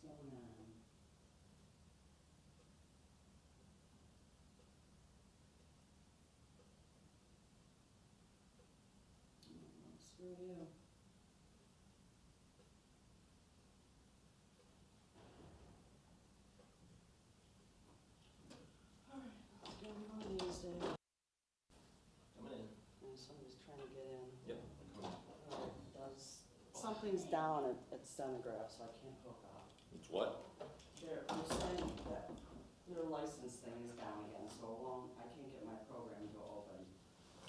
going on? Screw you. Alright, let's go on Wednesday. Coming in. And somebody's trying to get in. Yep, I'm coming. Something's down at Stenograph, so I can't hook up. It's what? They're saying that their license thing is down again, so I can't get my program to open.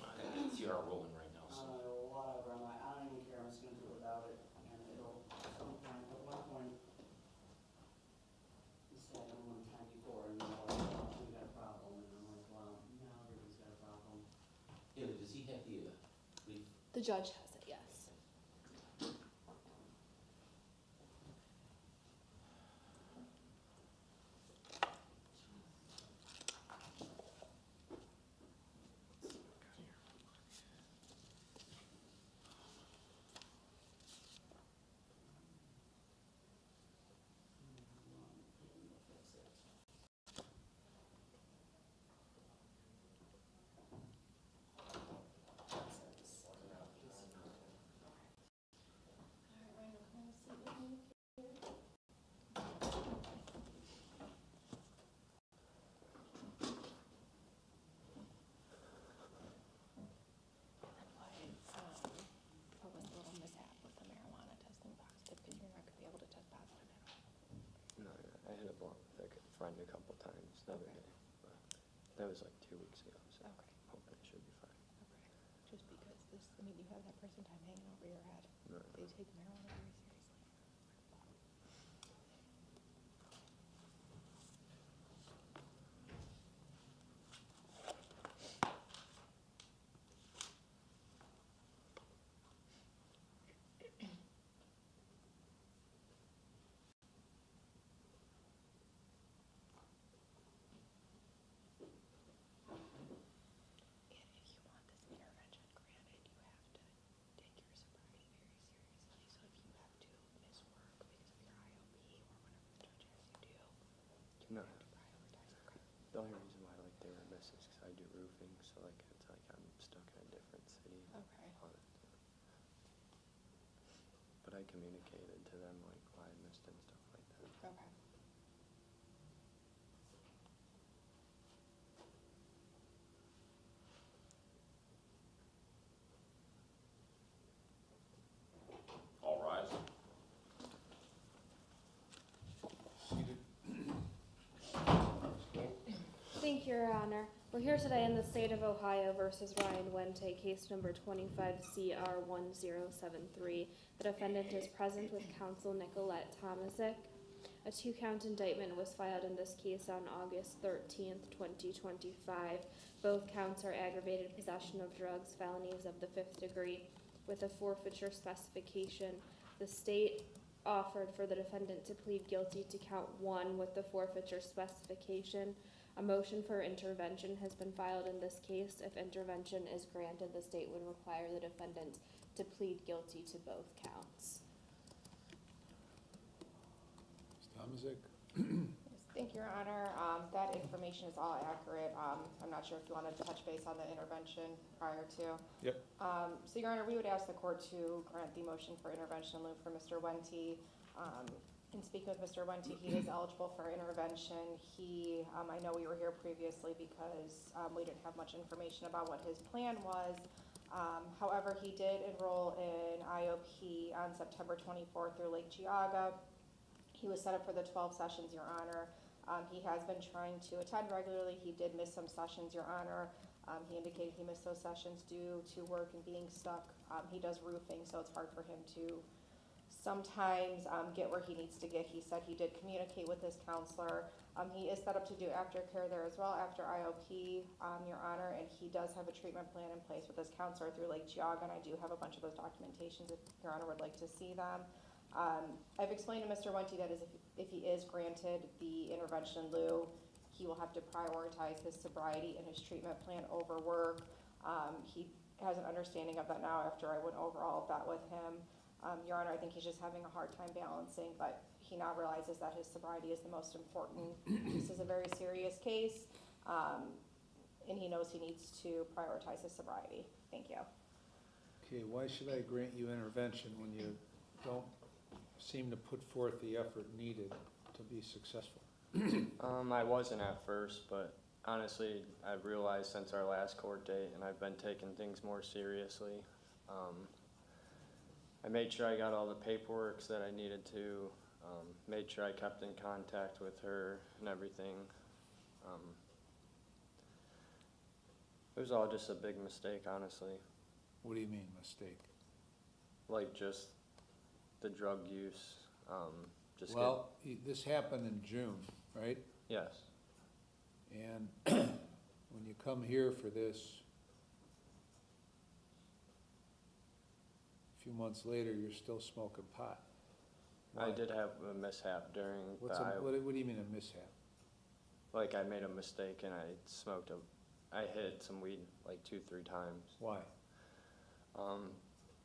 I got the CR rolling right now, so. Whatever, I'm like, I don't even care, I'm just gonna do it without it, and it'll, sometime, at one point, he said, one time before, and you know, we got a problem, and I'm like, well, now everybody's got a problem. Yeah, but does he have the, leaf? The judge has it, yes. What was a little mishap with the marijuana testing positive, because you're not gonna be able to test positive at all. No, I had a blunt with a friend a couple times the other day, but that was like 2 weeks ago, so Okay. hoping it should be fine. Okay. Just because this, I mean, you have that prison time hanging over your head. No, They take marijuana very seriously. And if you want this intervention granted, you have to take your sobriety very seriously. So if you have to miss work because of your IOP or whatever the judge has you do, you No. have to prioritize. Okay. The only reason why like they were missing is because I do roofing, so like it's like I'm stuck in a different city. Okay. On it. But I communicated to them like why I missed and stuff like that. Okay. All rise. Thank you, Your Honor. We're here today in the state of Ohio versus Ryan Wente, case number 25 CR 1073. The defendant is present with counsel Nicolette Tomasic. A 2-count indictment was filed in this case on August 13th, 2025. Both counts are aggravated possession of drugs, felonies of the 5th degree, with a forfeiture specification. The state offered for the defendant to plead guilty to count 1 with the forfeiture specification. A motion for intervention has been filed in this case. If intervention is granted, the state would require the defendant to plead guilty to both counts. Ms. Tomasic? Thank you, Your Honor. That information is all accurate. I'm not sure if you wanted to touch base on the intervention prior to. Yep. So, Your Honor, we would ask the court to grant the motion for intervention in lieu for Mr. Wente. In speaking with Mr. Wente, he is eligible for intervention. I know we were here previously because we didn't have much information about what his plan was. However, he did enroll in IOP on September 24th through Lake Geauga. He was set up for the 12 sessions, Your Honor. He has been trying to attend regularly. He did miss some sessions, Your Honor. He indicated he missed those sessions due to work and being stuck. He does roofing, so it's hard for him to sometimes get where he needs to get. He said he did communicate with his counselor. He is set up to do aftercare there as well after IOP, Your Honor, and he does have a treatment plan in place with his counselor through Lake Geauga, and I do have a bunch of those documentations if Your Honor would like to see them. I've explained to Mr. Wente that if he is granted the intervention in lieu, he will have to prioritize his sobriety and his treatment plan over work. He has an understanding of that now after I went over all of that with him. Your Honor, I think he's just having a hard time balancing, but he now realizes that his sobriety is the most important. This is a very serious case, and he knows he needs to prioritize his sobriety. Thank you. Okay, why should I grant you intervention when you don't seem to put forth the effort needed to be successful? I wasn't at first, but honestly, I've realized since our last court date, and I've been taking things more seriously. I made sure I got all the paperwork that I needed to, made sure I kept in contact with her and everything. It was all just a big mistake, honestly. What do you mean, mistake? Like just the drug use, just Well, this happened in June, right? yes. And when you come here for this, a few months later, you're still smoking pot. I Why? did have a mishap during What do you mean a mishap? like I made a mistake and I hit some weed like 2-3 times. Why?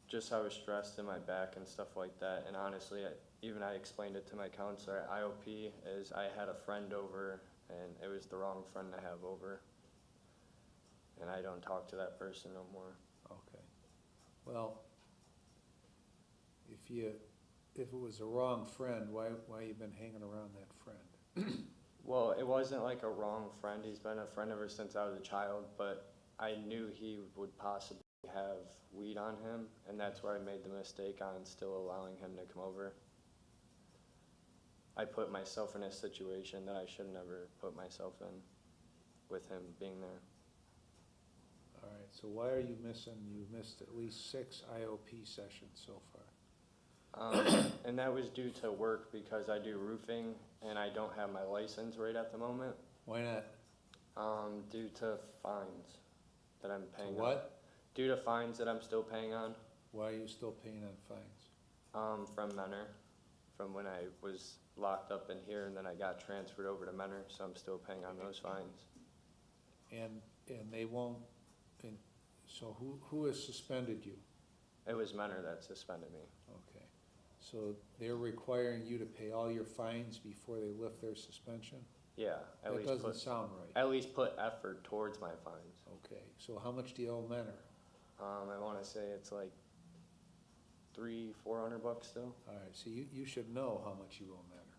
Just I was stressed in my back and stuff like that, and honestly, I explained it to my counselor at IOP, is I had a friend over, and it was the wrong friend to have over, and I don't talk to that person no more. Okay. Well, if it was a wrong friend, why you been hanging around that friend? Well, it wasn't like a wrong friend, he's been a friend ever since I was a child, but I knew he would possibly have weed on him, and that's where I made the mistake on still allowing him to come over. I put myself in a situation that I should never put myself in with him being there. All right, so why are you missing, you missed at least 6 IOP sessions so far. And that was due to work because I do roofing and I don't have my license right at the moment, Why not? due to fines that I'm To paying. what? Due to fines that I'm still paying on, Why are you still paying on fines? from Menor, from when I was locked up in here and then I got transferred over to Menor, so I'm still paying on those fines. And they won't, and so who has suspended you? It was Menor that suspended me. Okay, so they're requiring you to pay all your fines before they lift their suspension? Yeah, That doesn't sound right. at least put effort towards my fines. Okay, so how much do you owe Menor? I wanna say it's like $300-400 still. All right, so you should know how much you owe Menor.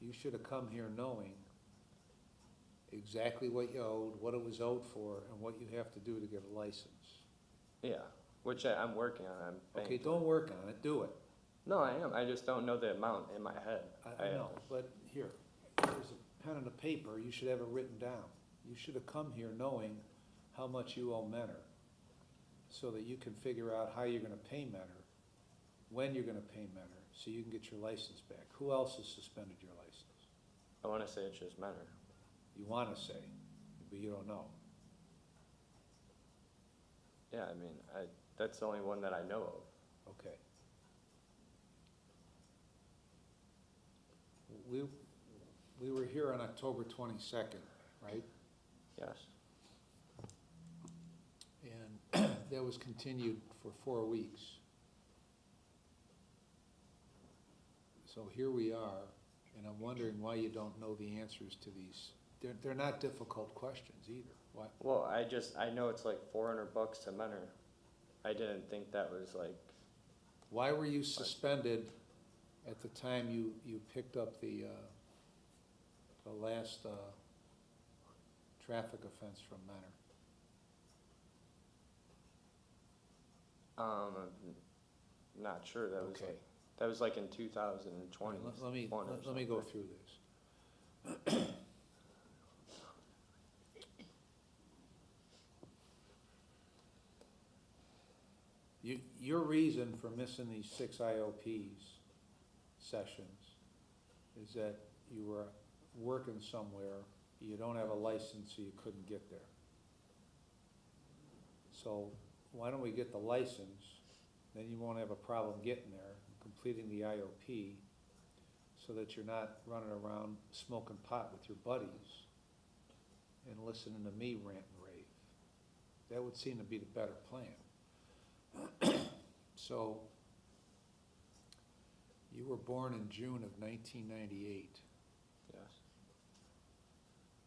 You should have come here knowing exactly what you owed, what it was owed for, and what you have to do to get a license. Yeah, which I'm working on, I'm paying. Okay, don't work on it, do it. No, I am, I just don't know the amount in my head. I know, but here, there's a pen and a paper, you should have it written down. You should have come here knowing how much you owe Menor, so that you can figure out how you're gonna pay Menor, when you're gonna pay Menor, so you can get your license back. Who else has suspended your license? I wanna say it's just Menor. You wanna say, but you don't know. Yeah, I mean, that's the only one that I know of. Okay. We were here on October 22nd, right? Yes. And that was continued for 4 weeks. So here we are, and I'm wondering why you don't know the answers to these. They're not difficult questions either. Why? Well, I know it's like $400 to Menor. I didn't think that was like, Why were you suspended at the time you picked up the last traffic offense from Menor? I'm not sure, Okay. That was like in 2020. Let me go through this. Your reason for missing these 6 IOPs sessions is that you were working somewhere, you don't have a license, so you couldn't get there. So why don't we get the license, then you won't have a problem getting there, completing the IOP, so that you're not running around smoking pot with your buddies and listening to me rant and rave. That would seem to be the better plan. So You were born in June of 1998, Yes.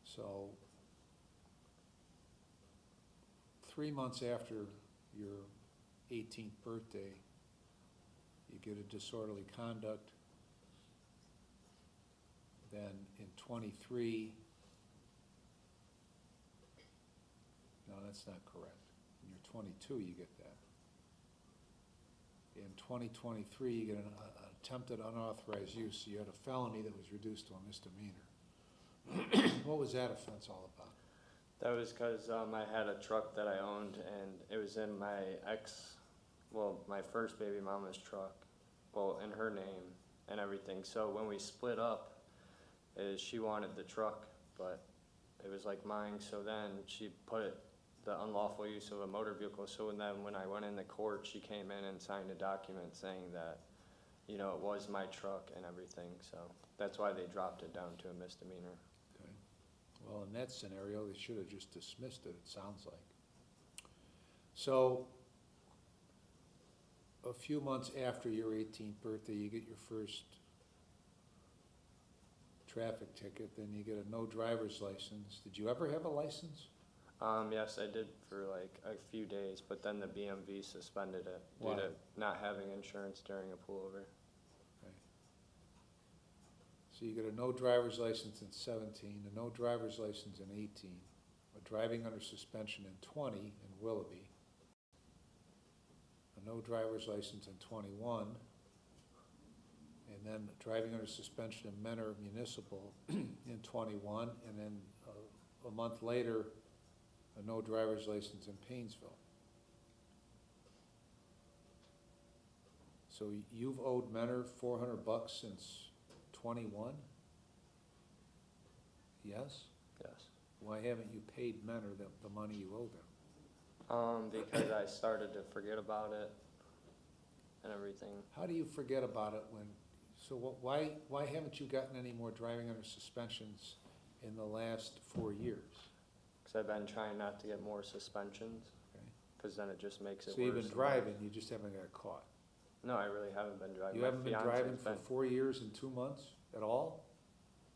so 3 months after your 18th birthday, you get a disorderly conduct. Then in 23, no, that's not correct. When you're 22, you get that. In 2023, you get an attempted unauthorized use. You had a felony that was reduced to a misdemeanor. What was that offense all about? That was because I had a truck that I owned, and it was in my my first baby mama's truck, well, in her name and everything. So when we split up, she wanted the truck, but it was like mine. So then she put the unlawful use of a motor vehicle. So then when I went into court, she came in and signed a document saying that, you know, it was my truck and everything. So that's why they dropped it down to a misdemeanor. Okay. Well, in that scenario, they should have just dismissed it sounds like. So, a few months after your 18th birthday, you get your first traffic ticket, then you get a no driver's license. Did you ever have a license? Yes, I did for like a few days, but then the BMV suspended it Why? due to not having insurance during a pullover. So you get a no driver's license in 17, a no driver's license in 18, a driving under suspension in 20 in Willoughby, a no driver's license in 21, and then driving under suspension in Mentor Municipal in 21, and then a month later, a no driver's license in Painesville. So you've owed Mentor $400 since 21? Yes? Yes. Why haven't you paid Mentor the money you owe them? Because I started to forget about it and everything. How do you forget about it when, so why haven't you gotten any more driving under suspensions in the last 4 years? Because I've been trying not to get more suspensions, Okay. because then it just makes it worse. So you've been and driving, worse. you just haven't got caught. No, I really haven't been driving. You My haven't been fiance's driving for been- 4 years and 2 months at all?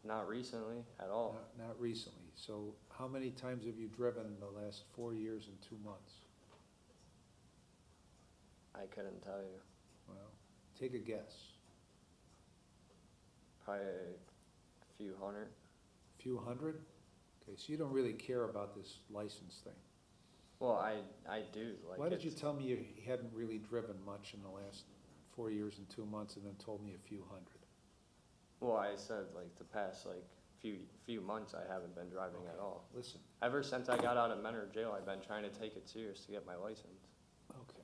Not recently at all. Not recently. So how many times have you driven in the last 4 years and 2 months? I couldn't tell you. Well, take a guess. Probably a few hundred. Few hundred? Okay, so you don't really care about this license thing. Well, I do. Like, Why did you it's- tell me you hadn't really driven much in the last 4 years and 2 months and then told me a few hundred? Well, I said like the past few months I haven't been driving at Okay. all. Listen, Ever since I got out of Mentor jail, I've been trying to take it serious to get my license. okay.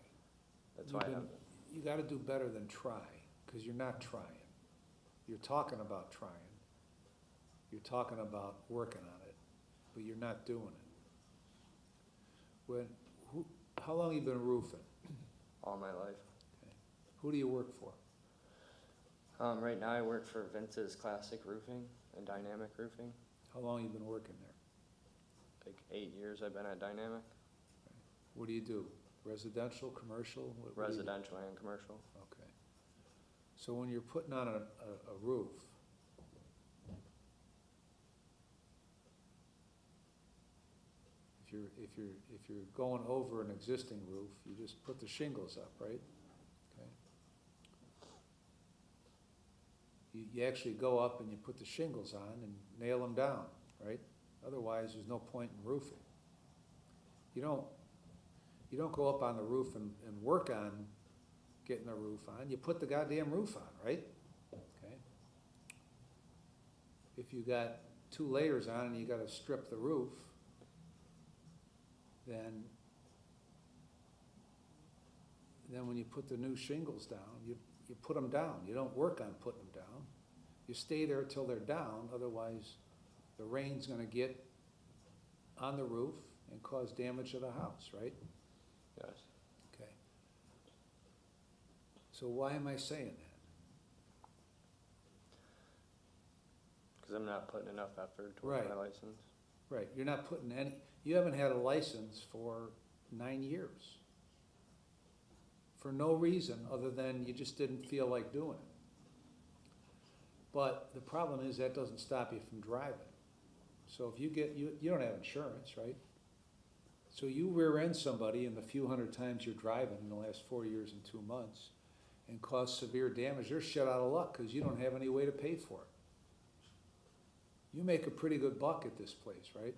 That's You've why I been- haven't. You gotta do better than try, because you're not trying. You're talking about trying. You're talking about working on it, but you're not doing it. How long you been roofing? All my life. Who do you work for? Right now I work for Vince's Classic Roofing and Dynamic Roofing. How long you been working there? Like 8 years I've been at Dynamic. What do you do? Residential, commercial? What do you do? Residential and commercial. Okay. So when you're putting on a roof, if you're going over an existing roof, you just put the shingles up, right? Okay. You actually go up and you put the shingles on and nail them down, right? Otherwise, there's no point in roofing. You don't go up on the roof and work on getting the roof on. You put the goddamn roof on, right? Okay. If you got 2 layers on and you gotta strip the roof, then when you put the new shingles down, you put them down. You don't work on putting them down. You stay there till they're down, otherwise the rain's gonna get on the roof and cause damage to the house, right? Yes. Okay. So why am I saying that? Because I'm not putting enough effort towards Right. my license. Right, you're not putting you haven't had a license for 9 years. For no reason other than you just didn't feel like doing it. But the problem is that doesn't stop you from driving. So if you get, you don't have insurance, right? So you rear end somebody in the few hundred times you're driving in the last 4 years and 2 months and cause severe damage, they're shut out of luck because you don't have any way to pay for it. You make a pretty good buck at this place, right?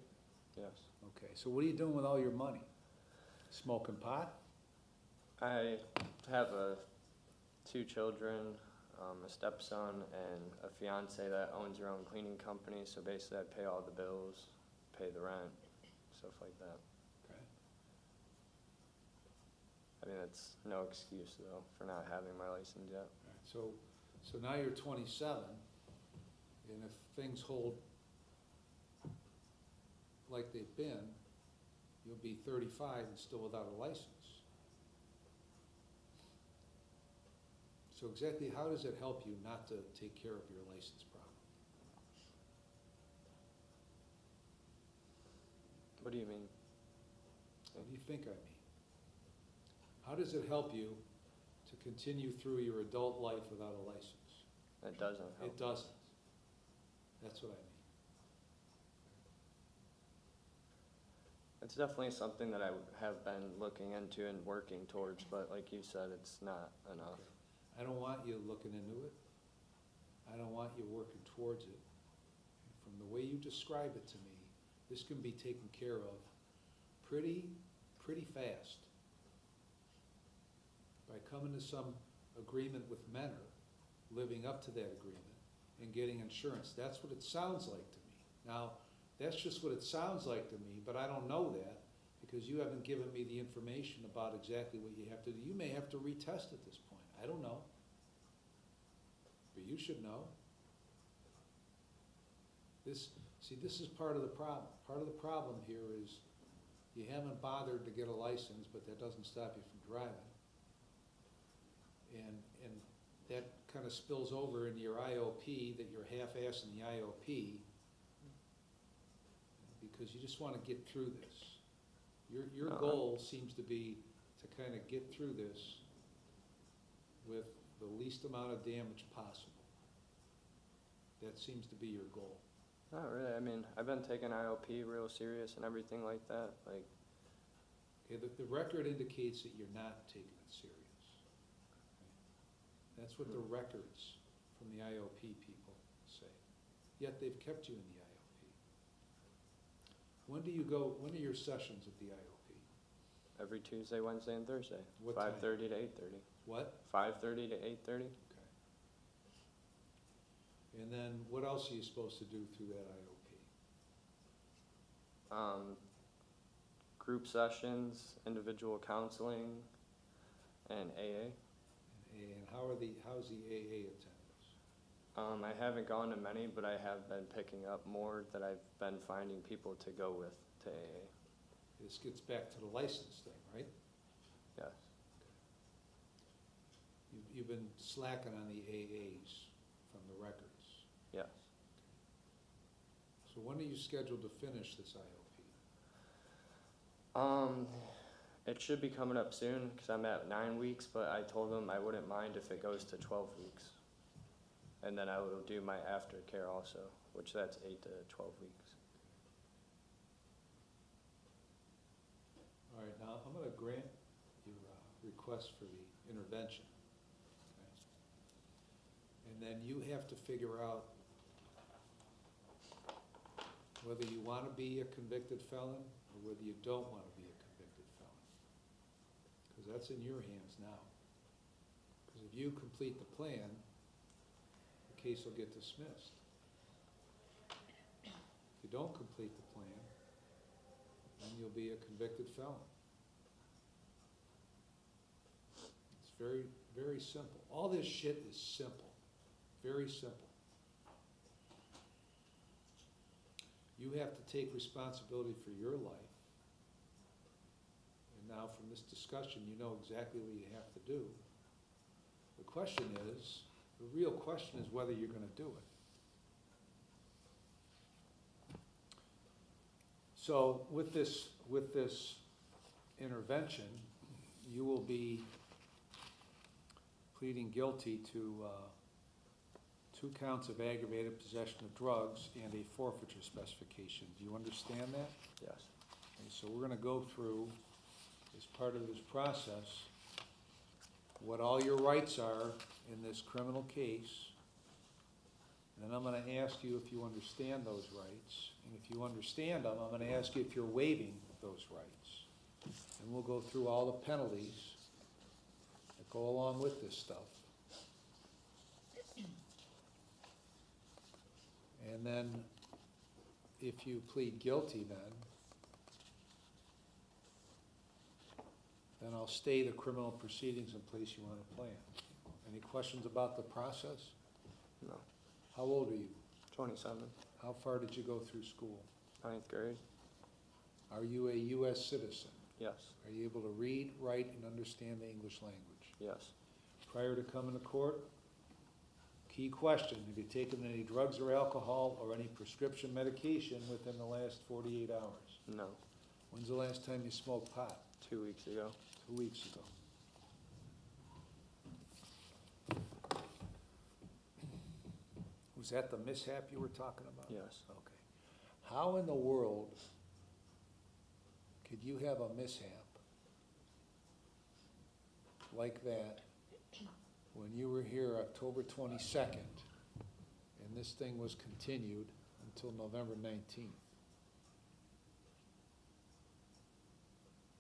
Yes. Okay, so what are you doing with all your money? Smoking pot? I have 2 children, a stepson, and a fiance that owns her own cleaning company. So basically, I pay all the bills, pay the rent, stuff like that. Okay. I mean, it's no excuse though for not having my license yet. All right, so now you're 27, and if things hold like they've been, you'll be 35 and still without a license. So exactly how does it help you not to take care of your license problem? What do you mean? What do you think I mean? How does it help you to continue through your adult life without a license? It doesn't help. It doesn't. That's what I mean. It's definitely something that I have been looking into and working towards, but like you said, it's not enough. I don't want you looking into it. I don't want you working towards it. From the way you describe it to me, this can be taken care of pretty fast by coming to some agreement with Mentor, living up to that agreement, and getting insurance. That's what it sounds like to me. Now, that's just what it sounds like to me, but I don't know that because you haven't given me the information about exactly what you have to do. You may have to retest at this point. I don't know. But you should know. This is part of the problem. Part of the problem here is you haven't bothered to get a license, but that doesn't stop you from driving. And that kind of spills over into your IOP, that you're half-assing the IOP because you just want to get through this. Your goal seems to be to kind of get through this with the least amount of damage possible. That seems to be your goal. Not really. I mean, I've been taking IOP real serious and everything like that. Like, Okay, the record indicates that you're not taking it serious. That's what the records from the IOP people say. Yet they've kept you in the IOP. When do you go, when are your sessions at the IOP? every Tuesday, Wednesday, and Thursday. What time? 5:30 to 8:30. What? 5:30 to 8:30. Okay. And then what else are you supposed to do through that IOP? Group sessions, individual counseling, and AA. And how's the AA attendance? I haven't gone to many, but I have been picking up more that I've been finding people to go with to AA. This gets back to the license thing, right? Yes. You've been slacking on the AAs from the records. Yes. So when are you scheduled to finish this IOP? It should be coming up soon because I'm at 9 weeks, but I told them I wouldn't mind if it goes to 12 weeks. And then I will do my aftercare also, which that's 8 to 12 weeks. All right, now I'm going to grant your request for the intervention. Okay? And then you have to figure out whether you want to be a convicted felon or whether you don't want to be a convicted felon. Because that's in your hands now. Because if you complete the plan, the case will get dismissed. If you don't complete the plan, then you'll be a convicted felon. It's very, very simple. All this shit is simple, very simple. You have to take responsibility for your life. And now from this discussion, you know exactly what you have to do. The question is, the real question is whether you're going to do it. So with this intervention, you will be pleading guilty to 2 counts of aggravated possession of drugs and a forfeiture specification. Do you understand that? Yes. Okay, so we're gonna go through, as part of this process, what all your rights are in this criminal case. And then I'm gonna ask you if you understand those rights. And if you understand them, I'm gonna ask you if you're waiving those rights. And we'll go through all the penalties that go along with this stuff. And then, if you plead guilty then I'll stay the criminal proceedings in place you want to plan. Any questions about the process? No. How old are you? 27. How far did you go through school? 9th grade? Are you a U.S. citizen? Yes. Are you able to read, write, and understand the English language? Yes. Prior to coming to court, key question, have you taken any drugs or alcohol or any prescription medication within the last 48 hours? No. When's the last time you smoked pot? 2 weeks ago. 2 weeks ago. Was that the mishap you were talking about? Yes. Okay. How in the world could you have a mishap like that when you were here October 22nd and this thing was continued until November 19th?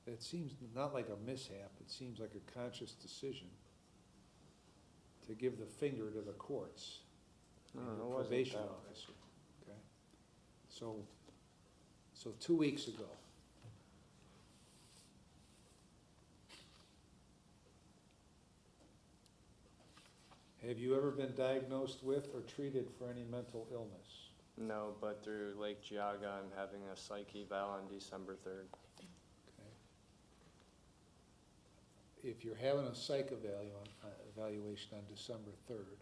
It seems not like a mishap, it seems like a conscious decision to give the finger to the courts No, and it the wasn't probation that. officer, okay? So 2 weeks ago. Have you ever been diagnosed with or treated for any mental illness? No, but through Lake Geauga, I'm having a psych eval on December 3rd. Okay. If you're having a psych evaluation on December 3rd,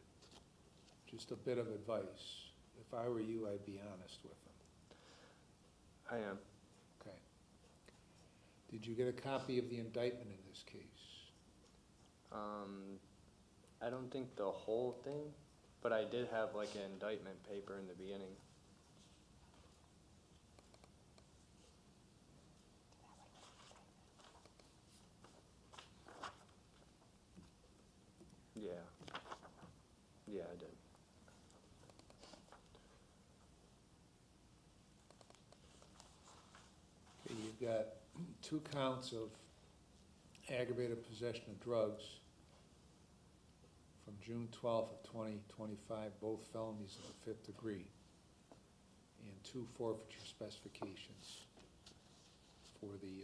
just a bit of advice. If I were you, I'd be honest with them. I am. Okay. Did you get a copy of the indictment in this case? I don't think the whole thing, but I did have like an indictment paper in the beginning. Yeah. Yeah, I did. Okay, you've got 2 counts of aggravated possession of drugs from June 12th of 2025, both felonies of the 5th degree, and 2 forfeiture specifications for the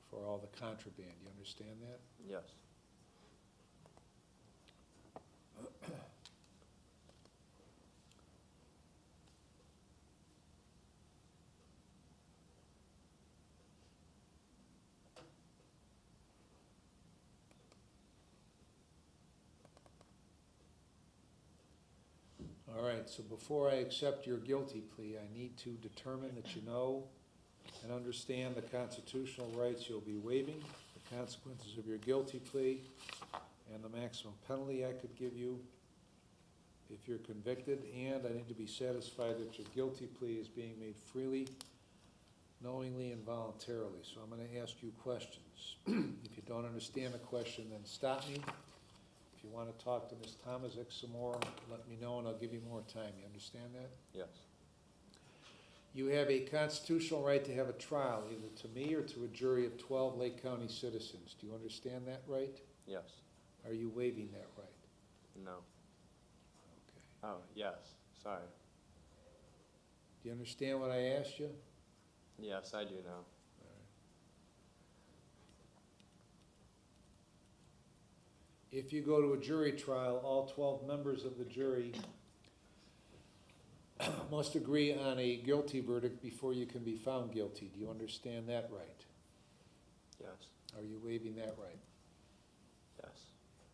for all the contraband. You understand that? Yes. All right, so before I accept your guilty plea, I need to determine that you know and understand the constitutional rights you'll be waiving, the consequences of your guilty plea, and the maximum penalty I could give you if you're convicted, and I need to be satisfied that your guilty plea is being made freely, knowingly, and voluntarily. So I'm gonna ask you questions. If you don't understand the question, then stop me. If you want to talk to Ms. Tomazik some more, let me know and I'll give you more time. You understand that? Yes. You have a constitutional right to have a trial, either to me or to a jury of 12 Lake County citizens. Do you understand that right? Yes. Are you waiving that right? No. Okay. Oh, yes. Sorry. Do you understand what I asked you? Yes, I do now. If you go to a jury trial, all 12 members of the jury must agree on a guilty verdict before you can be found guilty. Do you understand that right? Yes. Are you waiving that right? Yes.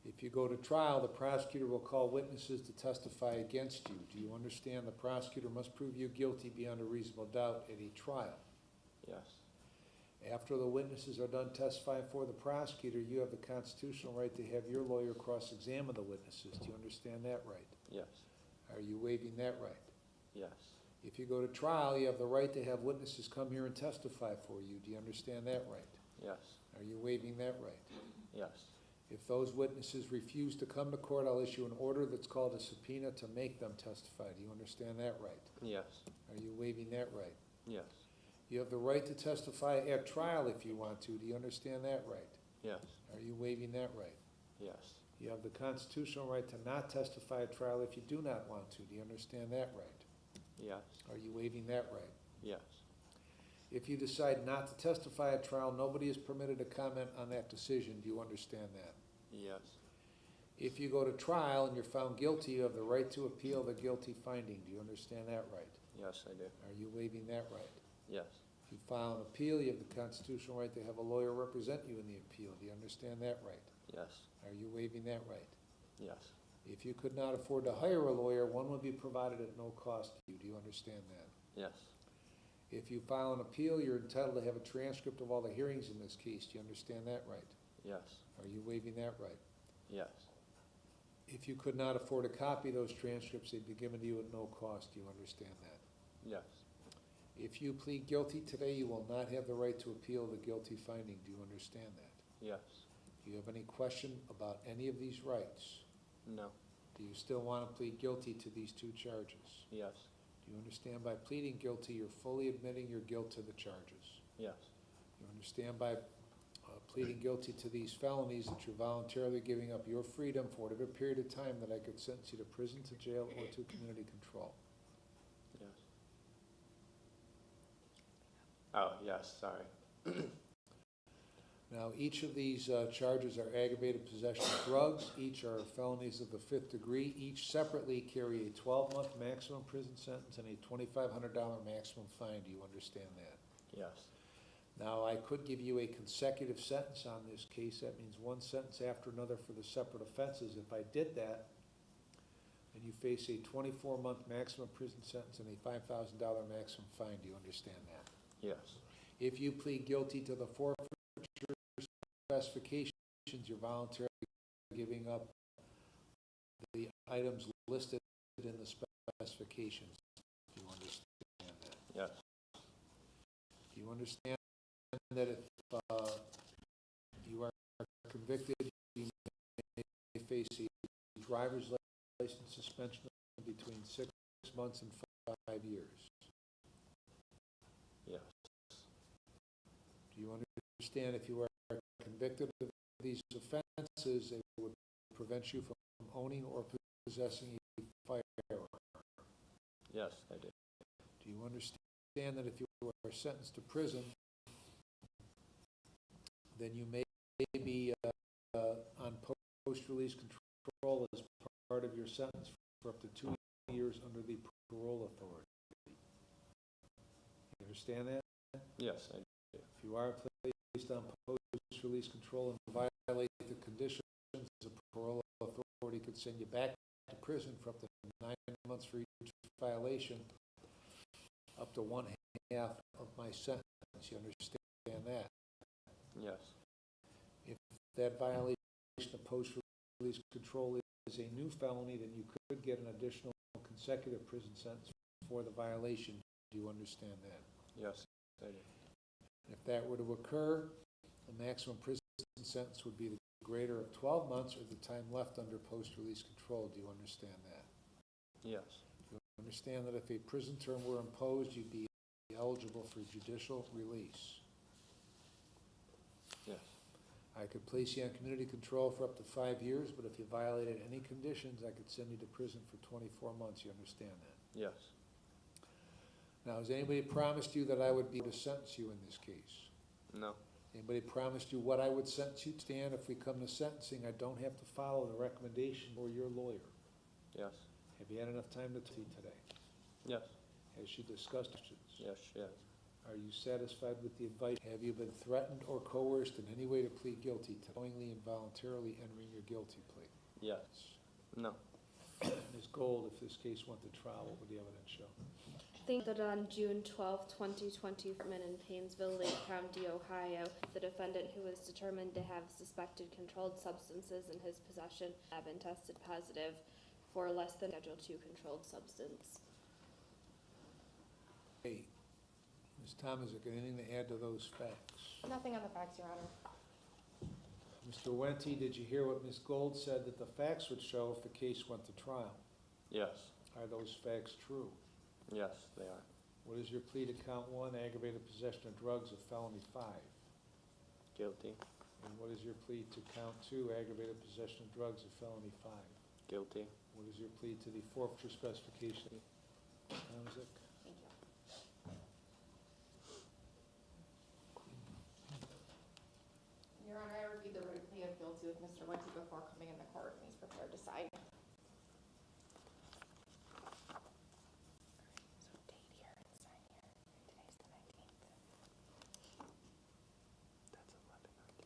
If you go to trial, the prosecutor will call witnesses to testify against you. Do you understand the prosecutor must prove you guilty beyond a reasonable doubt at a trial? Yes. After the witnesses are done testifying for the prosecutor, you have the constitutional right to have your lawyer cross-examine the witnesses. Do you understand that right? Yes. Are you waiving that right? Yes. If you go to trial, you have the right to have witnesses come here and testify for you. Do you understand that right? Yes. Are you waiving that right? Yes. If those witnesses refuse to come to court, I'll issue an order that's called a subpoena to make them testify. Do you understand that right? Yes. Are you waiving that right? Yes. You have the right to testify at trial if you want to. Do you understand that right? Yes. Are you waiving that right? Yes. You have the constitutional right to not testify at trial if you do not want to. Do you understand that right? Yes. Are you waiving that right? Yes. If you decide not to testify at trial, nobody is permitted to comment on that decision. Do you understand that? Yes. If you go to trial and you're found guilty, you have the right to appeal the guilty finding. Do you understand that right? Yes, I do. Are you waiving that right? Yes. If you file an appeal, you have the constitutional right to have a lawyer represent you in the appeal. Do you understand that right? Yes. Are you waiving that right? Yes. If you could not afford to hire a lawyer, one would be provided at no cost to you. Do you understand that? Yes. If you file an appeal, you're entitled to have a transcript of all the hearings in this case. Do you understand that right? Yes. Are you waiving that right? Yes. If you could not afford a copy of those transcripts, they'd be given to you at no cost. Do you understand that? Yes. If you plead guilty today, you will not have the right to appeal the guilty finding. Do you understand that? Yes. Do you have any question about any of these rights? No. Do you still want to plead guilty to these two charges? Yes. Do you understand by pleading guilty, you're fully admitting your guilt to the charges? Yes. You understand by pleading guilty to these felonies that you're voluntarily giving up your freedom for whatever period of time that I could sentence you to prison, to jail, or to community control? Yes. Oh, yes, sorry. Now, each of these charges are aggravated possession of drugs. Each are felonies of the 5th degree. Each separately carry a 12-month maximum prison sentence and a $2,500 maximum fine. Do you understand that? Yes. Now, I could give you a consecutive sentence on this case. That means one sentence after another for the separate offenses. If I did that, then you face a 24-month maximum prison sentence and a $5,000 maximum fine. Do you understand that? Yes. If you plead guilty to the forfeiture specifications, you're voluntarily giving up the items listed in the specifications. Do you understand that? Yes. Do you understand that if you are convicted, you may face a driver's license suspension of between 6 months and 5 years? Yes. Do you understand if you are convicted of these offenses, it would prevent you from owning or possessing a firearm? Yes, I do. Do you understand that if you are sentenced to prison, then you may be on post-release control as part of your sentence for up to 2 years under the parole authority? You understand that? Yes, I do. If you are placed on post-release control and violate the conditions, the parole authority could send you back to prison for up to 9 months for each violation, up to 1/2 of my sentence. You understand that? Yes. If that violation of post-release control is a new felony, then you could get an additional consecutive prison sentence for the violation. Do you understand that? Yes, I do. If that were to occur, the maximum prison sentence would be the greater of 12 months or the time left under post-release control. Do you understand that? Yes. Do you understand that if a prison term were imposed, you'd be eligible for judicial release? Yes. I could place you on community control for up to 5 years, but if you violated any conditions, I could send you to prison for 24 months. You understand that? Yes. Now, has anybody promised you that I would be able to sentence you in this case? No. Anybody promised you what I would sentence you to? Stan, if we come to sentencing, I don't have to follow the recommendation or your lawyer. Yes. Have you had enough time to see today? Yes. Has she discussed options? Yes, yes. Are you satisfied with the advice? Have you been threatened or coerced in any way to plead guilty to knowingly and voluntarily entering your guilty plea? Yes. No. Ms. Gold, if this case went to trial, what would the evidence show? Think that on June 12, 2020, in Painesville, Lake County, Ohio, the defendant who was determined to have suspected controlled substances in his possession have been tested positive for less than Schedule II controlled substance. Hey, Ms. Tomasic, anything to add to those facts? Nothing on the facts, Your Honor. Mr. Wente, did you hear what Ms. Gold said, that the facts would show if the case went to trial? Yes, Are those facts true? yes, they are. What is your plea to count 1, aggravated possession of drugs, of felony 5? Guilty, And what is your plea to count 2, aggravated possession of drugs, of felony 5? guilty, What is your plea to the forfeiture specification? Tomasic? Thank you. Your Honor, I reviewed the written plea of guilty with Mr. Wente before coming in the court, and he's prepared to sign. So date here and sign here. Today's the 19th. that's 11/19.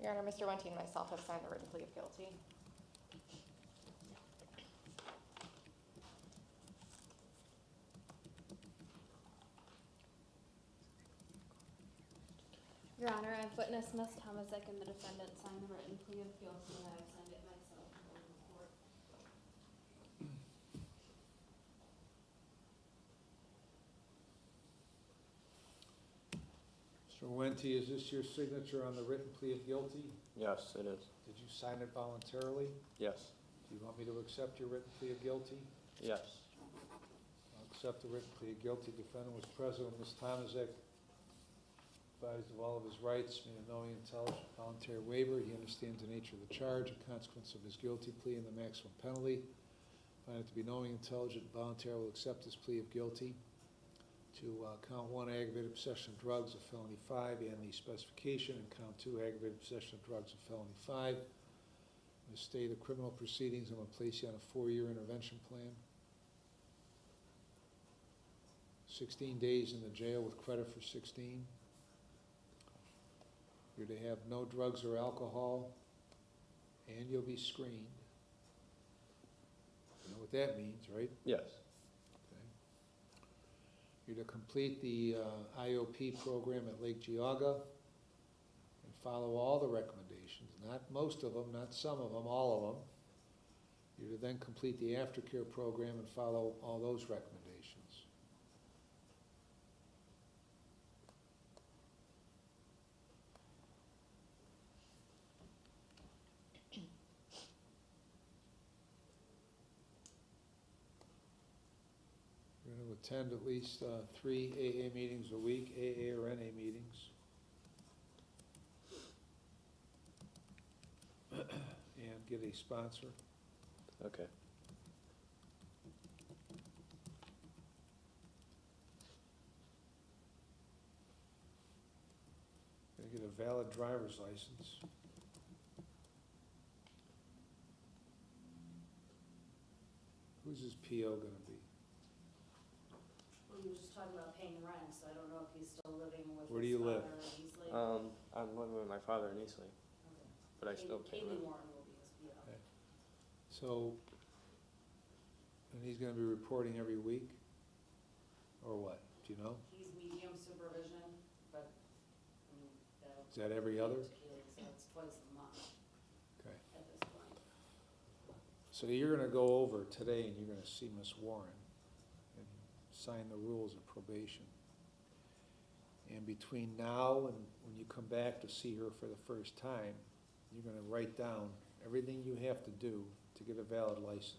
Your Honor, Mr. Wente and myself have signed the written plea of guilty. Your Honor, I've witnessed Ms. Tomasic and the defendant sign the written plea of guilty, and I've signed it myself before the court. Mr. Wente, is this your signature on the written plea of guilty? Yes, it is. Did you sign it voluntarily? Yes, Do you want me to accept your written plea of guilty? yes, I'll accept the written plea of guilty. Defendant was present when Ms. Tomasic advised of all of his rights, made a knowing, intelligent, voluntary waiver. He understands the nature of the charge, the consequence of his guilty plea, and the maximum penalty. Find it to be knowing, intelligent, and voluntary, will accept his plea of guilty to count 1, aggravated possession of drugs, of felony 5, and the specification, and count 2, aggravated possession of drugs, of felony 5. In the state of criminal proceedings, I'm going to place you on a 4-year intervention plan. 16 days in the jail with credit for 16. You're to have no drugs or alcohol, and you'll be screened. You know what that means, right? yes, Okay. You're to complete the IOP program at Lake Geauga and follow all the recommendations, not most of them, not some of them, all of them. You're to then complete the aftercare program and follow all those recommendations. You're going to attend at least 3 AA meetings a week, AA or NA meetings. And get a sponsor. okay, Going to get a valid driver's license. Who's his PO going to be? Well, you were just talking about paying rent, so I don't know if he's still living with Where do his you live? father in Eastlake. I'm living with my father in Eastlake, Okay. but I still pay Kaylee rent. Warren will be his PO. Okay. So, and he's going to be reporting every week? Or what? Do you know? He's medium supervision, but, I mean, that'll. Is that every other? So it's twice a month Okay. at this point. So you're going to go over today and you're going to see Miss Warren and sign the rules of probation. And between now and when you come back to see her for the first time, you're going to write down everything you have to do to get a valid license.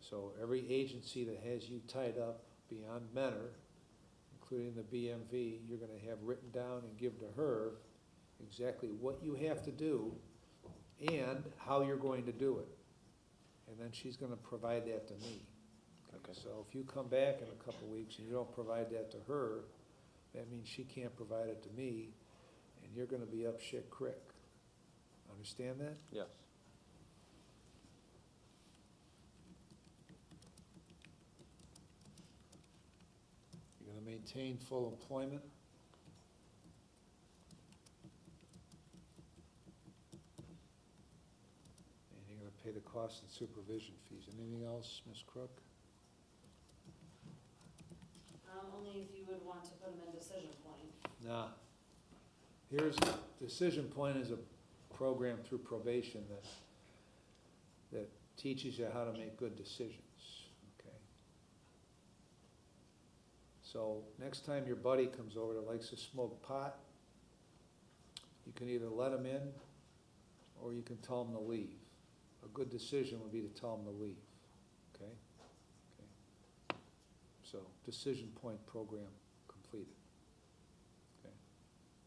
So every agency that has you tied up beyond Mentor, including the BMV, you're going to have written down and give to her exactly what you have to do and how you're going to do it. And then she's going to provide that to me. Okay. So if you come back in a couple of weeks and you don't provide that to her, that means she can't provide it to me, and you're going to be up shit creek. Understand that? Yes, maintain full employment. And you're gonna pay the cost and supervision fees. Anything else, Ms. Crook? Only if you would want to put them in decision point. Nah. Here's, Decision Point is a program through probation that teaches you how to make good decisions, okay? So, next time your buddy comes over that likes to smoke pot, you can either let him in, or you can tell him to leave. A good decision would be to tell him to leave, okay? Okay. So, Decision Point program completed. Okay.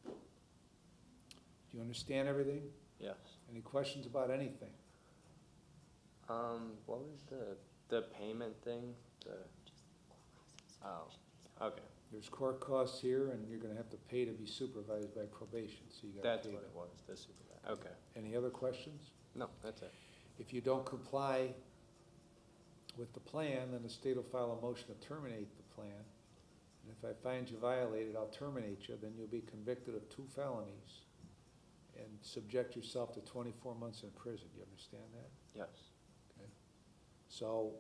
Do you understand everything? Yes. Any questions about anything? What was the payment thing? Oh, okay, There's court costs here, and you're gonna have to pay to be supervised by probation, so you gotta that's pay what them. it was, the supervisor, okay. Any other questions? No, that's it. If you don't comply with the plan, then the state will file a motion to terminate the plan. And if I find you violated, I'll terminate you, then you'll be convicted of 2 felonies and subject yourself to 24 months in prison. You understand that? Yes. Okay. So,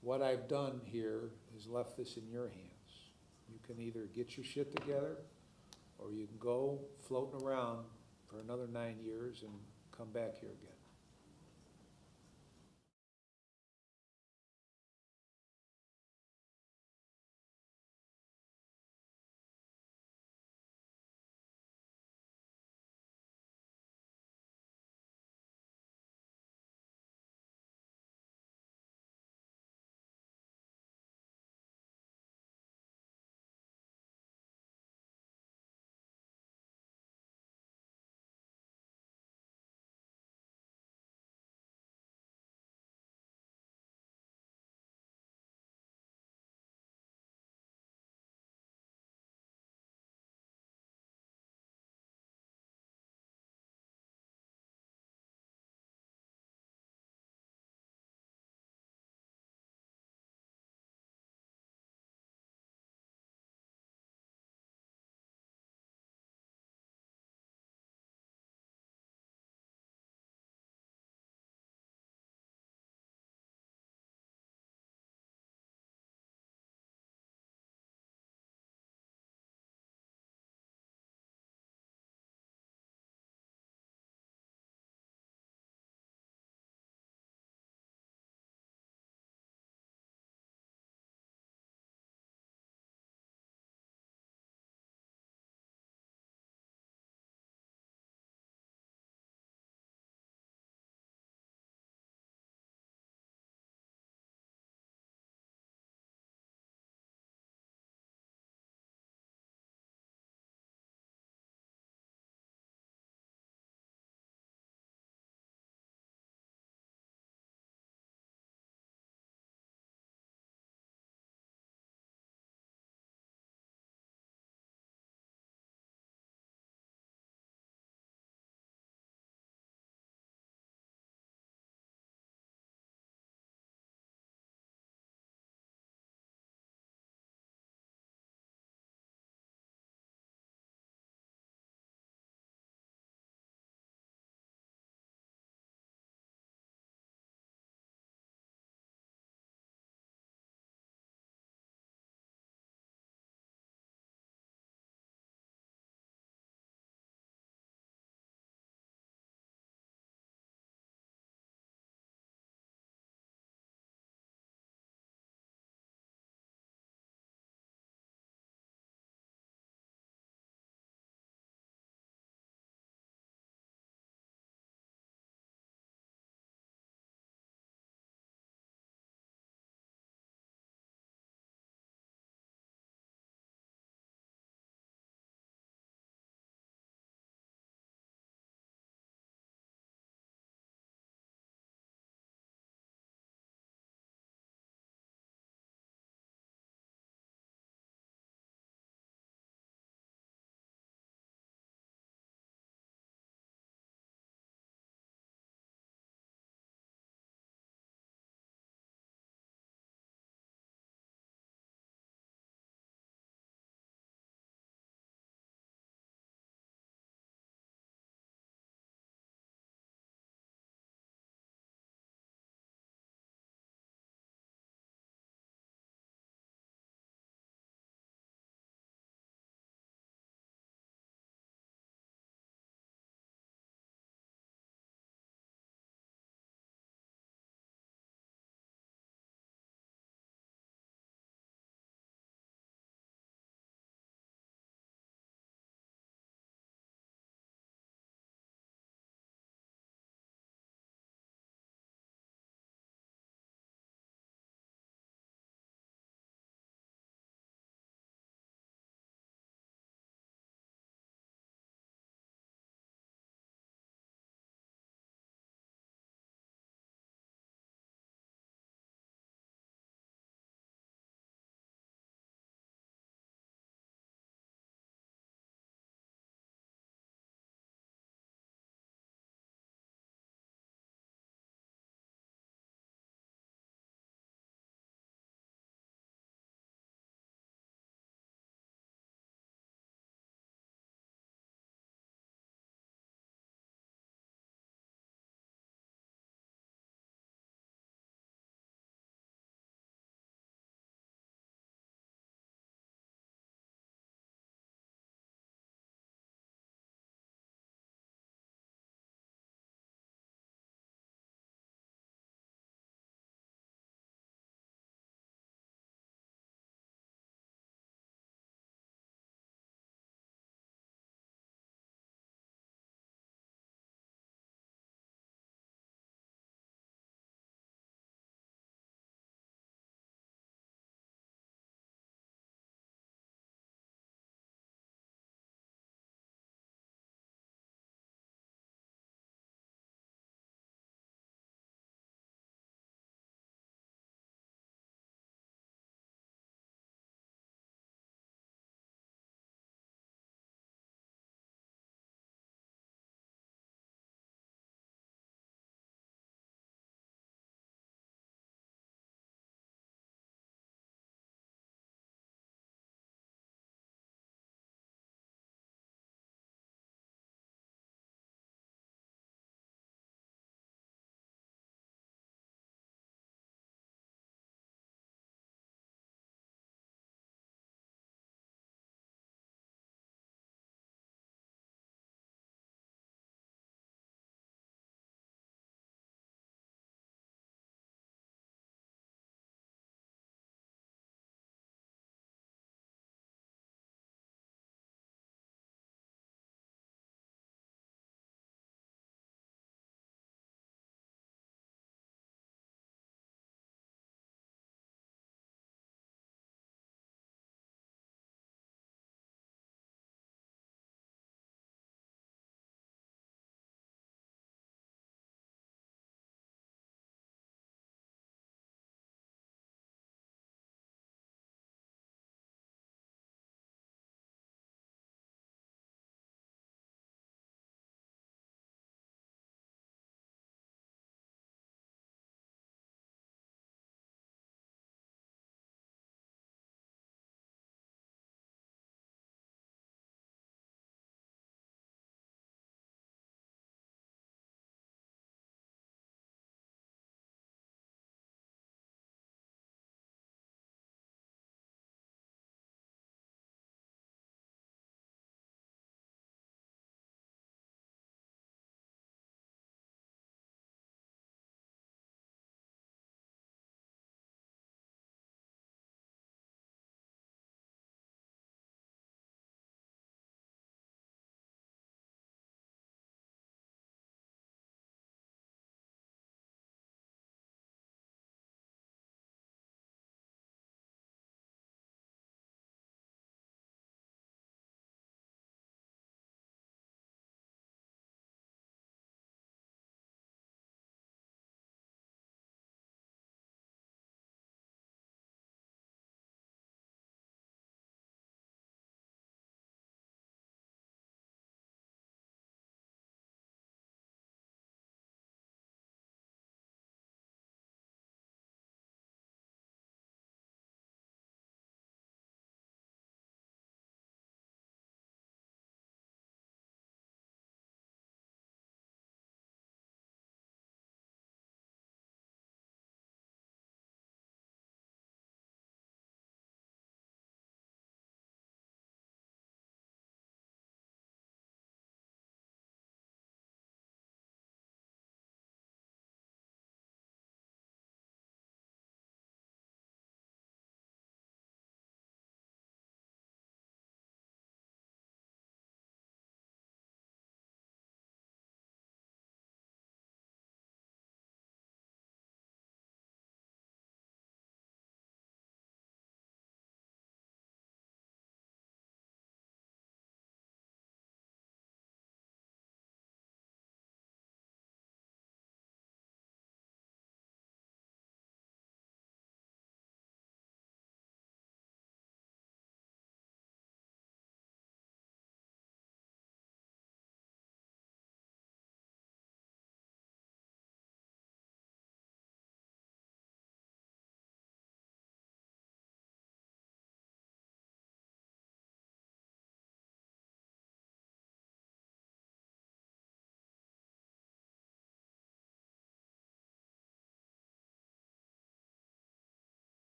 what I've done here is left this in your hands. You can either get your shit together, or you can go floating around for another 9 years and come back here again.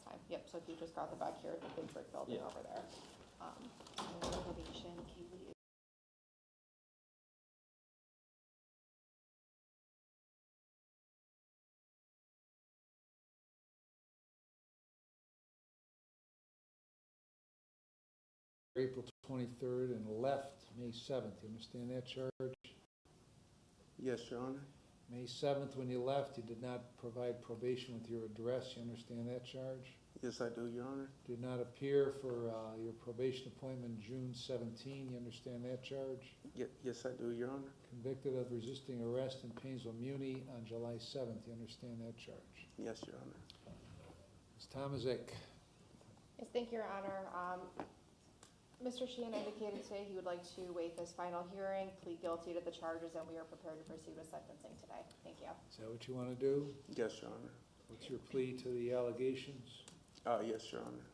last time. Yep, so if you just got the back here, the big brick building Yeah. over there. Renovation, can we April 23rd and left May 7th. You understand that charge? Yes, Your Honor. May 7th, when you left, you did not provide probation with your address. You understand that charge? Yes, I do, Your Honor. Did not appear for your probation appointment June 17. You understand that charge? Yes, I do, Your Honor. Convicted of resisting arrest in Painesville Muni on July 7th. You understand that charge? Yes, Your Honor. Ms. Tomaszek, Yes, thank you, Your Honor. Mr. Sheehan indicated today he would like to waive his final hearing, plead guilty to the charges, and we are prepared to proceed with sentencing today. Thank you. is that what you want to do? Yes, Your Honor. What's your plea to the allegations? Yes, Your Honor.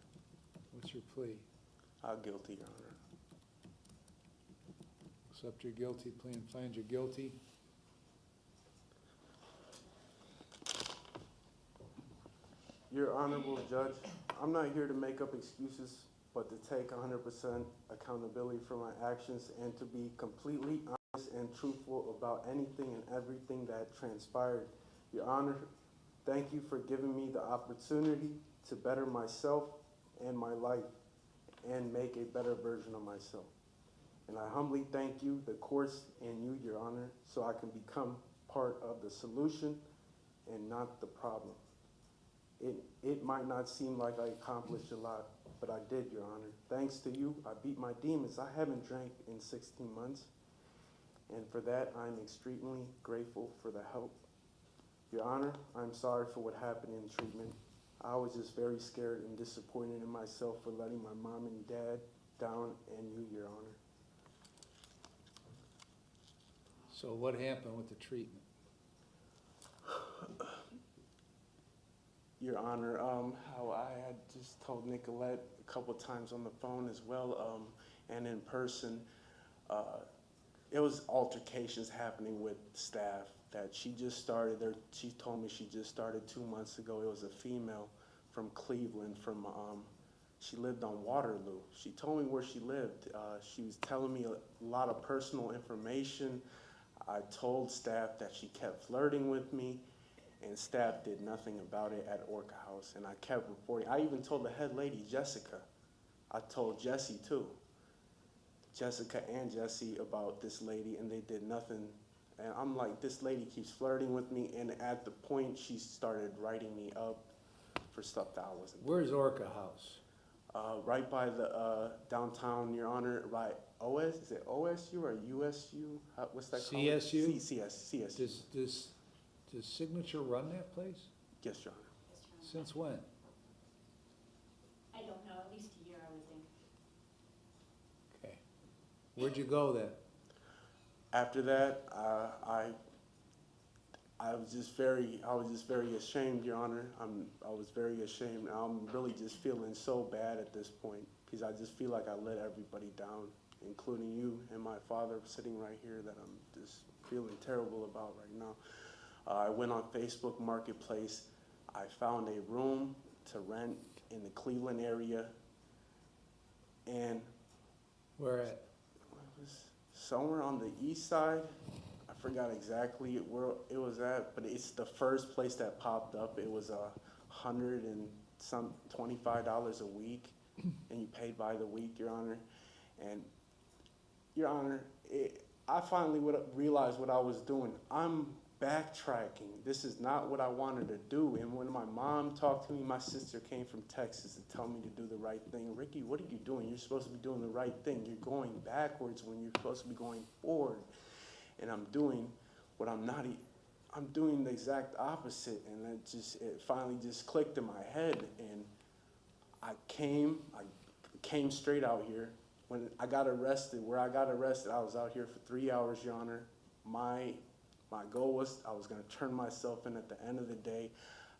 What's your plea? Guilty, Your Honor. Accept your guilty plea and find you guilty. Your Honorable Judge, I'm not here to make up excuses, but to take 100% accountability for my actions and to be completely honest and truthful about anything and everything that transpired. Your Honor, thank you for giving me the opportunity to better myself and my life and make a better version of myself. And I humbly thank you, the courts, and you, Your Honor, so I can become part of the solution and not the problem. It might not seem like I accomplished a lot, but I did, Your Honor. Thanks to you, I beat my demons. I haven't drank in 16 months, and for that, I'm extremely grateful for the help. Your Honor, I'm sorry for what happened in treatment. I was just very scared and disappointed in myself for letting my mom and dad down, and you, Your Honor. So what happened with the treatment? Your Honor, how I had just told Nicolette a couple times on the phone as well, and in person, it was altercations happening with staff that she just started there. She told me she just started 2 months ago. It was a female from Cleveland, she lived on Waterloo. She told me where she lived. She was telling me a lot of personal information. I told staff that she kept flirting with me, and staff did nothing about it at Orca House, and I kept reporting. I even told the head lady, Jessica. I told Jesse too. Jessica and Jesse about this lady, and they did nothing. And I'm like, this lady keeps flirting with me, and at the point she started writing me up for stuff that I wasn't. Where's Orca House? Right by the downtown, Your Honor, by is it OSU or USU? What's that called? CSU? CSU. Does Signature run that place? Yes, Your Honor. Since when? I don't know, at least a year, I would think. Okay. Where'd you go then? After that, I was just very ashamed, Your Honor. I was very ashamed. I'm really just feeling so bad at this point because I just feel like I let everybody down, including you and my father sitting right here, that I'm just feeling terrible about right now. I went on Facebook Marketplace. I found a room to rent in the Cleveland area, and Where at? it was somewhere on the east side. I forgot exactly where it was at, but it's the first place that popped up. It was $125 a week, and you paid by the week, Your Honor. And Your Honor, I finally realized what I was doing. I'm backtracking. This is not what I wanted to do. And when my mom talked to me, my sister came from Texas to tell me to do the right thing. Ricky, what are you doing? You're supposed to be doing the right thing. You're going backwards when you're supposed to be going forward. And I'm doing what I'm not. I'm doing the exact opposite. And it finally just clicked in my head. And I came straight out here. When I got arrested, I was out here for 3 hours, Your Honor. My goal was I was going to turn myself in at the end of the day.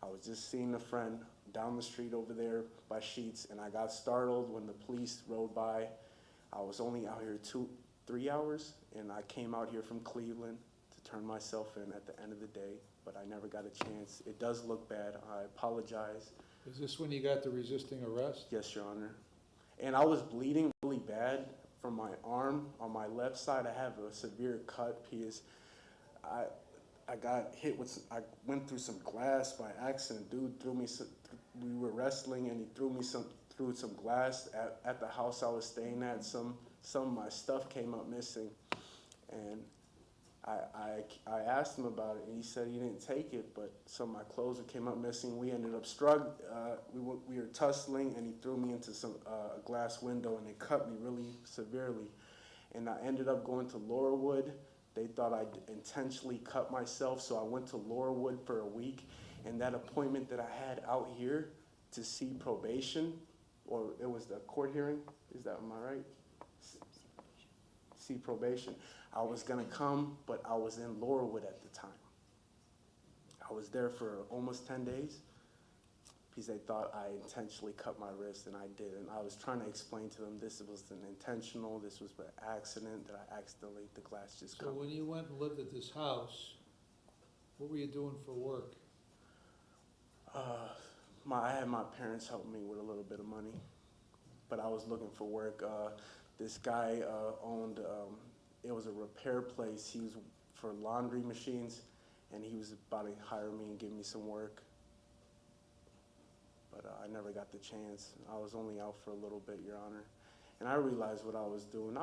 I was just seeing a friend down the street over there by Sheets, and I got startled when the police rode by. I was only out here 3 hours, and I came out here from Cleveland to turn myself in at the end of the day, but I never got a chance. It does look bad. I apologize. Is this when you got the resisting arrest? Yes, Your Honor. And I was bleeding really bad from my arm. On my left side, I have a severe cut because I got hit with, I went through some glass by accident. Dude threw me, we were wrestling and he threw some glass at the house I was staying at. Some of my stuff came up missing. And I asked him about it, and he said he didn't take it, but some of my clothes came up missing. We ended up we were tussling, and he threw me into a glass window, and it cut me really severely. And I ended up going to Laurelwood. They thought I intentionally cut myself, so I went to Laurelwood for a week. And that appointment that I had out here to see probation, or it was the court hearing, am I right? See probation. I was gonna come, but I was in Laurelwood at the time. I was there for almost 10 days because they thought I intentionally cut my wrist, and I didn't. I was trying to explain to them this wasn't intentional, this was an accident, that I accidentally, the glass just So cut. when you went and lived at this house, what were you doing for work? I had my parents help me with a little bit of money, but I was looking for work. This guy owned, it was a repair place. He was for laundry machines, and he was about to hire me and give me some work. But I never got the chance. I was only out for a little bit, Your Honor. And I realized what I was doing.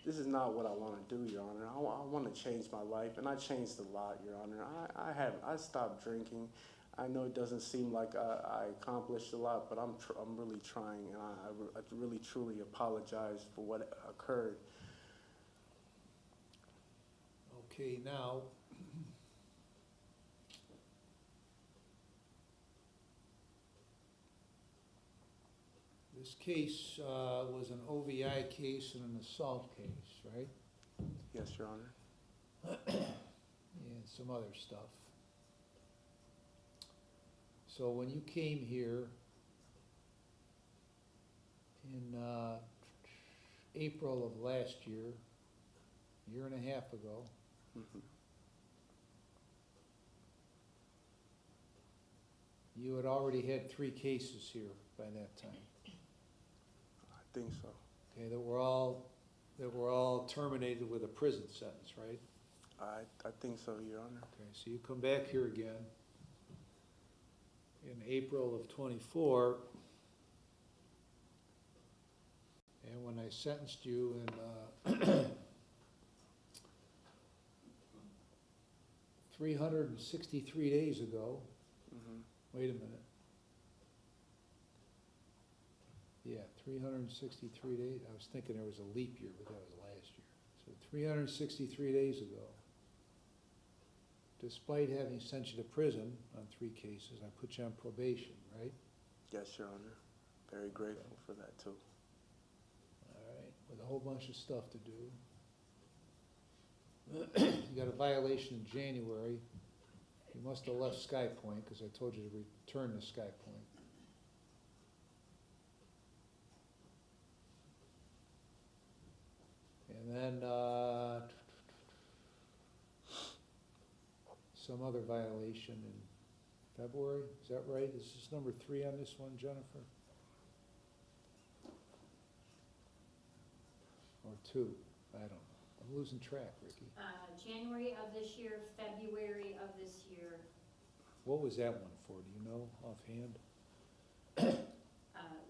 This is not what I want to do, Your Honor. I want to change my life, and I changed a lot, Your Honor. I stopped drinking. I know it doesn't seem like I accomplished a lot, but I'm really trying, and I really truly apologize for what occurred. Okay, now, this case was an OVI case and an assault case, right? Yes, Your Honor. And some other stuff. So when you came here in April of last year, a year and a half ago, you had already had 3 cases here by that time. I think so. Okay, that were all terminated with a prison sentence, right? I think so, Your Honor. Okay, so you come back here again in April of '24, and when I sentenced you in 363 days ago, wait a minute. Yeah, 363 days, I was thinking there was a leap year, but that was last year. So 363 days ago, despite having sent you to prison on 3 cases, I put you on probation, right? Yes, Your Honor. Very grateful for that, too. All right, with a whole bunch of stuff to do. You got a violation in January. You must have left Sky Point, because I told you to return to Sky Point. And then, some other violation in February, is that right? Is this number 3 on this one, Jennifer? Or 2, I don't know. I'm losing track, Ricky. January of this year, February of this year, What was that one for, do you know offhand?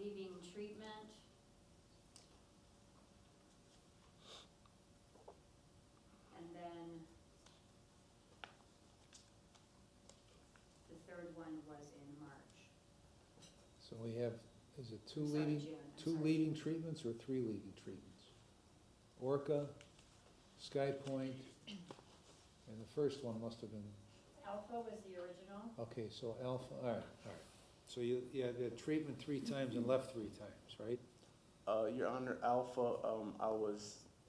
leaving treatment. And then the third one was in March. So we have, is it 2 Sorry, leading, June. I'm 2 sorry, leading June. treatments or 3 leading treatments? Orca, Sky Point, and the first one must have been, Alpha was the original. okay, so Alpha, all right. So you had treatment 3 times and left 3 times, right? Your Honor, Alpha,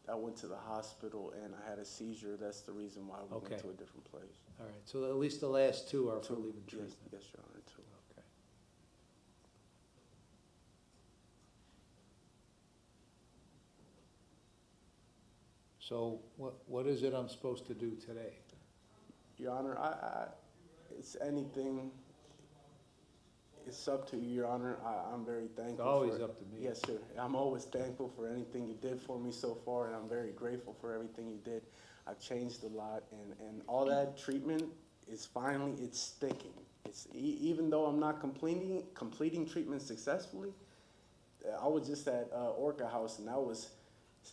I went to the hospital and I had a seizure. That's the reason why we Okay. went to a different place. All right, so at least the last 2 are for Two, leaving yes, treatment. yes, Your Honor, too. Okay. So what is it I'm supposed to do today? Your Honor, it's anything, It's up to you, Your Honor. I'm very thankful. It's always for- up to me. Yes, sir. I'm always thankful for anything you did for me so far, and I'm very grateful for everything you did. I've changed a lot, and all that treatment is finally, it's sticking. It's, even though I'm not completing treatment successfully, I was just at Orca House, and that was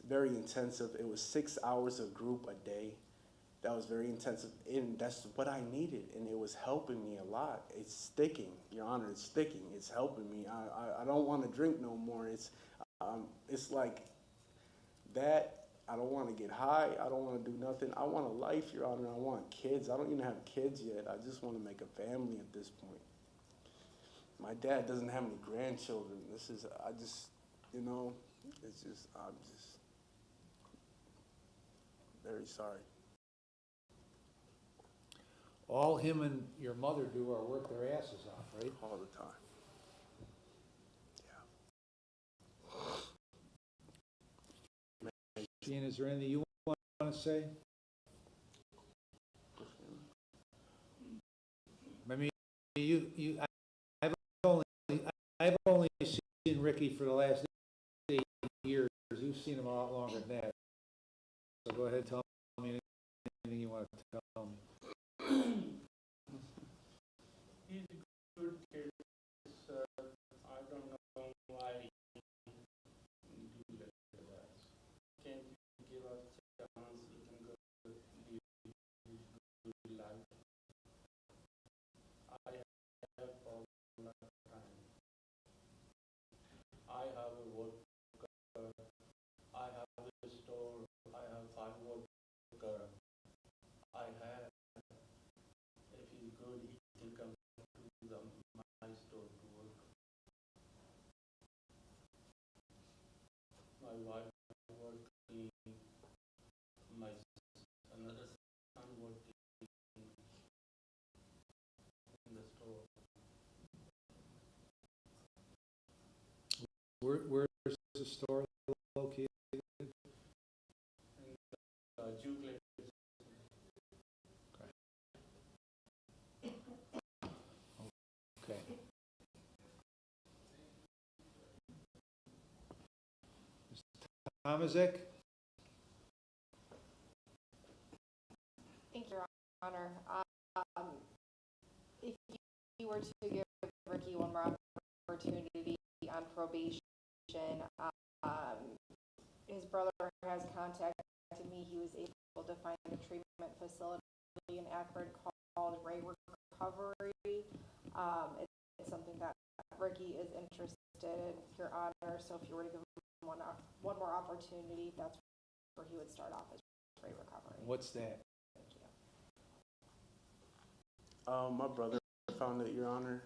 very intensive. It was 6 hours of group a day. That was very intensive, and that's what I needed, and it was helping me a lot. It's sticking, Your Honor, it's sticking. It's helping me. I don't want to drink no more. It's like that. I don't want to get high. I don't want to do nothing. I want a life, Your Honor. I want kids. I don't even have kids yet. I just want to make a family at this point. My dad doesn't have any grandchildren. It's just, I'm just very sorry. All him and your mother do are work their asses off, right? All the time. Gene, is there anything you want to say? I mean, I've only seen Ricky for the last 8 years. You've seen him a lot longer than that. So go ahead, tell me anything you want to tell me. He's a good kid. I don't know why he do that to us. Can't you give us a chance? We can go live good life. I have all the time. I have a worker. I have a store. I have 5 workers. I have. If he's good, he can come to my store to work. My wife working, another son working in the store. Where's the store located? Jubilee. Okay. Tomaszek? Thank you, Your Honor. If you were to give Ricky one more opportunity on probation, his brother has contacted me. He was able to find a treatment facility in Akron called Ray Recovery. It's something that Ricky is interested in, Your Honor. So if you were to give him one more opportunity, that's where he would start off as Ray Recovery. What's that? Thank you. My brother found it, Your Honor.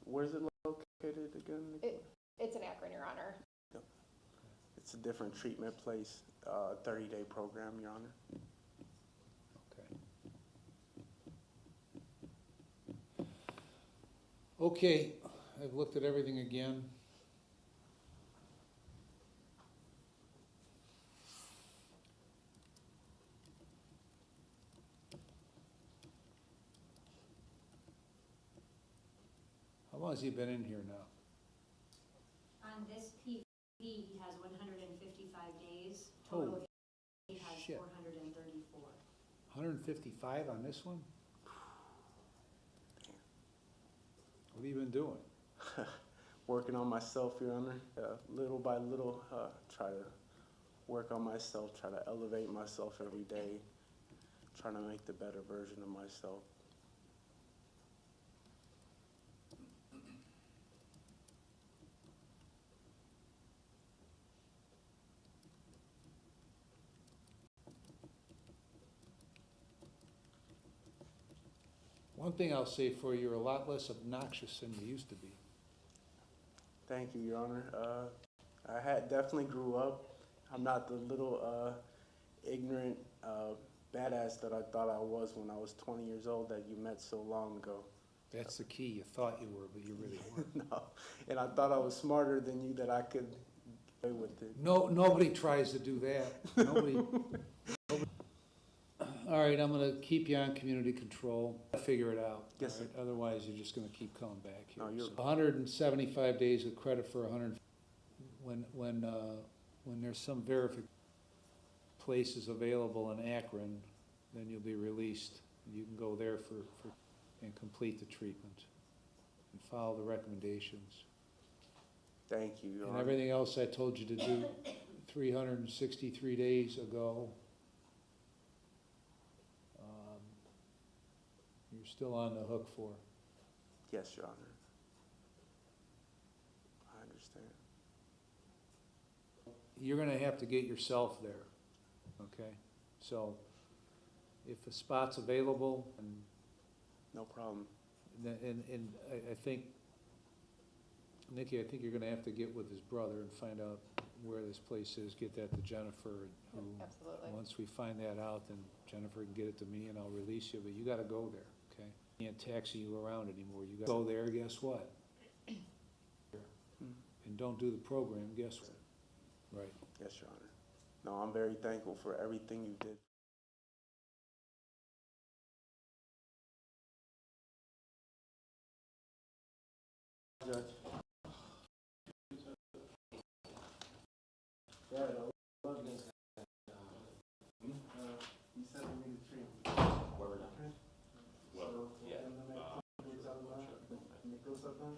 Where's it located again? It's in Akron, Your Honor. It's a different treatment place, 30-day program, Your Honor. Okay, I've looked at everything again. How long has he been in here now? On this PV, he has 155 days. Holy Total, he has shit. 434. 155 on this one? What have you been doing? Working on myself, Your Honor. Little by little, try to work on myself, try to elevate myself every day, trying to make the better version of myself. One thing I'll say for you, you're a lot less obnoxious than you used to be. Thank you, Your Honor. I definitely grew up. I'm not the little ignorant badass that I thought I was when I was 20 years old that you met so long ago. That's the key. You thought you were, but you really weren't. No, and I thought I was smarter than you, that I could play with it. No, nobody tries to do that. Nobody. All All right, I'm gonna keep you on community control, figure it out. Yes, all right? sir. Otherwise, you're just gonna keep coming back here. No, you're- 175 days of credit for 100, when there's some places available in Akron, then you'll be released. You can go there and complete the treatment and follow the recommendations. Thank you, Your And Honor. everything else I told you to do 363 days ago, you're still on the hook for. Yes, Your Honor. I understand. You're gonna have to get yourself there, okay? So if a spot's available, and, No problem. I think, Nikki, I think you're gonna have to get with his brother and find out where this place is, get that to Jennifer, who, Absolutely. once we find that out, then Jennifer can get it to me and I'll release you, but you gotta go there, okay? Can't taxi you around anymore, you gotta go there, guess what? And don't do the program, guess what? Right. Yes, Your Honor. No, I'm very thankful for everything you did. Judge. You said we need to treat. Whoever done. Well, yeah. So President.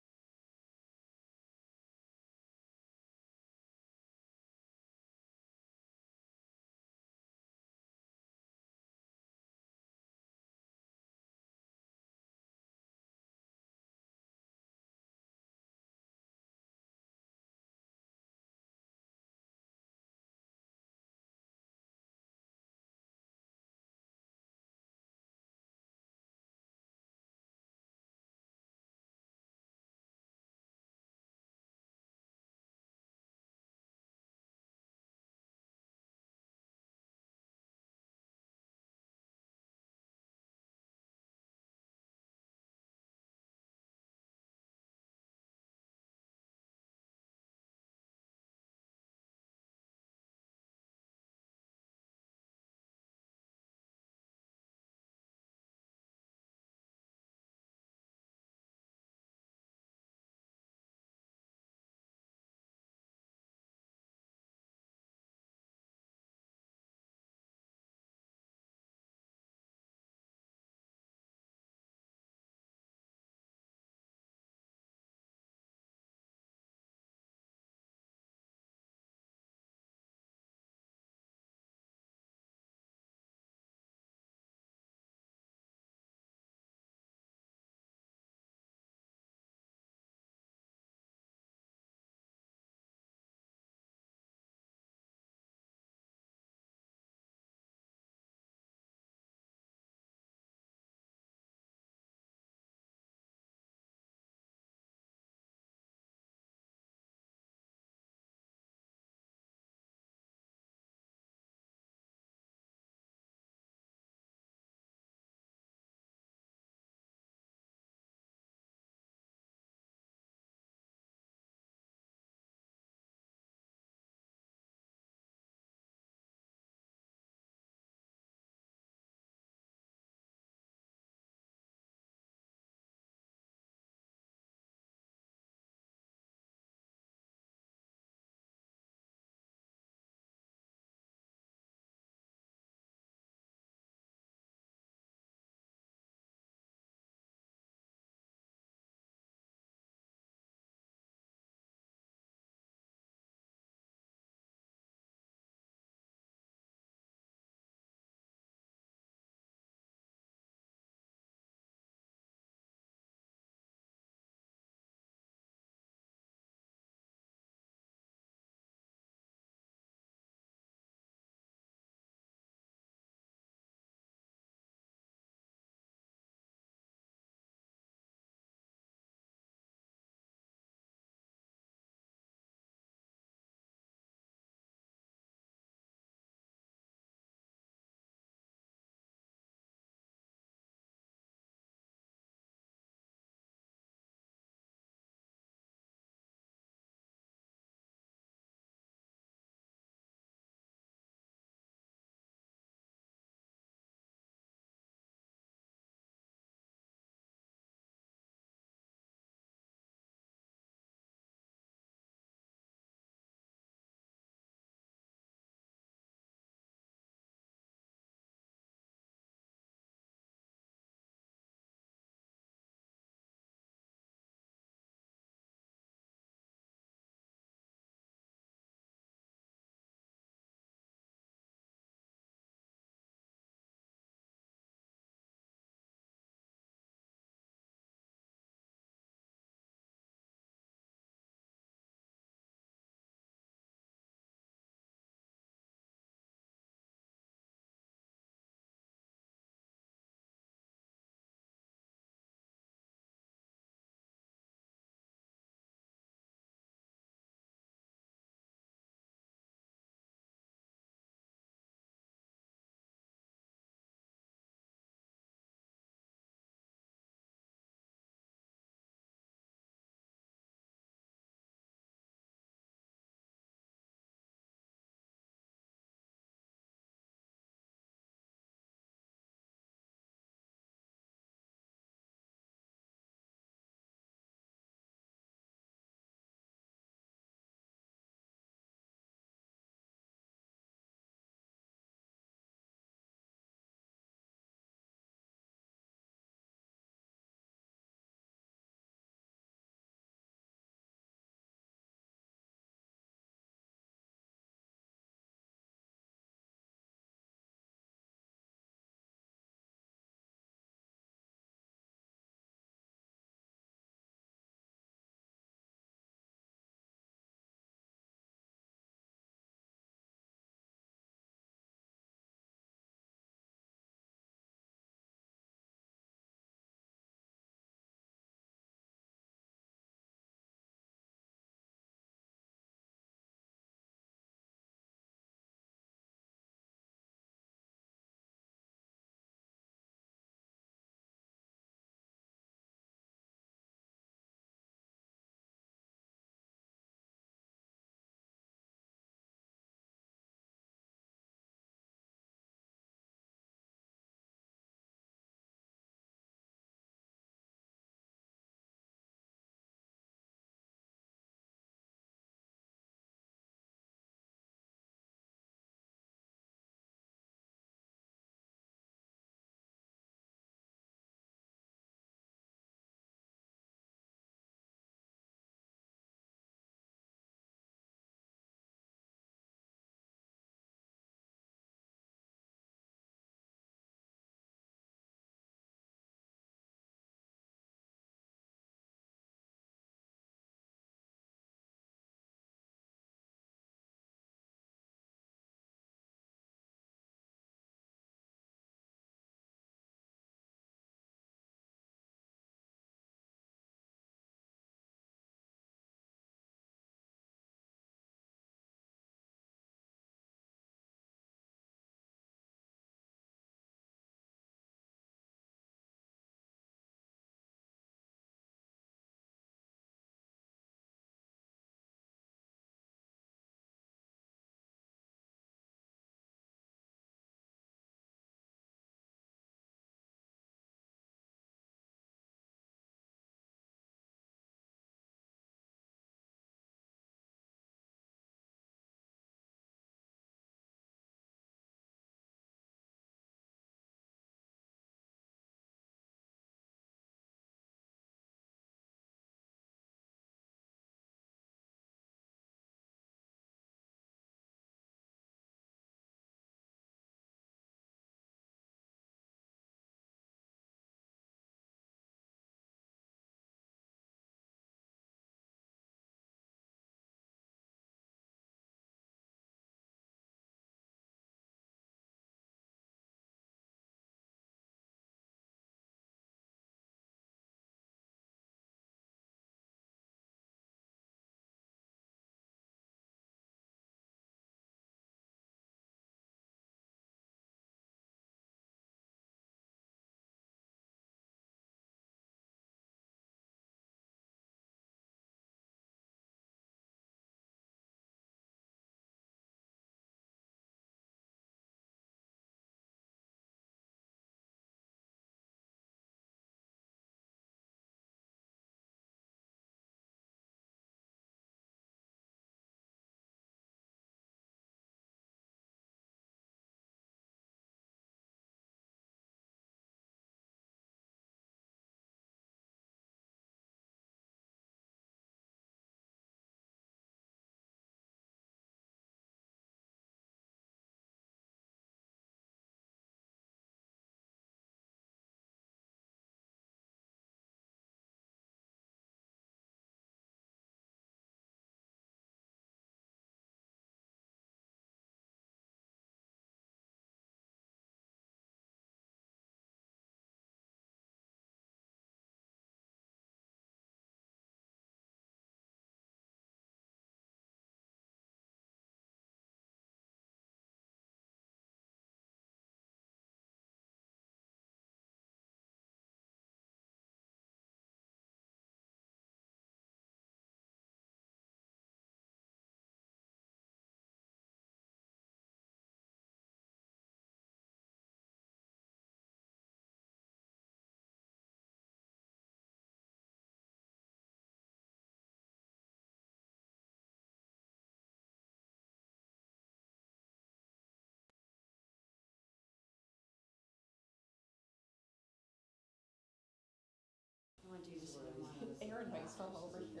from over here.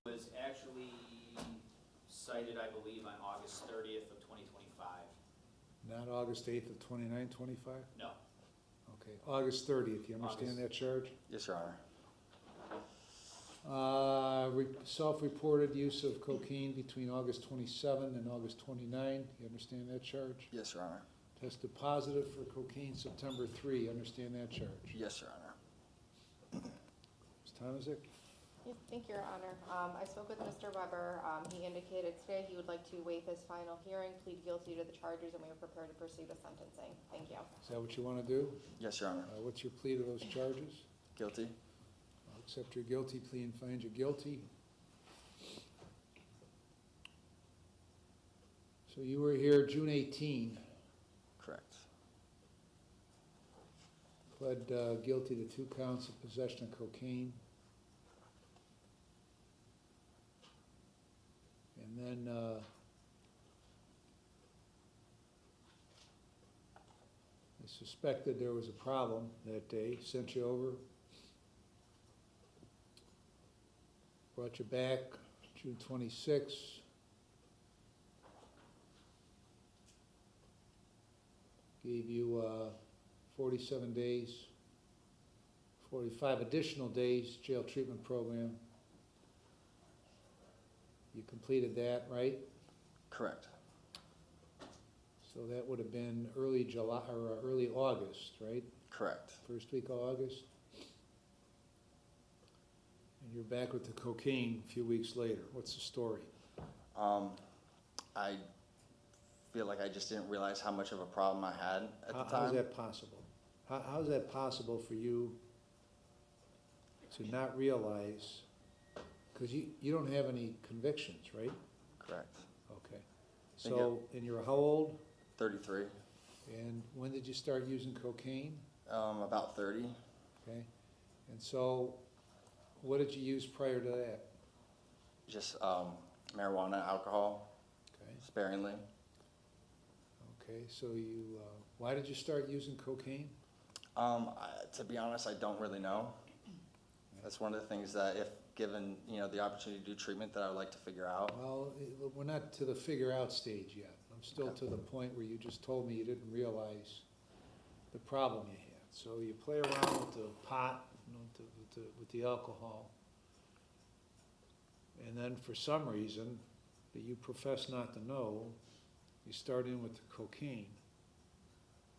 Was actually cited, I believe, on August 30th of 2025. Not August 8th of 29, 25? No. Okay, August 30th, you understand August. that charge? Yes, Your Honor. Self-reported use of cocaine between August 27 and August 29, you understand that charge? Yes, Your Honor. Tested positive for cocaine September 3, you understand that charge? Yes, Your Honor. Ms. Tomasic? Yes, thank you, Your Honor. I spoke with Mr. Weber. He indicated today he would like to waive his final hearing, plead guilty to the charges, and we are prepared to proceed with sentencing. Thank you. Is that what you want to do? Yes, Your Honor. What's your plea to those charges? Guilty? I'll accept your guilty plea and find you guilty. So you were here June 18, Correct. pled guilty to 2 counts of possession of cocaine. And then I suspected there was a problem that day, sent you over, brought you back June 26. Gave you 47 days, 45 additional days jail treatment program. You completed that, right? Correct. So that would have been early July, or early August, right? Correct. First week of August? And you're back with the cocaine a few weeks later. What's the story? I feel like I just didn't realize how much of a problem I had at the time. How is that possible? How is that possible for you to not realize, because you don't have any convictions, right? Correct. Okay. Thank So, and you're how old? 33. And when did you start using cocaine? About 30. Okay. And so, what did you use prior to that? Just marijuana, alcohol, Okay. sparingly. Okay, so you, why did you start using cocaine? To be honest, I don't really know. That's one of the things that, if given, the opportunity to do treatment, that I would like to figure out. Well, we're not to the figure out stage yet. I'm still Okay. to the point where you just told me you didn't realize the problem you had. So you play around with the pot, with the alcohol. And then for some reason that you profess not to know, you start in with the cocaine.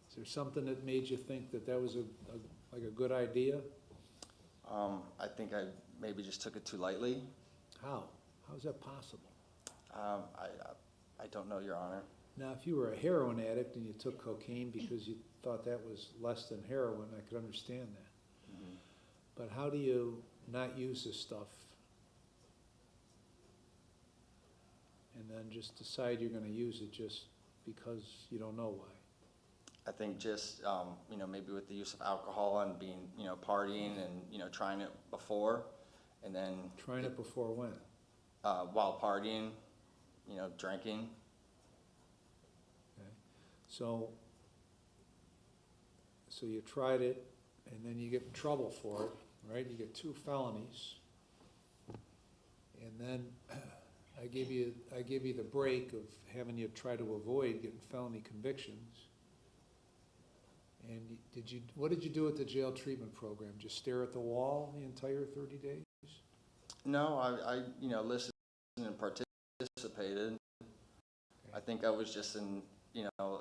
Is there something that made you think that that was like a good idea? I think I maybe just took it too lightly. How? How is that possible? I don't know, Your Honor. Now, if you were a heroin addict and you took cocaine because you thought that was less than heroin, I could understand that. Mm-hmm. But how do you not use this stuff and then just decide you're gonna use it just because you don't know why? I think just, maybe with the use of alcohol and being, partying and, trying it before, and then. Trying it before when? While partying, drinking. Okay. So you tried it and then you get in trouble for it, right? You get 2 felonies. And then I give you the break of having you try to avoid getting felony convictions. And what did you do at the jail treatment program? Just stare at the wall the entire 30 days? No, I listened and participated. Okay. I think I was just in,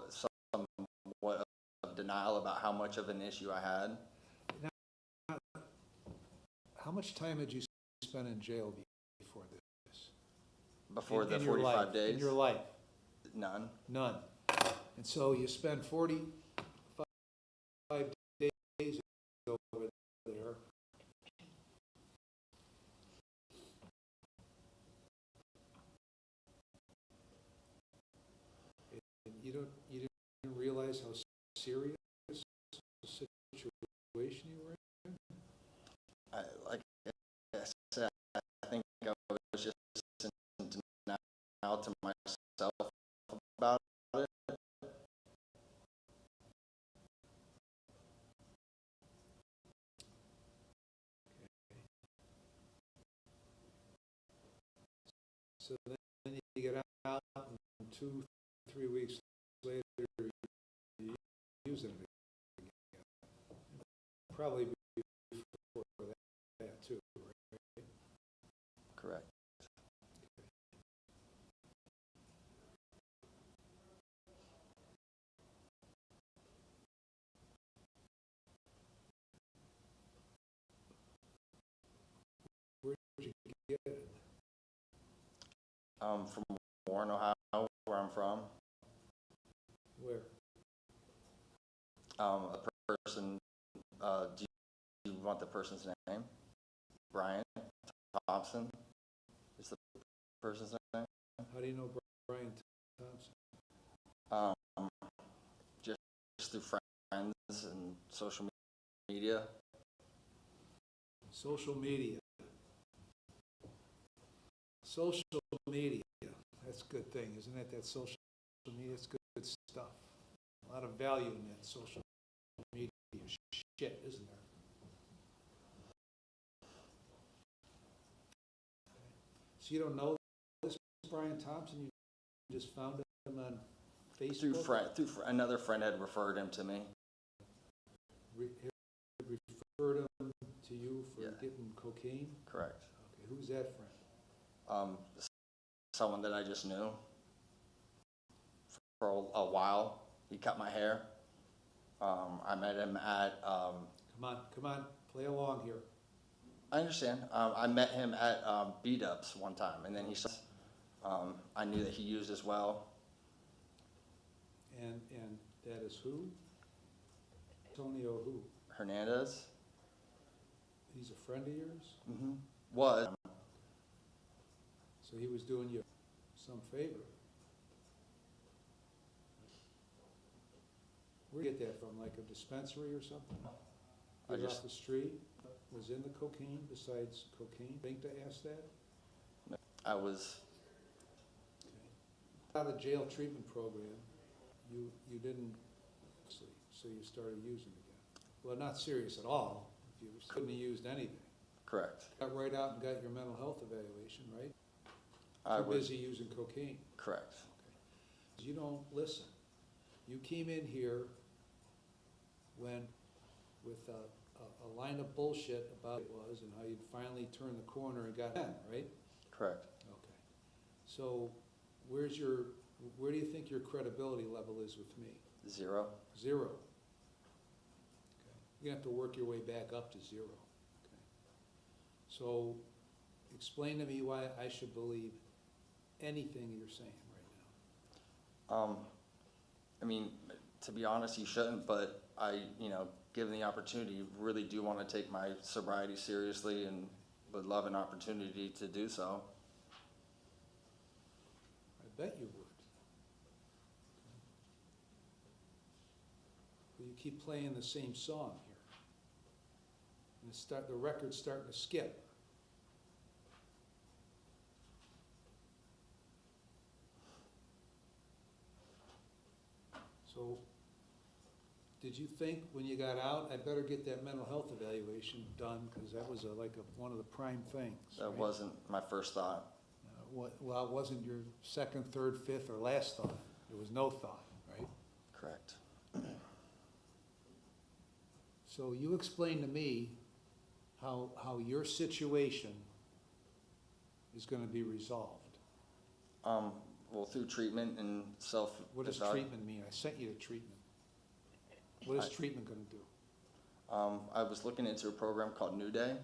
somewhat of denial about how much of an issue I had. Now, how much time had you spent in jail before this? Before the In your 45 life, days? In your life? None. None. And so you spend 45 days over there. realize how serious the situation you were in? Like I said, I think I was just in denial to myself about it. So then you get out, and 2-3 weeks later, you use it again. Probably before that too, right? Correct. Where did you get it? From Warren, Ohio, where I'm from. Where? A person, do you want the person's name? Brian Thompson is the person's name. How do you know Brian Thompson? Just through friends and social media. Social media. Social media. That's a good thing, isn't it? That social media, it's good stuff. A lot of value in that social media shit, isn't there? So you don't know this Brian Thompson? You just found him on Facebook? Another friend had referred him to me. Referred him to you for Yeah. getting cocaine? Correct. Okay, who's that friend? Someone that I just knew for a while. He cut my hair. I met him at. Come on, play along here. I understand. I met him at B-Dubs one time, and then I knew that he used as well. And that is who? Antonio who? Hernandez. He's a friend of yours? Mm-hmm. Was. So he was doing you some favor. Where'd you get that from, like a dispensary or something? Get off the street? Was in the cocaine besides cocaine? Think to ask that? I was. Okay. Out of the jail treatment program, you didn't, so you started using again. Well, not serious at all. You couldn't have used anything. Correct. Got right out and got your mental health evaluation, right? I Too was. busy using cocaine. Correct. Okay. You don't listen. You came in here with a line of bullshit about it was and how you'd finally turned the corner and got in, right? Correct. Okay. So where do you think your credibility level is with me? 0. 0. Okay. You're gonna have to work your way back up to 0. Okay. So explain to me why I should believe anything you're saying right now. I mean, to be honest, you shouldn't, but I, given the opportunity, really do want to take my sobriety seriously and would love an opportunity to do so. I bet you would. But you keep playing the same song here. And the record's starting to skip. So, did you think when you got out, I better get that mental health evaluation done, because that was one of the prime things, That right? wasn't my first thought. Well, it wasn't your second, third, fifth, or last thought. There was no thought, right? Correct. So you explain to me how your situation is gonna be resolved. Well, through treatment and self. What does treatment mean? I sent you to treatment. What is treatment gonna do? I was looking into a program called New Day.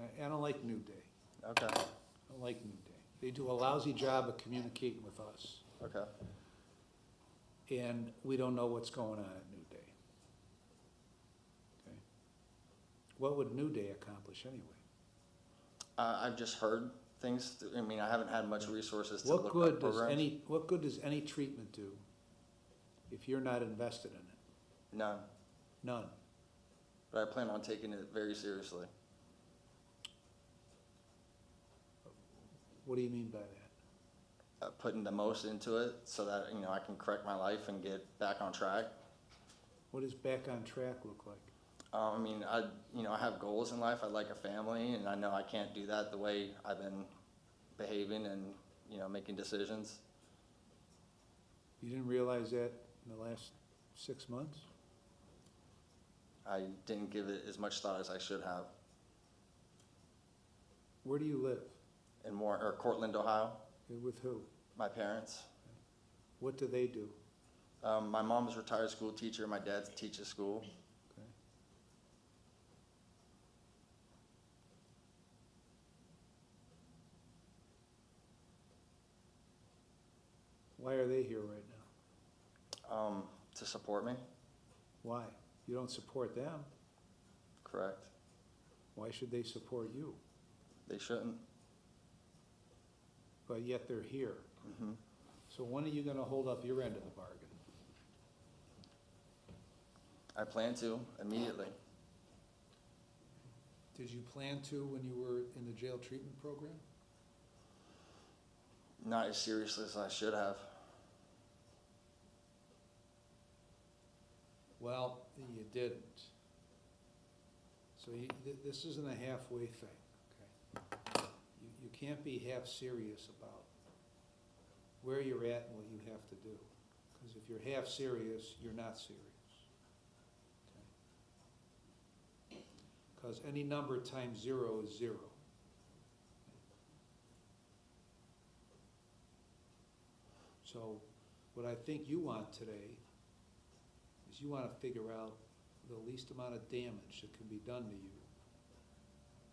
I don't like New Day. Okay. I don't like New Day. They do a lousy job of communicating with us, Okay. and we don't know what's going on at New Day. Okay? What would New Day accomplish anyway? I've just heard things. I mean, I haven't had much resources to What look good up does programs. what good does any treatment do if you're not invested in it? None, None. but I plan on taking it very seriously. What do you mean by that? Putting the most into it so that, you know, I can correct my life and get back on track. What does back on track look like? I mean, I have goals in life. I'd like a family, and I know I can't do that the way I've been behaving and, you know, making decisions. You didn't realize that in the last 6 months? I didn't give it as much thought as I should have. Where do you live? In Cortland, Ohio, With who? my parents. What do they do? My mom's a retired school teacher. My dad teaches school. Okay. Why are they here right now? To support me, Why? You don't support them. correct? Why should they support you? They shouldn't. But yet they're here. hmm So when are you gonna hold up your end of the bargain? I plan to immediately. Did you plan to when you were in the jail treatment program? Not as seriously as I should have. Well, you didn't. So this isn't a halfway thing, okay? You can't be half serious about where you're at and what you have to do. Because if you're half serious, you're not serious. Because any number times 0 is 0. So what I think you want today is you want to figure out the least amount of damage that can be done to you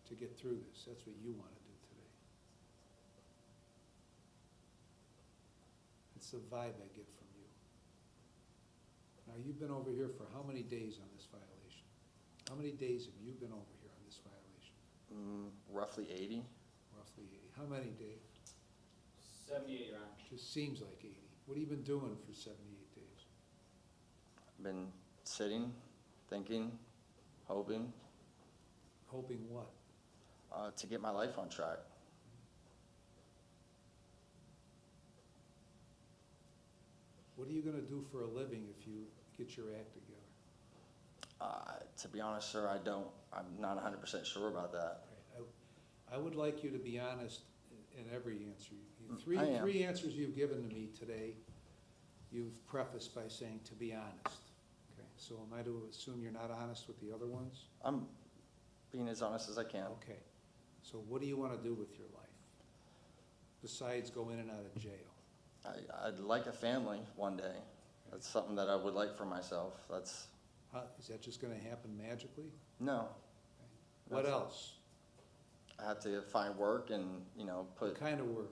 to get through this. That's what you want to do today. It's the vibe I get from you. Now, you've been over here for how many days on this violation? How many days have you been over here on this violation? Roughly 80. Roughly 80. How many, Dave? 78, Your Honor. Just seems like 80. What have you been doing for 78 days? I've been sitting, thinking, hoping Hoping what? to get my life on track. What are you gonna do for a living if you get your act together? To be honest, sir, I'm not 100% sure about that. Right. I would like you to be honest in every answer. I am. Three answers you've given to me today, you've prefaced by saying to be honest. Okay, so am I to assume you're not honest with the other ones? I'm being as honest as I can. Okay, so what do you wanna do with your life? Besides go in and out of jail? I'd like a family one day. That's something that I would like for myself. Is that just gonna happen magically? No. What That's- else? I have to find work and, you know, What kind of work?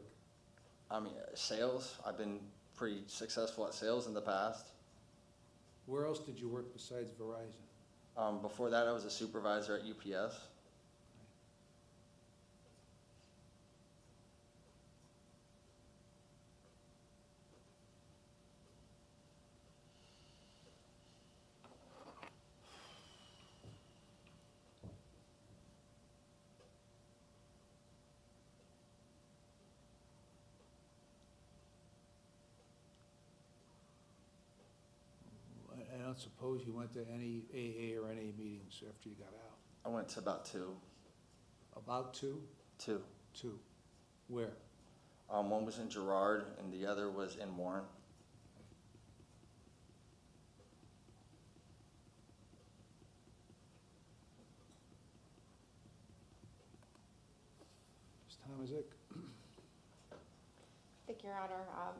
sales. I've been pretty successful at sales in the past. Where else did you work besides Verizon? Before that, I was a supervisor at UPS. I don't suppose you went to any AA or NA meetings after you got out? I went to about two. About two? Two. Two. Where? One was in Girard and the other was in Warren. Ms. Tomazik? Thank you, Your Honor.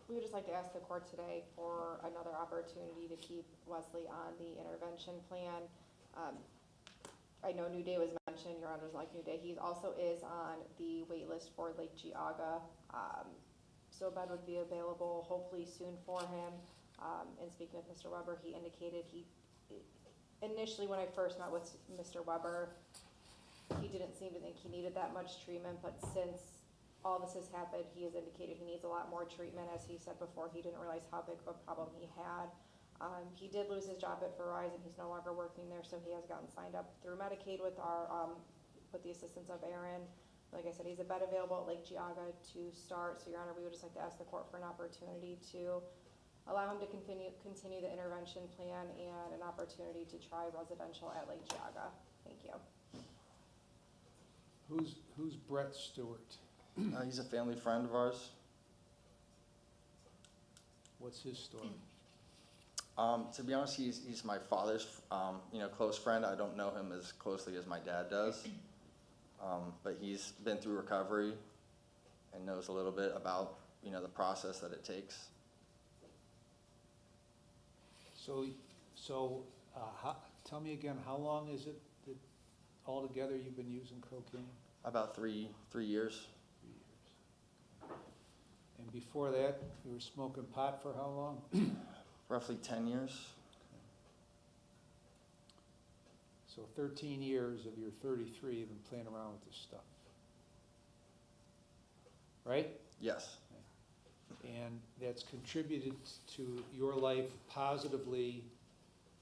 We would just like to ask the court today for another opportunity to keep Wesley on the intervention plan. I know New Day was mentioned, Your Honor's like New Day. He also is on the wait list for Lake Geauga. So a bed would be available hopefully soon for him. And speaking with Mr. Weber, he indicated initially when I first met with Mr. Weber, he didn't seem to think he needed that much treatment, but since all this has happened, he has indicated he needs a lot more treatment. As he said before, he didn't realize how big of a problem he had. He did lose his job at Verizon. He's no longer working there, so he has gotten signed up through Medicaid with with the assistance of Aaron. Like I said, he's a bed available at Lake Geauga to start. So, Your Honor, we would just like to ask the court for an opportunity to allow him to continue the intervention plan and an opportunity to try residential at Lake Geauga. Thank you. Who's Brett Stewart? He's a family friend of ours. What's his story? To be honest, he's my father's, close friend. I don't know him as closely as my dad does. But he's been through recovery and knows a little bit about, the process that it takes. Tell me again, how long is it that altogether you've been using cocaine? About 3 years. 3 years. And before that, you were smoking pot for how long? Roughly 10 years. So 13 years of your 33, you've been playing around with this stuff. Right? Yes. And that's contributed to your life positively,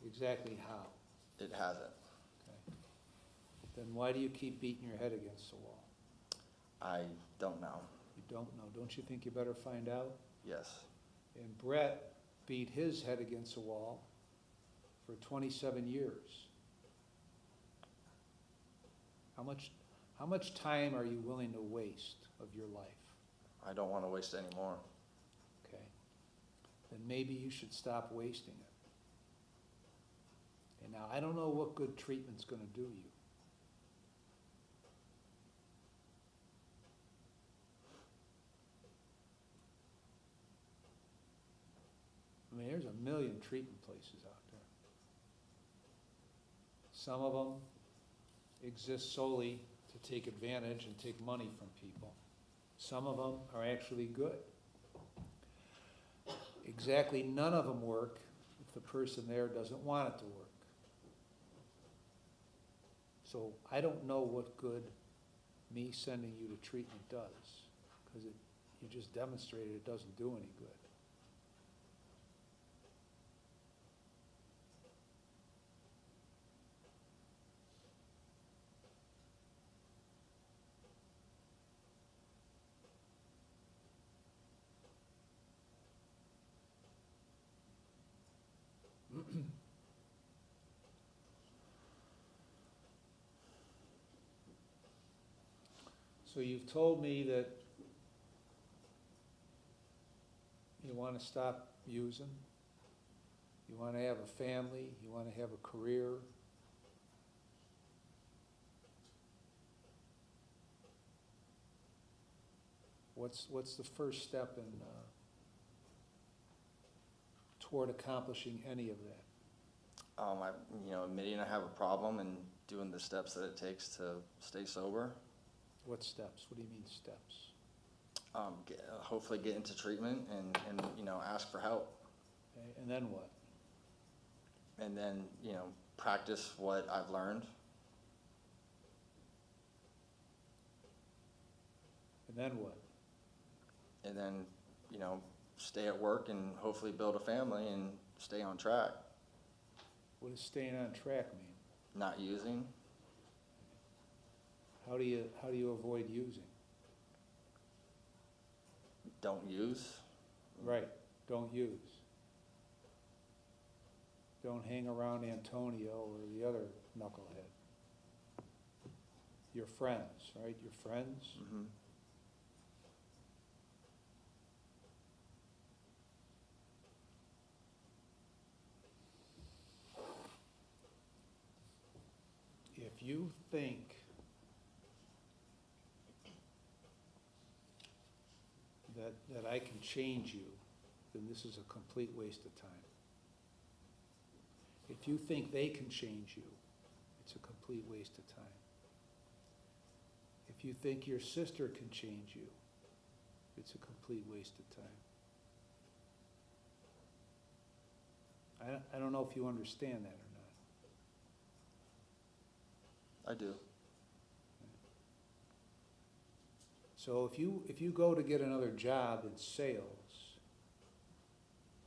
exactly how? It hasn't. Okay. Then why do you keep beating your head against the wall? I don't know. You don't know. Don't you think you better find out? Yes. And Brett beat his head against the wall for 27 years. How much time are you willing to waste of your life? I don't want to waste any more. Okay. Then maybe you should stop wasting it. And now, I don't know what good treatment's gonna do you. I mean, there's a million treatment places out there. Some of them exist solely to take advantage and take money from people. Some of them are actually good. Exactly none of them work if the person there doesn't want it to work. So I don't know what good me sending you to treatment does, because you just demonstrated it doesn't do any good. So you've told me that you want to stop using, you want to have a family, you want to have a career. What's the first step in toward accomplishing any of that? Admitting I have a problem and doing the steps that it takes to stay sober. What steps? What do you mean steps? Hopefully get into treatment and ask for help. Okay, and then what? And then, practice what I've learned. And then what? And then, stay at work and hopefully build a family and stay on track. What does staying on track mean? Not using. How do you avoid using? Don't use. Right, don't use. Don't hang around Antonio or the other knucklehead. Your friends, right? Your friends? Mm-hmm. If you think that I can change you, then this is a complete waste of time. If you think they can change you, it's a complete waste of time. If you think your sister can change you, it's a complete waste of time. I don't know if you understand that or not. I do. So if you go to get another job in sales,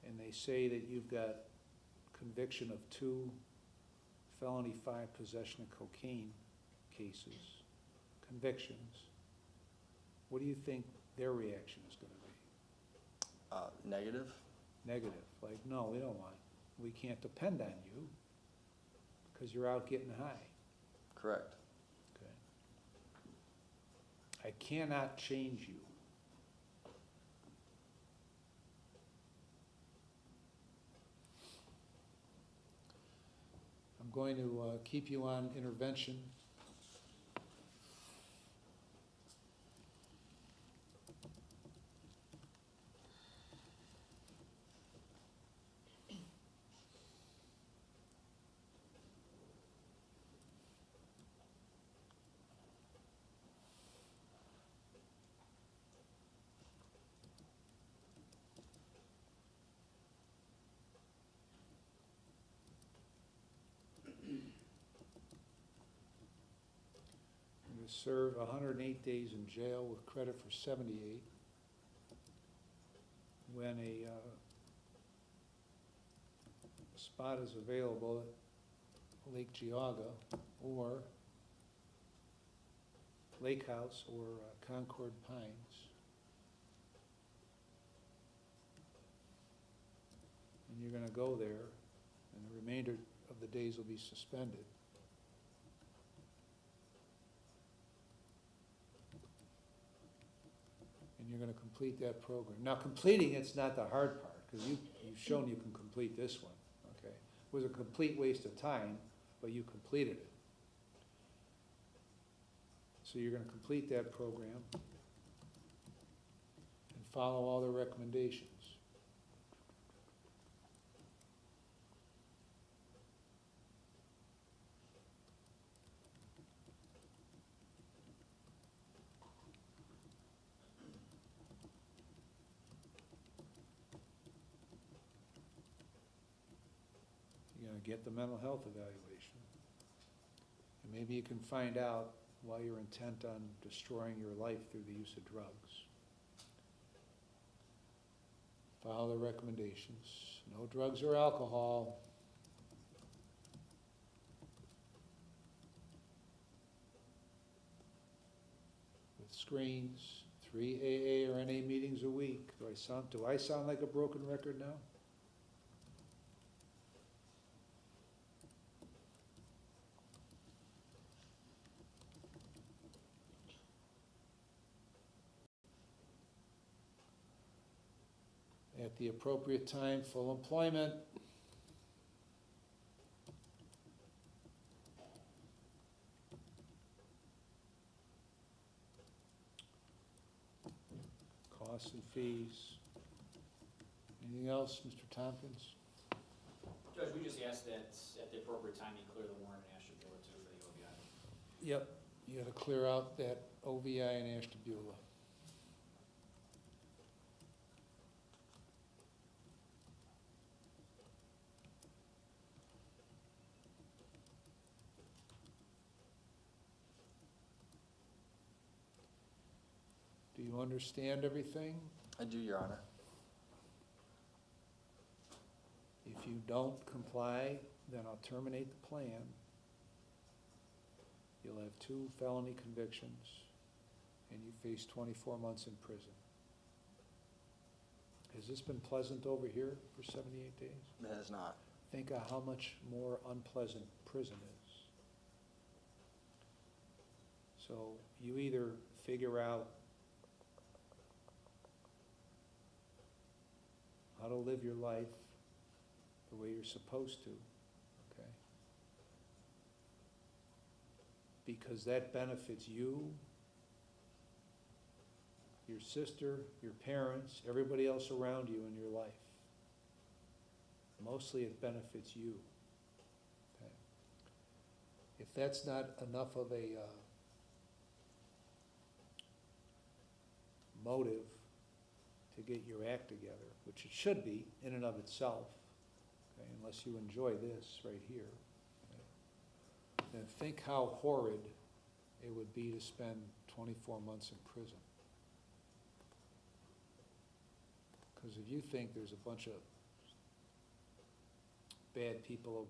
and they say that you've got conviction of 2 felony 5 possession of cocaine cases, convictions, what do you think their reaction is gonna be? Negative? Negative, like, no, we can't depend on you, because you're out getting high. Correct. Okay. I cannot change you. I'm going to keep you on intervention. Serve 108 days in jail with credit for 78. When a spot is available at Lake Geauga or Lake House or Concord Pines. And you're gonna go there, and the remainder of the days will be suspended. And you're gonna complete that program. Now, completing it's not the hard part, because you've shown you can complete this one, okay? It was a complete waste of time, but you completed it. So you're gonna complete that program and follow all the recommendations. You're gonna get the mental health evaluation. And maybe you can find out why you're intent on destroying your life through the use of drugs. Follow the recommendations. No drugs or alcohol. With screens, 3 AA or NA meetings a week. Do I sound like a broken record now? At the appropriate time, full employment. Costs and fees. Anything else, Mr. Tompkins? Judge, we just asked that at the appropriate time you clear the warrant in Ashtabula too for the OVI. Yep, you gotta clear out that OVI in Ashtabula. Do you understand everything? I do, Your Honor. If you don't comply, then I'll terminate the plan. You'll have 2 felony convictions, and you face 24 months in prison. Has this been pleasant over here for 78 days? It has not. Think of how much more unpleasant prison is. So you either figure out how to live your life the way you're supposed to, okay? Because that benefits you, your sister, your parents, everybody else around you in your life. Mostly it benefits you, okay? If that's not enough of a motive to get your act together, which it should be in and of itself, okay, unless you enjoy this right here, okay, then think how horrid it would be to spend 24 months in prison. Because if you think there's a bunch of bad people over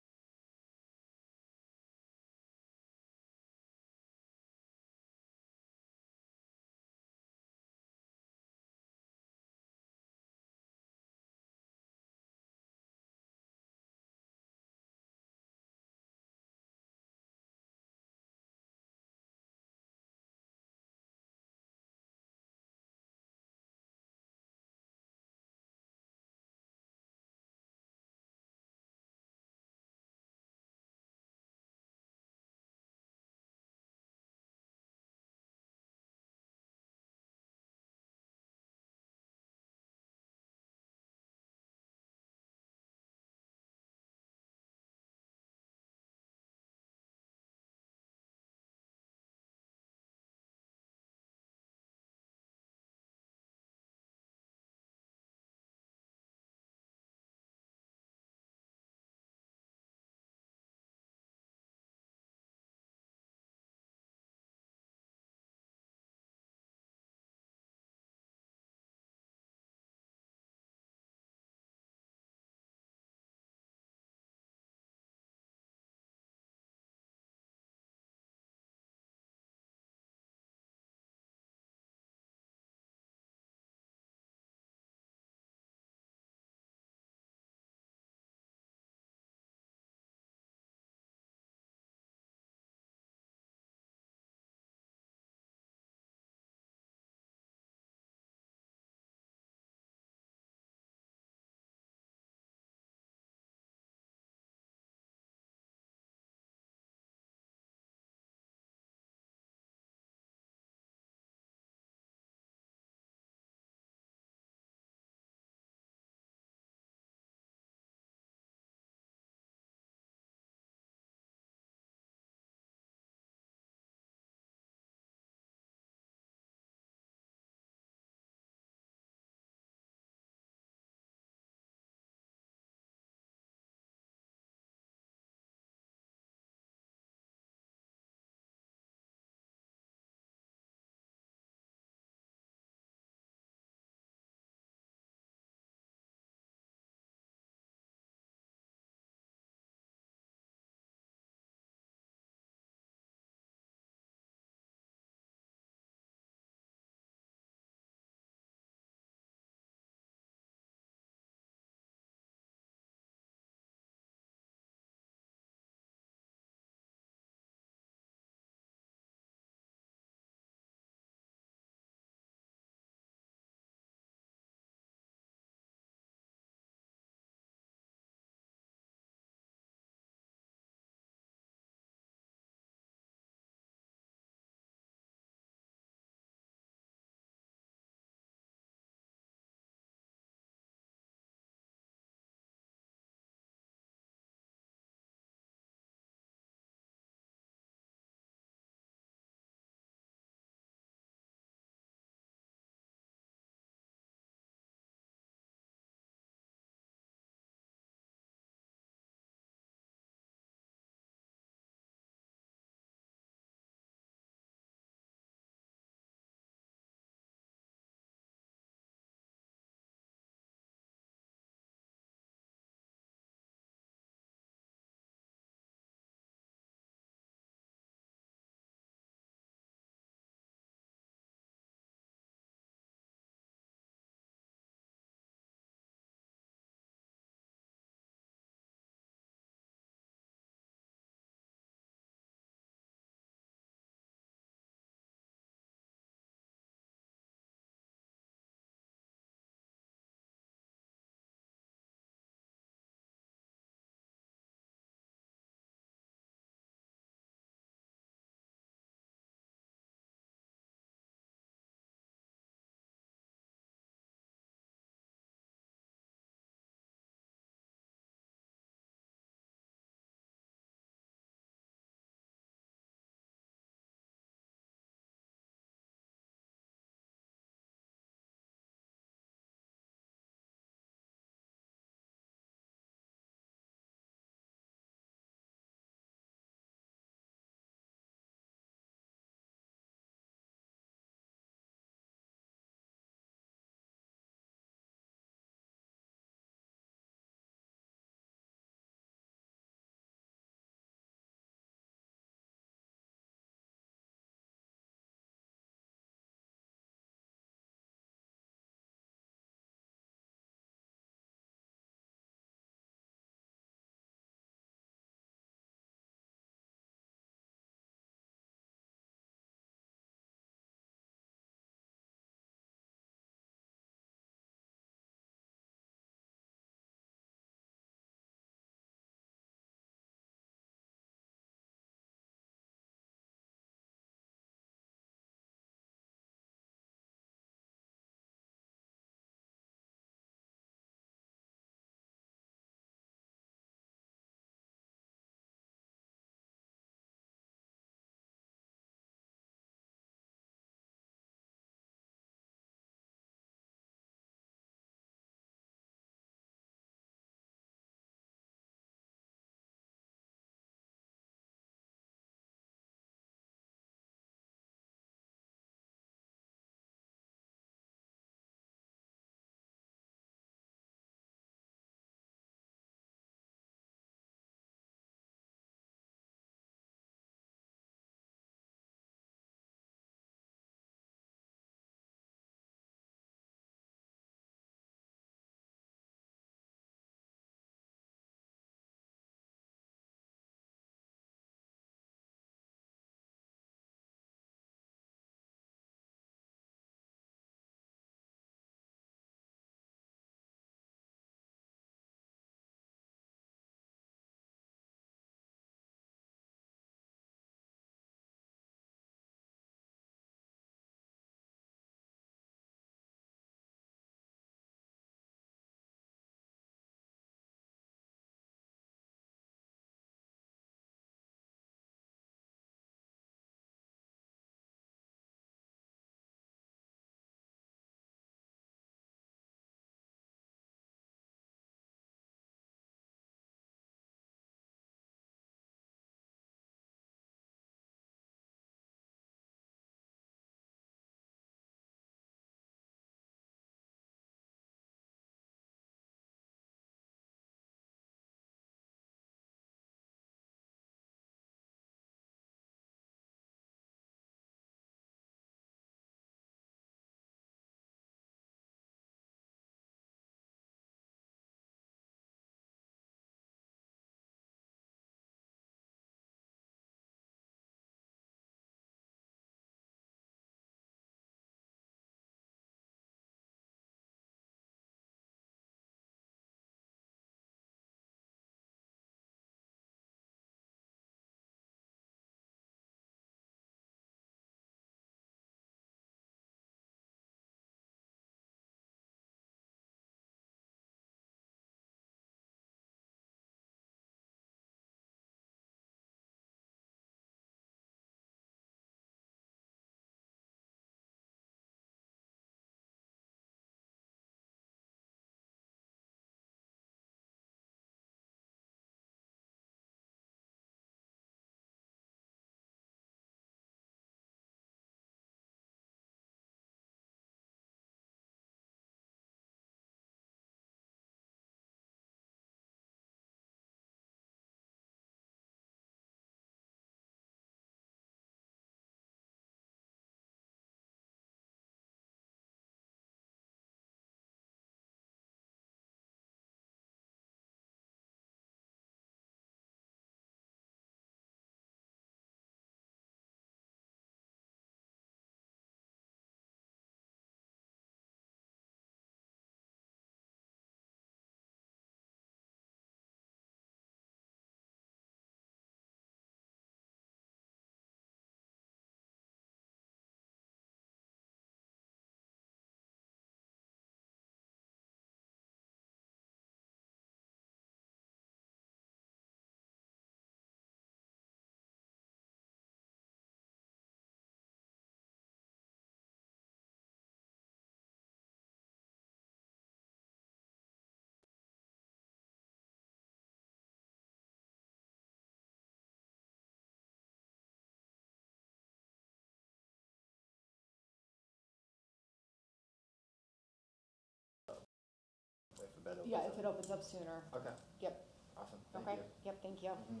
bed opens Yeah, up. if it opens up sooner. Okay. Yep. Awesome, thank Okay, you. yep, thank you. Mhm.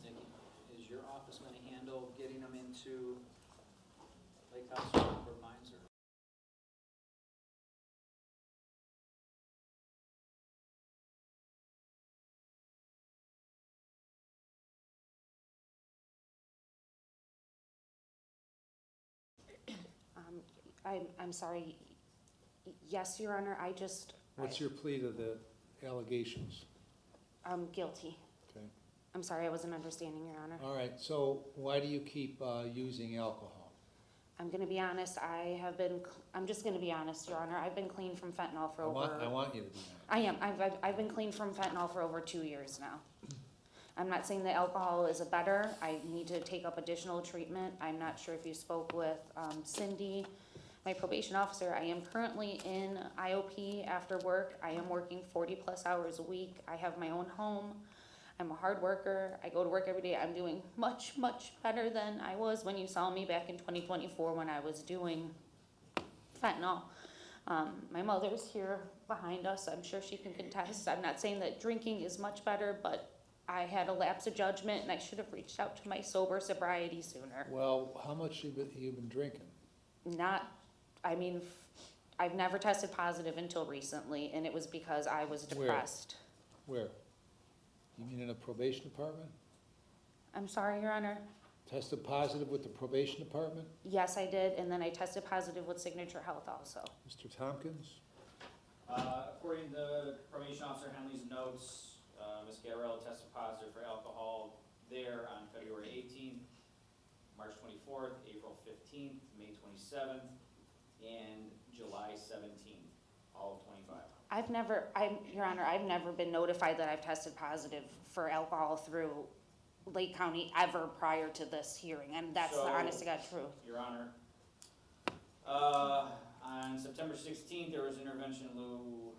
Nikki, is your office gonna handle getting them into Lake House or Newport Mines, or? I'm sorry. Yes, Your Honor, What's your plea to the allegations? I'm guilty. Okay. I'm sorry, I wasn't understanding, Your Honor. All right, so why do you keep using alcohol? I'm gonna be honest, I'm just gonna be honest, Your Honor, I've been clean from fentanyl for I over. want you to be honest. I am, I've been clean from fentanyl for over 2 years now. I'm not saying that alcohol is a better, I need to take up additional treatment. I'm not sure if you spoke with Cindy, my probation officer. I am currently in IOP after work. I am working 40+ hours a week. I have my own home. I'm a hard worker. I go to work every day. I'm doing much, much better than I was when you saw me back in 2024 when I was doing fentanyl. My mother's here behind us. I'm sure she can contest. I'm not saying that drinking is much better, but I had a lapse of judgment and I should have reached out to my sobriety sooner. Well, how much you been drinking? I've never tested positive until recently, and it was because I was Where? depressed. Where? You mean in a probation department? I'm sorry, Your Honor. Tested positive with the probation department? Yes, I did, and then I tested positive with Signature Health also. Mr. Tompkins? According to probation officer Henley's notes, Ms. Gabriella tested positive for alcohol there on February 18th, March 24th, April 15th, May 27th, and July 17th, all of 25. Your Honor, I've never been notified that I've tested positive for alcohol through Lake County ever prior to this hearing, and that's the So- honest to God truth. Your Honor, on September 16th, there was intervention in lieu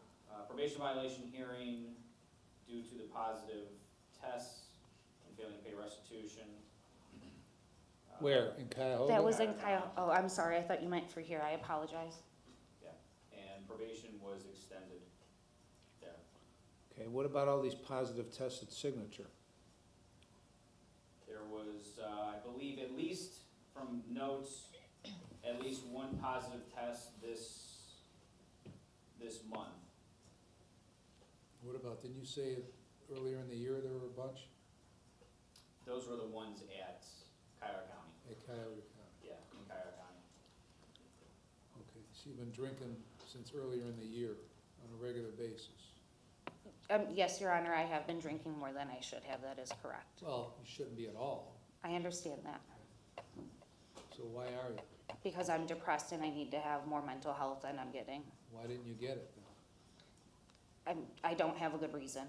probation violation hearing due to the positive tests and failing to pay restitution. Where, in Cuyahoga? That was in Cuyahoga. Oh, I'm sorry, I thought you meant for here. I apologize. And probation was extended there. Okay, what about all these positive tests at Signature? There was, I believe, at least from notes, at least one positive test this month. What about, didn't you say earlier in the year there were a bunch Those were the ones at Cuyahoga County. at Cuyahoga County? Yeah, in Cuyahoga County. Okay, so you've been drinking since earlier in the year on a regular basis? Yes, Your Honor, I have been drinking more than I should have. That is correct. Well, you shouldn't be at all, I understand that. so why are you? Because I'm depressed and I need to have more mental health than I'm getting. Why didn't you get it then? I don't have a good reason.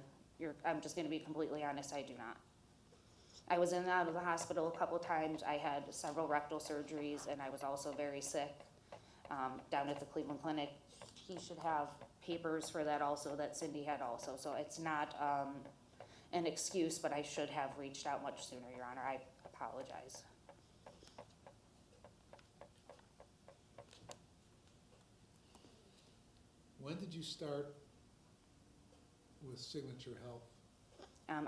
I'm just gonna be completely honest, I do not. I was in and out of the hospital a couple times. I had several rectal surgeries and I was also very sick, down at the Cleveland Clinic. He should have papers for that also, that Cindy had also. So it's not, an excuse, but I should have reached out much sooner, Your Honor. I apologize. When did you start with Signature Health?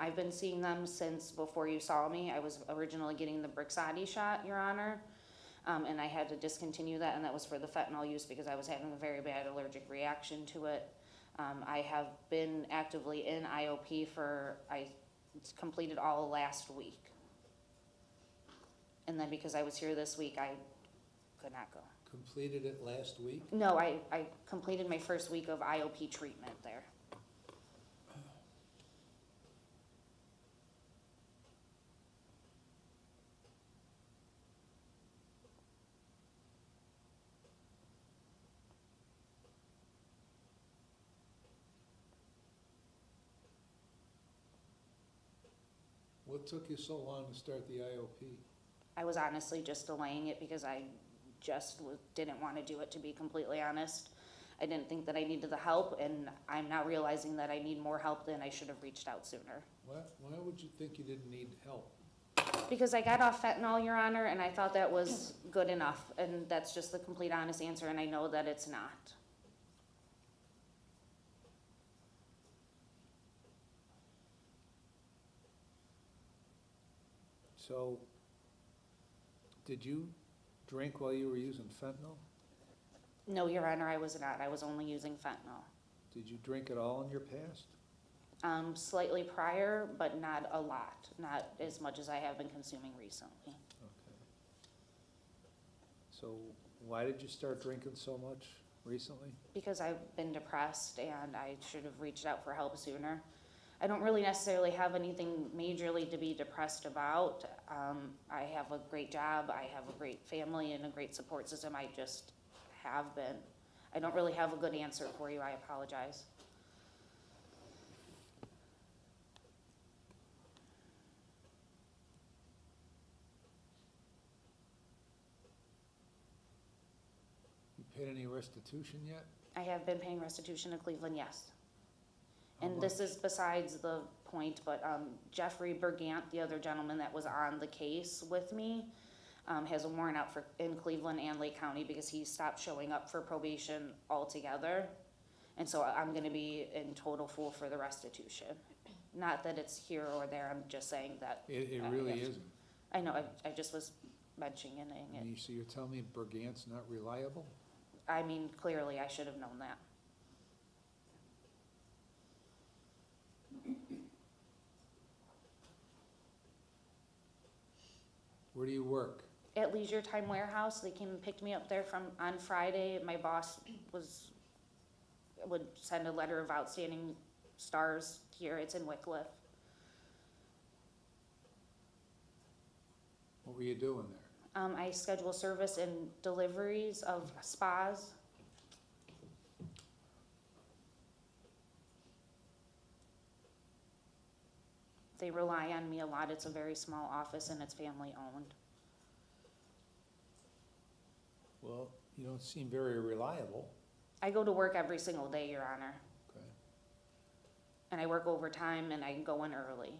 I've been seeing them since before you saw me. I was originally getting the Brixadi shot, Your Honor, and I had to discontinue that, and that was for the fentanyl use because I was having a very bad allergic reaction to it. I have been actively in IOP I completed all last week. And then because I was here this week, I could not go. Completed it last week? No, I completed my first week of IOP treatment there. What took you so long to start the IOP? I was honestly just delaying it because I just didn't want to do it, to be completely honest. I didn't think that I needed the help, and I'm now realizing that I need more help than I should have reached out sooner. Why would you think you didn't need help? Because I got off fentanyl, Your Honor, and I thought that was good enough, and that's just the complete honest answer, and I know that it's not. So, did you drink while you were using fentanyl? No, Your Honor, I was not. I was only using fentanyl. Did you drink at all in your past? Slightly prior, but not a lot, not as much as I have been consuming recently. Okay. So, why did you start drinking so much recently? Because I've been depressed and I should have reached out for help sooner. I don't really necessarily have anything majorly to be depressed about. I have a great job, I have a great family and a great support system. I just have been. I don't really have a good answer for you, I apologize. You paid any restitution yet? I have been paying restitution to Cleveland, yes. How And this much? is besides the point, but Jeffrey Bergant, the other gentleman that was on the case with me, has a warrant out in Cleveland and Lake County because he stopped showing up for probation altogether. And so I'm gonna be in total full for the restitution. Not that it's here or there, I'm just saying that. It really yes. isn't. I know, I just was mentioning it. So you're telling me Bergant's not reliable? I mean, clearly I should have known that. Where do you work? At Leisure Time Warehouse, they came and picked me up there on Friday. My boss would send a letter of outstanding stars here. It's in Wickliffe. What were you doing there? I schedule service and deliveries of spas. They rely on me a lot. It's a very small office and it's family owned. Well, you don't seem very reliable. I go to work every single day, Your Honor. Okay. And I work overtime and I go in early.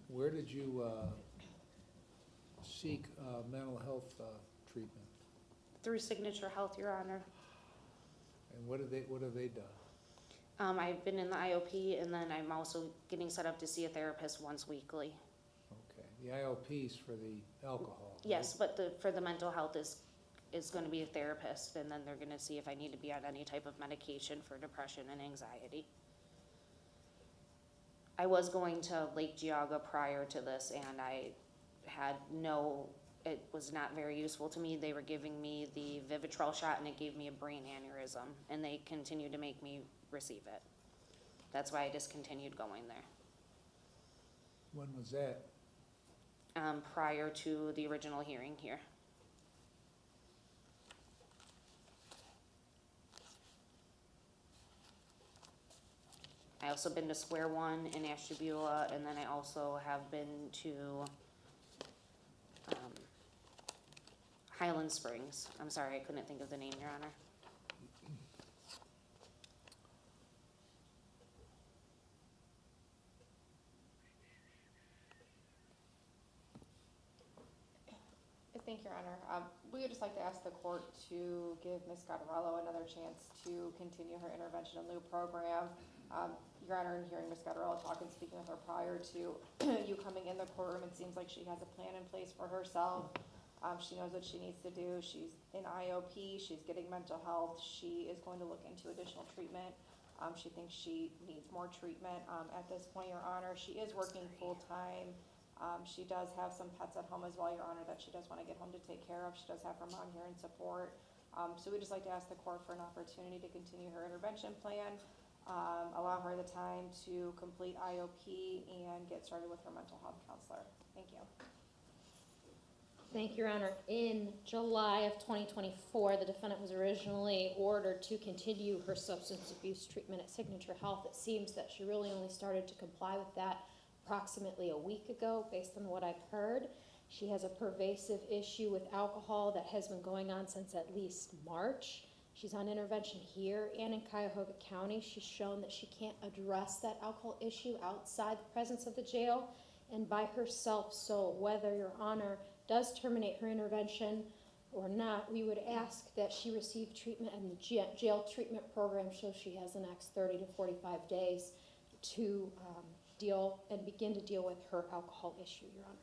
Where did you seek mental health treatment? Through Signature Health, Your Honor. And what have they done? I've been in the IOP and then I'm also getting set up to see a therapist once weekly. Okay, the IOP's for the alcohol. right? Yes, but for the mental health is gonna be a therapist and then they're gonna see if I need to be on any type of medication for depression and anxiety. I was going to Lake Geauga prior to this and it was not very useful to me. They were giving me the Vivitrol shot and it gave me a brain aneurysm and they continued to make me receive it. That's why I discontinued going there. When was that? Prior to the original hearing here. I also been to Square One in Ashtabula, and then I also have been to Highland Springs. I'm sorry, I couldn't think of the name, Your Honor. Thank you, Your Honor. We would just like to ask the court to give Ms. Gottarello another chance to continue her intervention in lieu program. Your Honor, in hearing Ms. Gottarello talk and speaking with her prior to you coming in the courtroom, it seems like she has a plan in place for herself. She knows what she needs to do. She's in IOP, she's getting mental health, she is going to look into additional treatment. She thinks she needs more treatment at this point, Your Honor. She is working full-time. She does have some pets at home as well, Your Honor, that she does want to get home to take care of. She does have her mom here in support. So we'd just like to ask the court for an opportunity to continue her intervention plan, allow her the time to complete IOP and get started with her mental health counselor. Thank you. Thank you, Your Honor. In July of 2024, the defendant was originally ordered to continue her substance abuse treatment at Signature Health. It seems that she really only started to comply with that approximately a week ago, based on what I've heard. She has a pervasive issue with alcohol that has been going on since at least March. She's on intervention here and in Cuyahoga County. She's shown that she can't address that alcohol issue outside the presence of the jail and by herself. So whether Your Honor does terminate her intervention or not, we would ask that she receive treatment in the jail treatment program, so she has the next 30 to 45 days to begin to deal with her alcohol issue, Your Honor.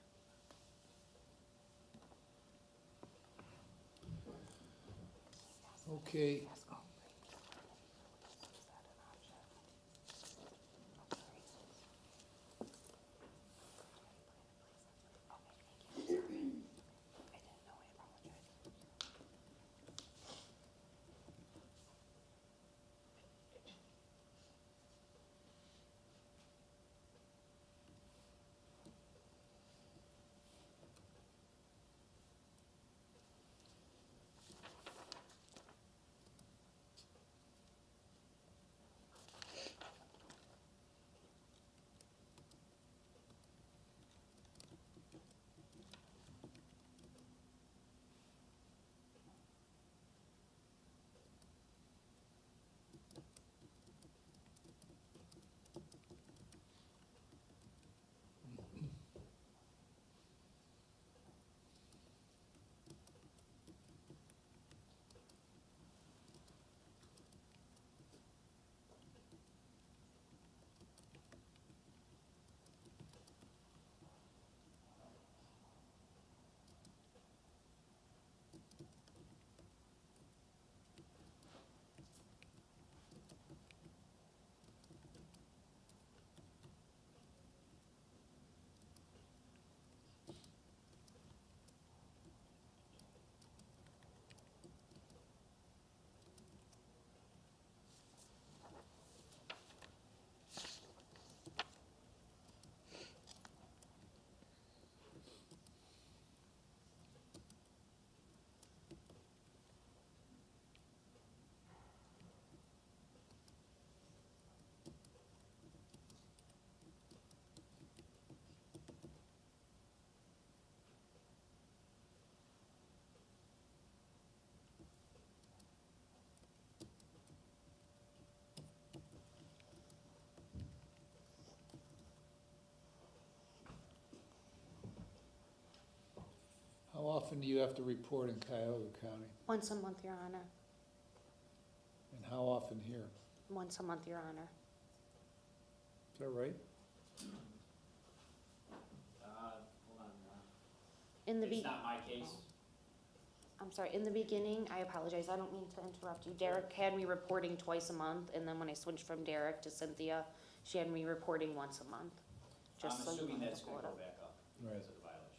Okay. How often do you have to report in Cuyahoga County? Once a month, Your Honor. And how often here? Once a month, Your Honor. Is that right? Hold on. In the It's not my case. I'm sorry, in the beginning, I apologize, I don't mean to interrupt you. Derek had me reporting twice a month, and then when I switched from Derek to Cynthia, she had me reporting once a month. I'm Just so you assuming know that's the gonna quota. go back up Right. because of the violation.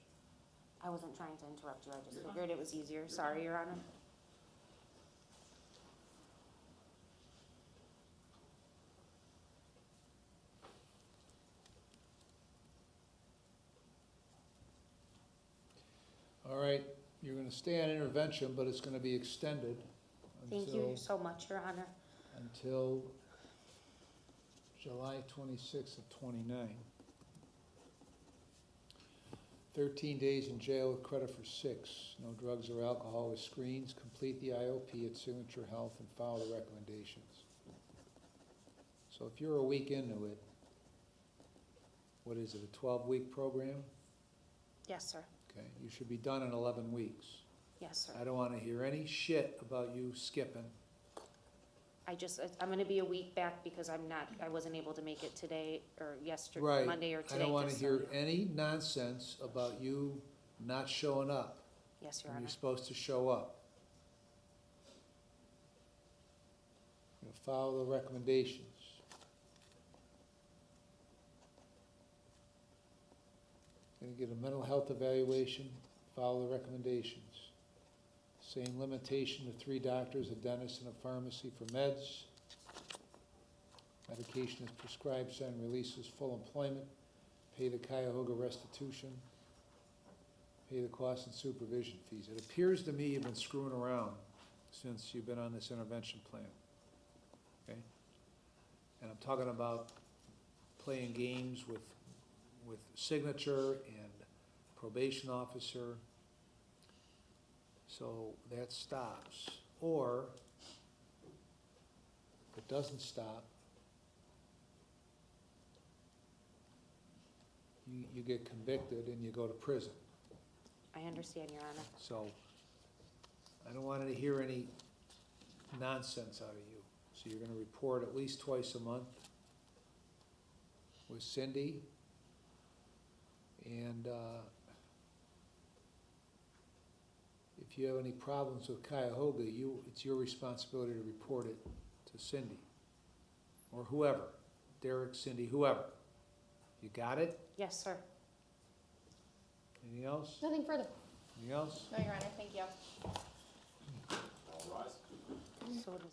I wasn't trying to interrupt you, I just figured it was easier. Sorry, Your Honor. All right, you're gonna stay on intervention, but it's gonna be extended Thank you until, so much, Your Honor. until July 26th of '29. 13 days in jail with credit for 6. No drugs or alcohol with screens. Complete the IOP at Signature Health and follow the recommendations. So if you're a week into it, what is it, a 12-week program? Yes, sir. Okay, you should be done in 11 weeks. Yes, sir. I don't want to hear any shit about you skipping. I'm gonna be a week back because I wasn't able to make it today or yesterday, Right. Monday or today. I don't want to just so hear you- any nonsense about you not showing up Yes, Your when Honor. you're supposed to show up. You know, follow the recommendations. Gonna get a mental health evaluation, follow the recommendations. Same limitation to 3 doctors, a dentist, and a pharmacy for meds. Medication is prescribed, send releases full employment, pay the Cuyahoga restitution, pay the costs and supervision fees. It appears to me you've been screwing around since you've been on this intervention plan, okay? And I'm talking about playing games with signature and probation officer. So that stops. Or, if it doesn't stop, you get convicted and you go to prison. I understand, Your Honor. So, I don't want to hear any nonsense out of you. So you're gonna report at least twice a month with Cindy. And, if you have any problems with Cuyahoga, it's your responsibility to report it to Cindy. Or whoever, Derek, Cindy, whoever. You got it? Yes, sir. Anything else? Nothing further. Anything else? No, Your Honor, thank you. All rise. So does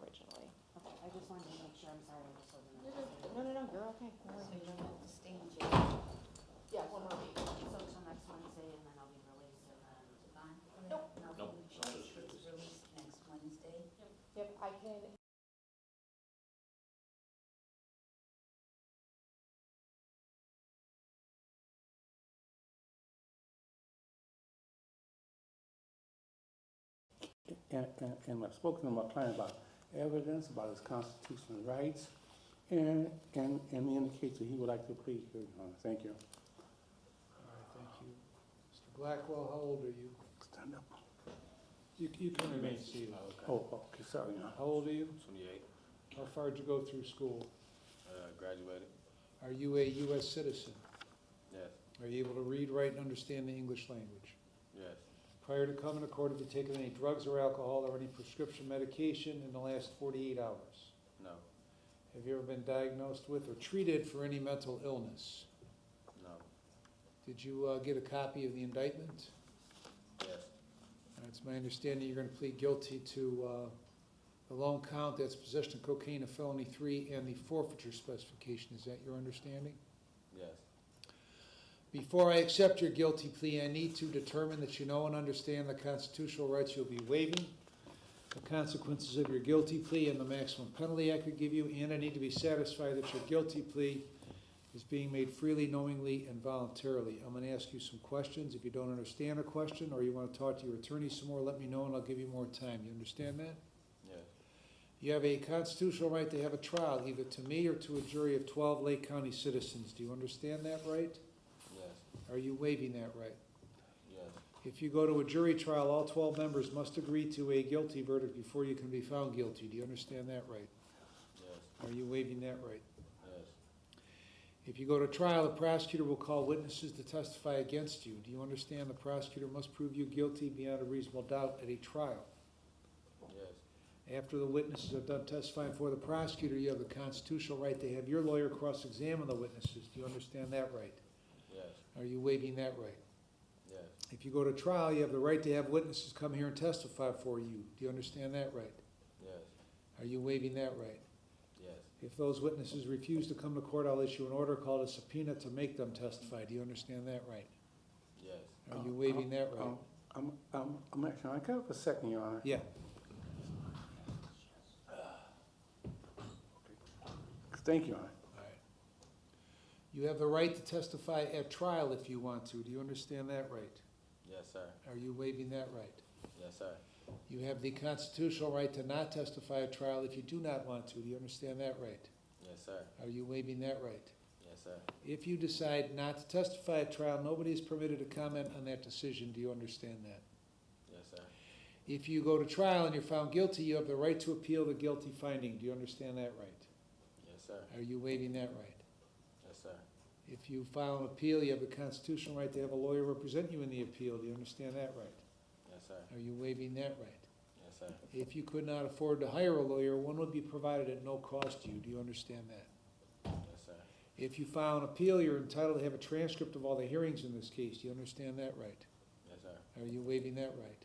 originally. Okay, I just wanted to make sure, I'm sorry, I just wasn't. No, you're okay. No So worries. you don't have to stay in jail. Yeah, one more week. So till next Wednesday, and then I'll be released, and then gone? Nope. No, it's released next Wednesday? Yep, I can, and I've spoken to my client about evidence, about his constitutional rights, and he indicates that he would like to plead guilty, Your Honor. Thank you. All right, thank you. Mr. Blackwell, how old are you? Stand up. You can remain seated. Oh, okay, sorry, Your Honor. How old are you? 28, How far did you go through school? graduated. Are you a U.S. citizen? Yes, Are you able to read, write, and understand the English language? yes, Prior to coming to court, have you taken any drugs or alcohol or any prescription medication in the last 48 hours? no, Have you ever been diagnosed with or treated for any mental illness? no, Did you get a copy of the indictment? yes, It's my understanding you're going to plead guilty to the lone count, that's possession of cocaine, a felony 3, and the forfeiture specification. Is that your understanding? yes, Before I accept your guilty plea, I need to determine that you know and understand the constitutional rights you'll be waiving, the consequences of your guilty plea, and the maximum penalty I could give you, and I need to be satisfied that your guilty plea is being made freely, knowingly, and voluntarily. I'm going to ask you some questions. If you don't understand a question or you want to talk to your attorney some more, let me know and I'll give you more time. You understand that? yes, You have a constitutional right to have a trial, either to me or to a jury of 12 Lake County citizens. Do you understand that right? yes, Are you waiving that right? yes, If you go to a jury trial, all 12 members must agree to a guilty verdict before you can be found guilty. Do you understand that right? yes, Are you waiving that right? yes, If you go to trial, the prosecutor will call witnesses to testify against you. Do you understand the prosecutor must prove you guilty beyond a reasonable doubt at a trial? yes, After the witnesses are done testifying for the prosecutor, you have the constitutional right to have your lawyer cross-examine the witnesses. Do you understand that right? yes, Are you waiving that right? yes, If you go to trial, you have the right to have witnesses come here and testify for you. Do you understand that right? yes, Are you waiving that right? yes, If those witnesses refuse to come to court, I'll issue an order called a subpoena to make them testify. Do you understand that right? yes, Are you waiving that right? I'm actually, I have a second, Your Honor. Yeah. Thank you, Your Honor. All right. You have the right to testify at trial if you want to. Do you understand that right? yes, sir, Are you waiving that right? yes, sir, You have the constitutional right to not testify at trial if you do not want to. Do you understand that right? yes, sir, Are you waiving that right? yes, sir, If you decide not to testify at trial, nobody is permitted to comment on that decision. Do you understand that? yes, sir, If you go to trial and you're found guilty, you have the right to appeal the guilty finding. Do you understand that right? yes, sir, Are you waiving that right? yes, sir, If you file an appeal, you have the constitutional right to have a lawyer represent you in the appeal. Do you understand that right? yes, sir, Are you waiving that right? yes, sir, If you could not afford to hire a lawyer, one would be provided at no cost to you. Do you understand that? yes, sir, If you file an appeal, you're entitled to have a transcript of all the hearings in this case. Do you understand that right? yes, sir, Are you waiving that right?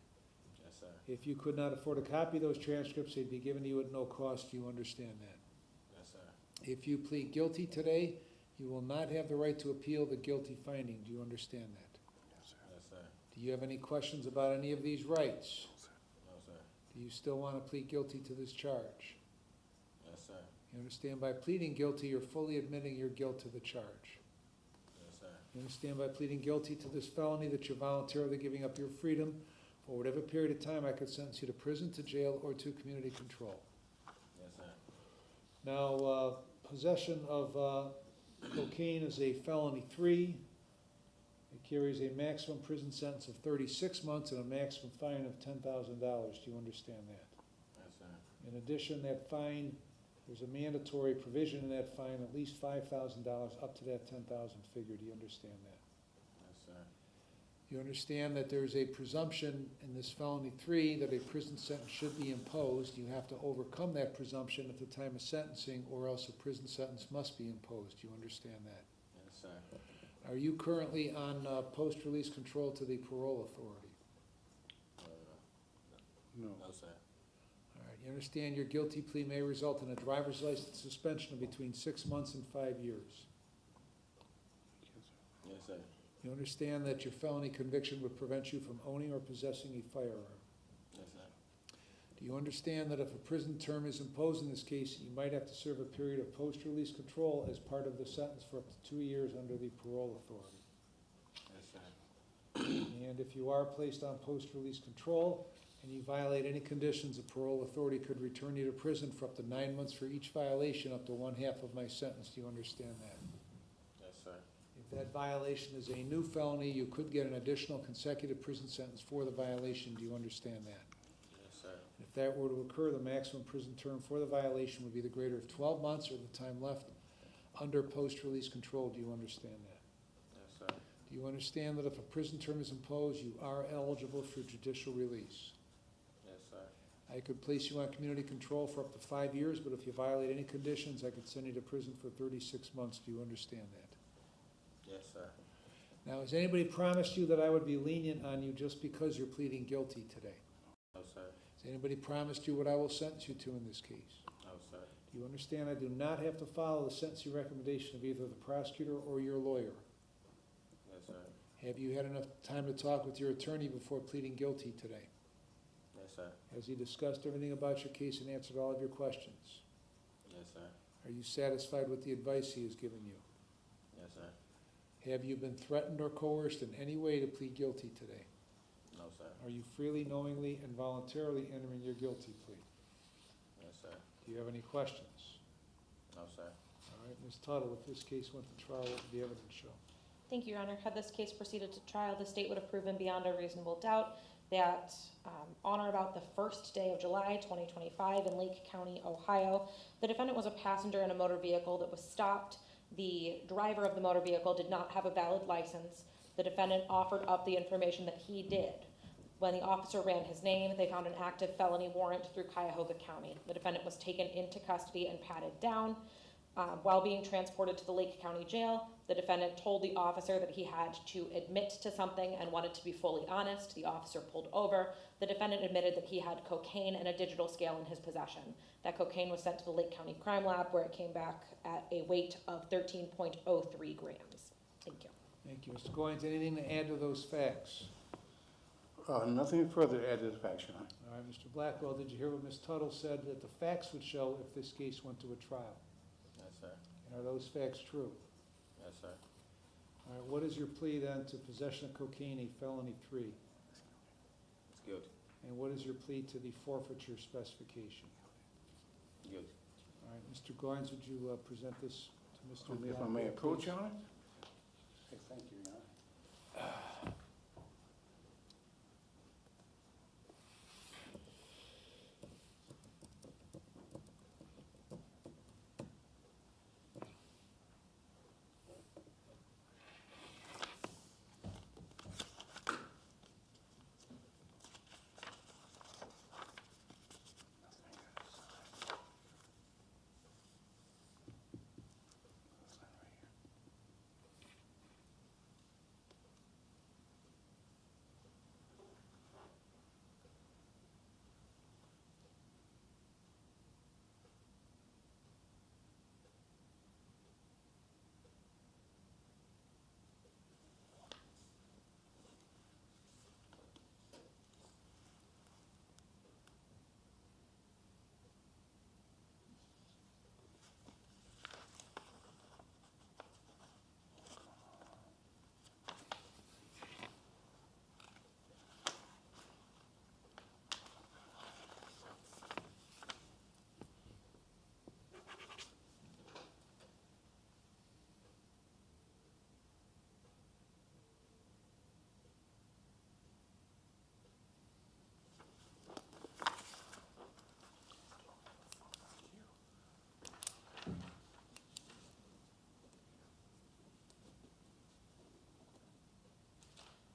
yes, sir, If you could not afford a copy of those transcripts, they'd be given to you at no cost. Do you understand that? yes, sir, If you plead guilty today, you will not have the right to appeal the guilty finding. Do you understand that? yes, sir, Do you have any questions about any of these rights? no, sir, Do you still want to plead guilty to this charge? yes, sir, You understand by pleading guilty, you're fully admitting your guilt to the charge. yes, sir, You understand by pleading guilty to this felony that you're voluntarily giving up your freedom for whatever period of time I could sentence you to prison, to jail, or to community control. yes, sir, Now, possession of cocaine is a felony 3. It carries a maximum prison sentence of 36 months and a maximum fine of $10,000. Do you understand that? yes, sir, In addition, that fine, there's a mandatory provision in that fine, at least $5,000 up to that 10,000 figure. Do you understand that? yes, sir, You understand that there's a presumption in this felony 3 that a prison sentence should be imposed. You have to overcome that presumption at the time of sentencing, or else a prison sentence must be imposed. Do you understand that? yes, sir, Are you currently on post-release control to the parole authority? uh, No. no, sir, All right. You understand your guilty plea may result in a driver's license suspension of between 6 months and 5 years. Yes, sir. You understand that your felony conviction would prevent you from owning or possessing a firearm. Yes, sir. Do you understand that if a prison term is imposed in this case, you might have to serve a period of post-release control as part of the sentence for up to 2 years under the parole authority? Yes, sir. And if you are placed on post-release control and you violate any conditions, the parole authority could return you to prison for up to 9 months for each violation, up to 1/2 of my sentence. Do you understand that? Yes, sir. If that violation is a new felony, you could get an additional consecutive prison sentence for the violation. Do you understand that? Yes, sir. If that were to occur, the maximum prison term for the violation would be the greater of 12 months or the time left under post-release control. Do you understand that? Yes, sir. Do you understand that if a prison term is imposed, you are eligible for judicial release? Yes, sir. I could place you on community control for up to 5 years, but if you violate any conditions, I could send you to prison for 36 months. Do you understand that? Yes, sir. Now, has anybody promised you that I would be lenient on you just because you're pleading guilty today? No, sir. Has anybody promised you what I will sentence you to in this case? No, sir. Do you understand I do not have to follow the sentencing recommendation of either the prosecutor or your lawyer? Yes, sir. Have you had enough time to talk with your attorney before pleading guilty today? Yes, sir. Has he discussed everything about your case and answered all of your questions? Yes, sir. Are you satisfied with the advice he has given you? Yes, sir. Have you been threatened or coerced in any way to plead guilty today? No, sir. Are you freely, knowingly, and voluntarily entering your guilty plea? Yes, sir. Do you have any questions? No, sir. All right, Ms. Tuttle, if this case went to trial, what would the evidence show? Thank you, Your Honor. Had this case proceeded to trial, the state would have proven beyond a reasonable doubt that on or about the first day of July 2025 in Lake County, Ohio, the defendant was a passenger in a motor vehicle that was stopped. The driver of the motor vehicle did not have a valid license. The defendant offered up the information that he did. When the officer ran his name, they found an active felony warrant through Cuyahoga County. The defendant was taken into custody and patted down. While being transported to the Lake County Jail, the defendant told the officer that he had to admit to something and wanted to be fully honest. The officer pulled over. The defendant admitted that he had cocaine and a digital scale in his possession. That cocaine was sent to the Lake County Crime Lab, where it came back at a weight of 13.03 grams. Thank you. Thank you. Mr. Goins, anything to add to those facts? Nothing further to add to the facts, Your Honor. All right, Mr. Blackwell, did you hear what Ms. Tuttle said, that the facts would show if this case went to a trial? Yes, sir. And are those facts true? Yes, sir. All right, what is your plea then to possession of cocaine, a felony 3? It's good. And what is your plea to the forfeiture specification? Good. All right, Mr. Goins, would you present this to Mr. If I Blackwell, may approach, please? Your Honor? Thank you, Your Honor.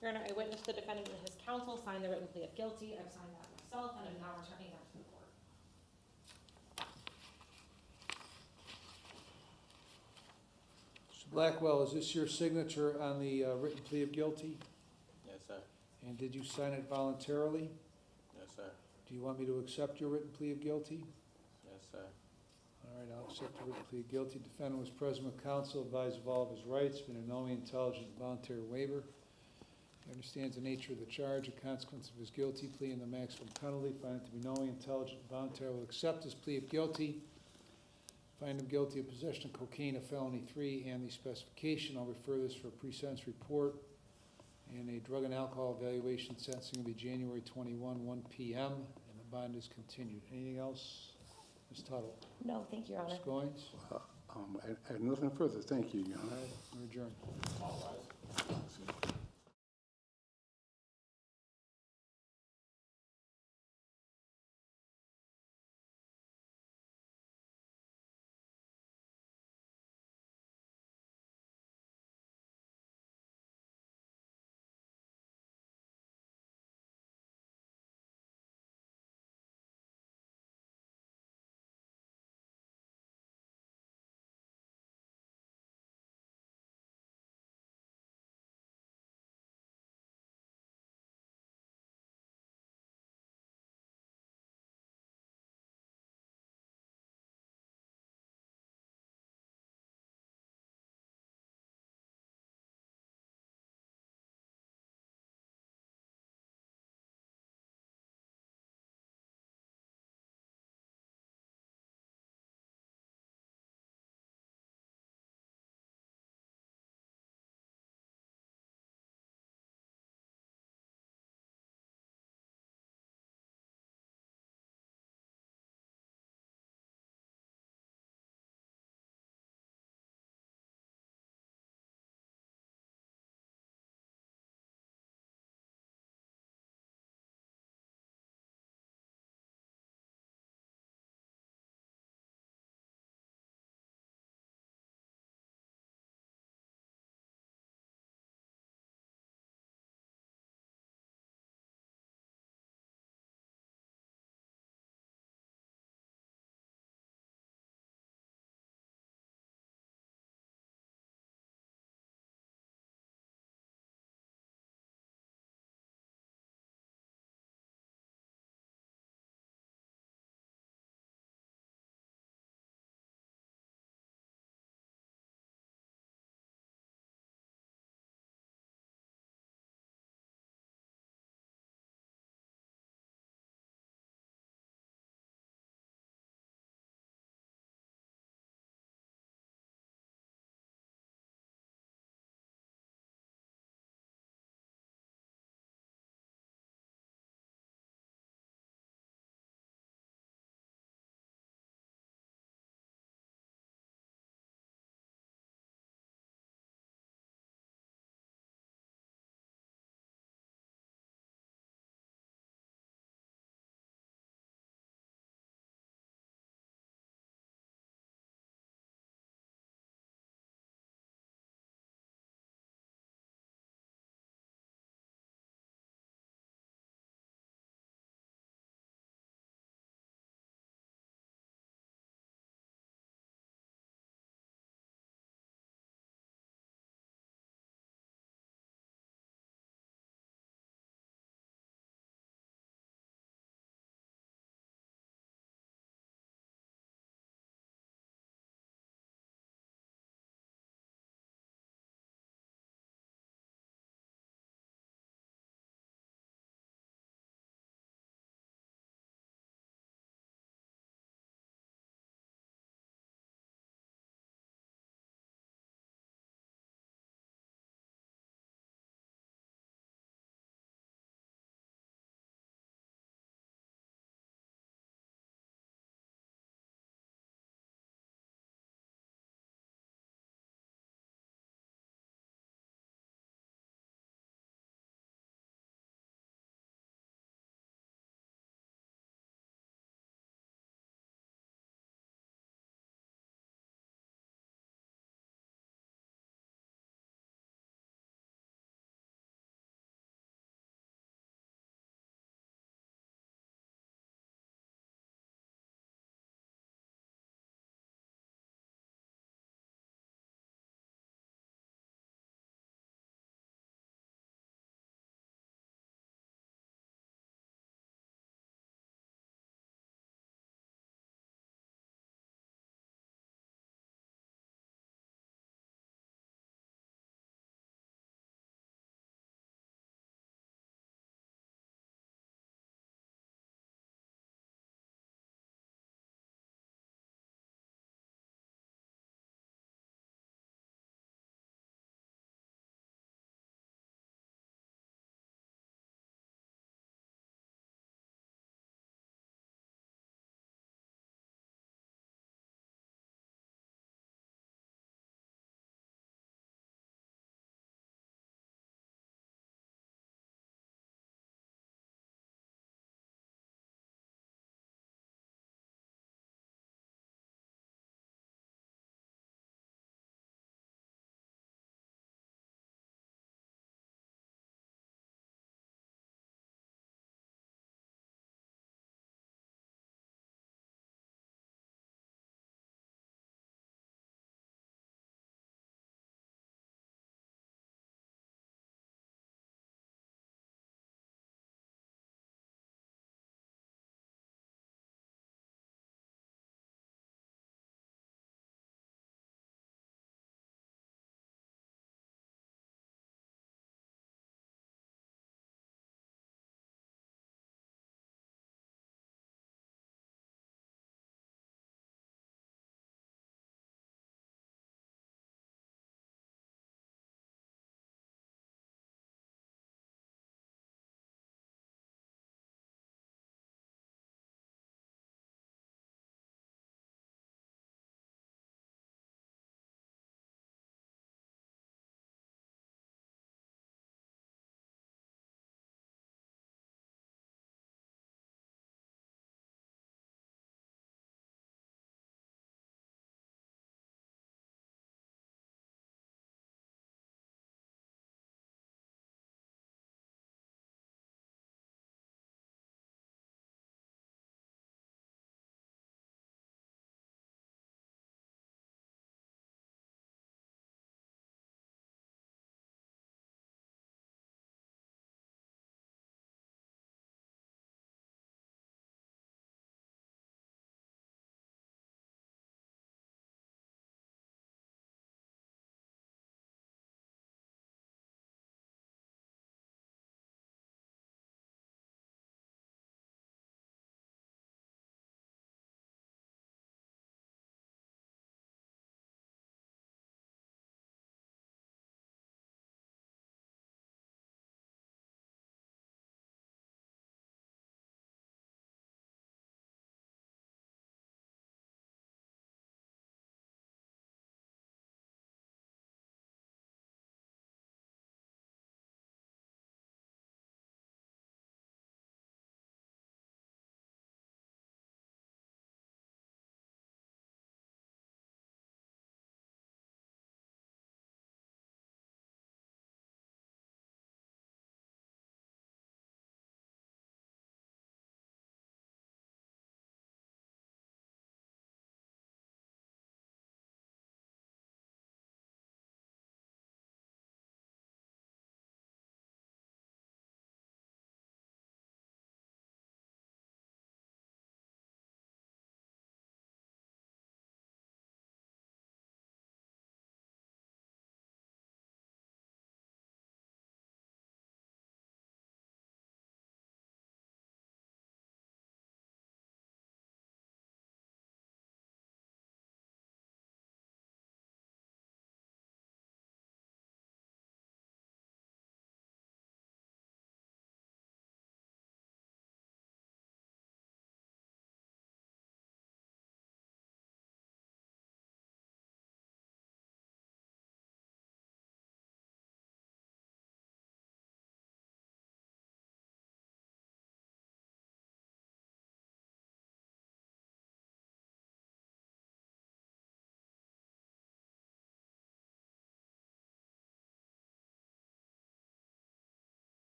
Your Honor, I witnessed the defendant and his counsel sign the written plea of guilty. I've signed that myself and am now returning that to the court. Mr. Blackwell, is this your signature on the written plea of guilty? Yes, sir. And did you sign it voluntarily? Yes, sir. Do you want me to accept your written plea of guilty? Yes, sir. All right, I'll accept the written plea of guilty. Defendant was present with counsel, advised of all of his rights, been a knowing, intelligent, voluntary waiver. He understands the nature of the charge, the consequence of his guilty plea, and the maximum penalty. Find it to be knowing, intelligent, voluntary. Will accept his plea of guilty. Find him guilty of possession of cocaine, a felony 3, and the specification. I'll refer this for a pre-sentence report. And a drug and alcohol evaluation sentencing will be January 21, 1 p.m., and the bond is continued. Anything else? Ms. Tuttle? No, thank you, Your Honor. Ms. Goins? I have nothing further. Thank you, Your Honor. All right, we're adjourned. All rise.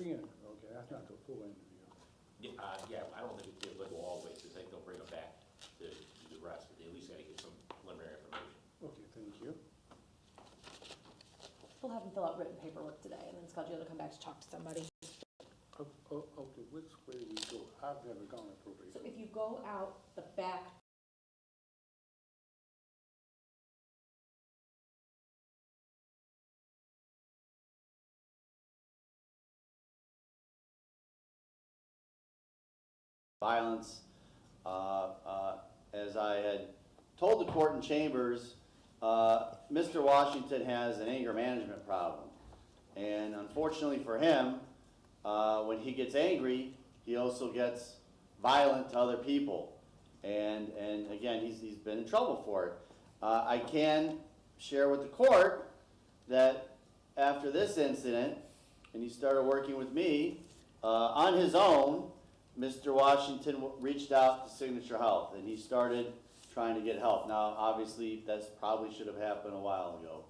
pre-interview, okay, that's not the full interview. Yeah, I don't think they'll go all the way, because they'll bring them back to do the rest, but they at least gotta get some preliminary information. Okay, thank you. We'll have them fill out written paperwork today and then schedule to come back to talk to somebody. Okay, which way do we go? I've never gone to probation. So if you go out the back violence. As I had told the court in chambers, Mr. Washington has an anger management problem. And unfortunately for him, when he gets angry, he also gets violent to other people. And again, he's been in trouble for it. I can share with the court that after this incident, and he started working with me, on his own, Mr. Washington reached out to Signature Health, and he started trying to get help. Now, obviously, that's probably should have happened a while ago,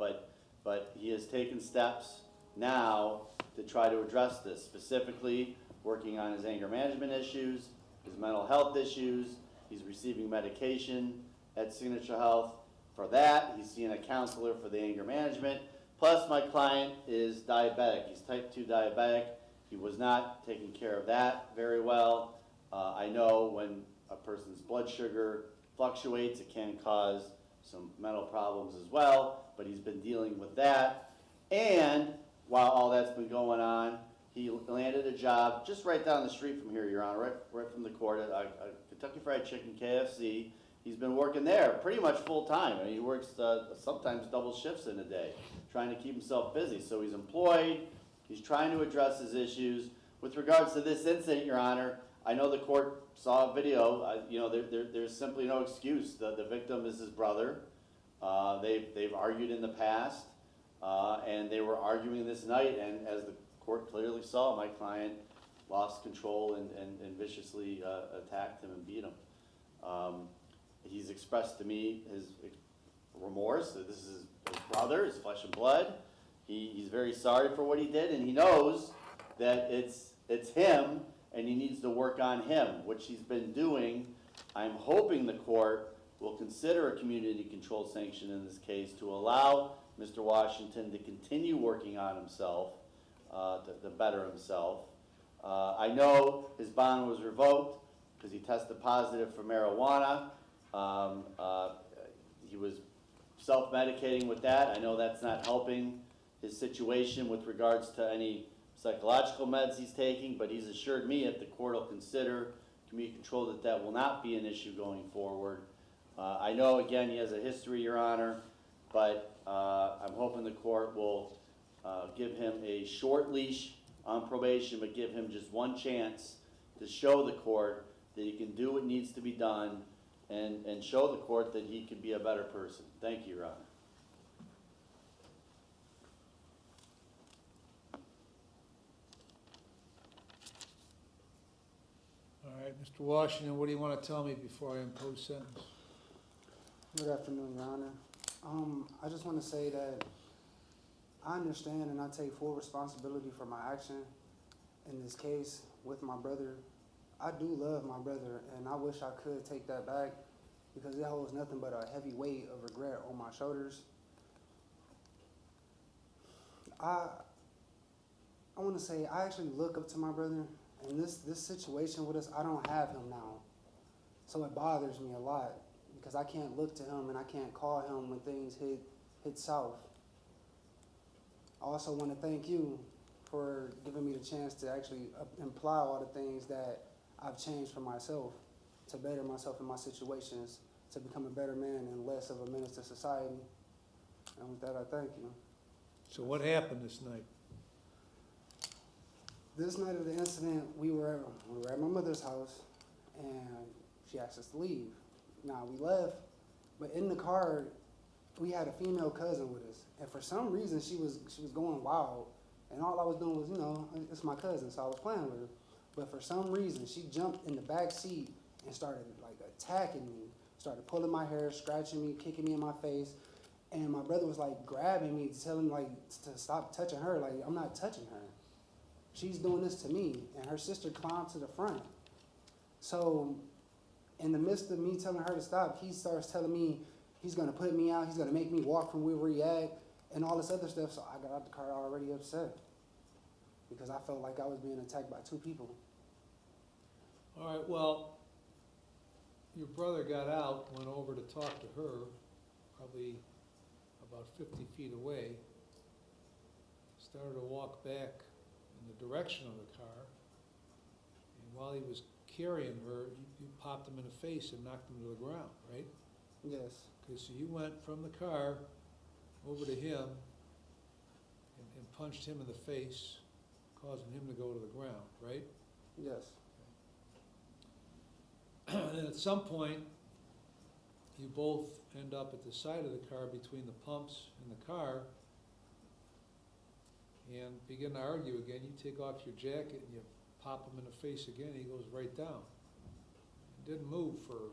but he has taken steps now to try to address this, specifically working on his anger management issues, his mental health issues. He's receiving medication at Signature Health for that. He's seeing a counselor for the anger management. Plus, my client is diabetic. He's type 2 diabetic. He was not taking care of that very well. I know when a person's blood sugar fluctuates, it can cause some mental problems as well, but he's been dealing with that. And while all that's been going on, he landed a job just right down the street from here, Your Honor, right from the court at Kentucky Fried Chicken, KFC. He's been working there pretty much full time. I mean, he works sometimes double shifts in a day, trying to keep himself busy. So he's employed. He's trying to address his issues. With regards to this incident, Your Honor, I know the court saw a video. You know, there's simply no excuse. The victim is his brother. They've argued in the past, and they were arguing this night. And as the court clearly saw, my client lost control and viciously attacked him and beat him. He's expressed to me his remorse. That this is his brother, his flesh and blood. He's very sorry for what he did, and he knows that it's him, and he needs to work on him, which he's been doing. I'm hoping the court will consider a community control sanction in this case to allow Mr. Washington to continue working on himself, to better himself. I know his bond was revoked because he tested positive for marijuana. He was self-medicating with that. I know that's not helping his situation with regards to any psychological meds he's taking, but he's assured me if the court will consider community control that will not be an issue going forward. I know, again, he has a history, Your Honor, but I'm hoping the court will give him a short leash on probation, but give him just one chance to show the court that he can do what needs to be done and show the court that he can be a better person. Thank you, Your Honor. All right, Mr. Washington, what do you want to tell me before I impose sentence? Good afternoon, Your Honor. I just want to say that I understand and I take full responsibility for my action in this case with my brother. I do love my brother, and I wish I could take that back because it holds nothing but a heavy weight of regret on my shoulders. I want to say I actually look up to my brother, and this situation with us, I don't have him now. So it bothers me a lot because I can't look to him and I can't call him when things hit south. I also want to thank you for giving me the chance to actually imply all the things that I've changed for myself, to better myself in my situations, to become a better man and less of a menace to society. And with that, I thank you. So what happened this night? This night of the incident, we were at my mother's house, and she asked us to leave. Now, we left, but in the car, we had a female cousin with us. And for some reason, she was going wild. And all I was doing was, you know, it's my cousin, so I was playing with her. But for some reason, she jumped in the back seat and started, like, attacking me. Started pulling my hair, scratching me, kicking me in my face. And my brother was, like, grabbing me, telling me, like, to stop touching her. Like, I'm not touching her. she's doing this to me, and her sister climbed to the front. So, in the midst of me telling her to stop, he starts telling me he's gonna put me out, he's gonna make me walk from where we at, and all this other stuff, so I got out the car already upset. Because I felt like I was being attacked by two people. All right, well, your brother got out, went over to talk to her, probably about 50 feet away, started to walk back in the direction of the car, and while he was carrying her, you popped him in the face and knocked him to the ground, right? Yes, Okay, so you went from the car over to him and punched him in the face, causing him to go to the ground, right? yes, And then at some point, you both end up at the side of the car between the pumps and the car and begin to argue again. You take off your jacket and you pop him in the face again, he goes right down. He didn't move for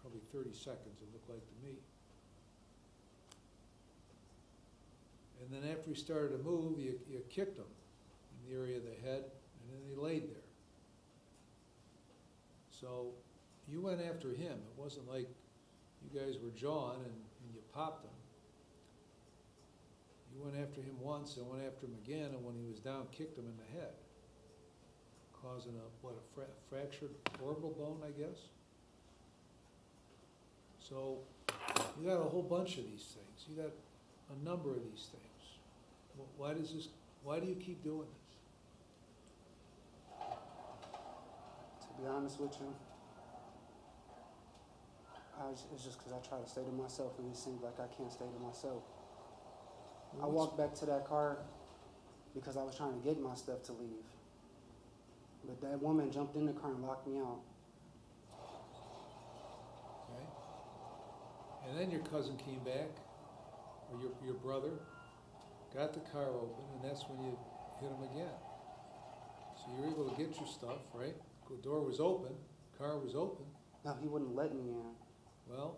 probably 30 seconds, it looked like to me. And then after he started to move, you kicked him in the area of the head, and then he laid there. So you went after him. It wasn't like you guys were jawing and you popped him. You went after him once and went after him again, and when he was down, kicked him in the head, causing a fractured orbital bone, I guess? So you got a whole bunch of these things. You got a number of these things. Why do you keep doing this? to be honest with you, it's just because I try to stay to myself, and it seems like I can't stay to myself. I walked back to that car because I was trying to get my stuff to leave. But that woman jumped in the car and locked me out. Okay? And then your cousin came back, or your brother, got the car open, and that's when you hit him again. So you were able to get your stuff, right? The door was open, car was open. No, he wouldn't let me in. Well,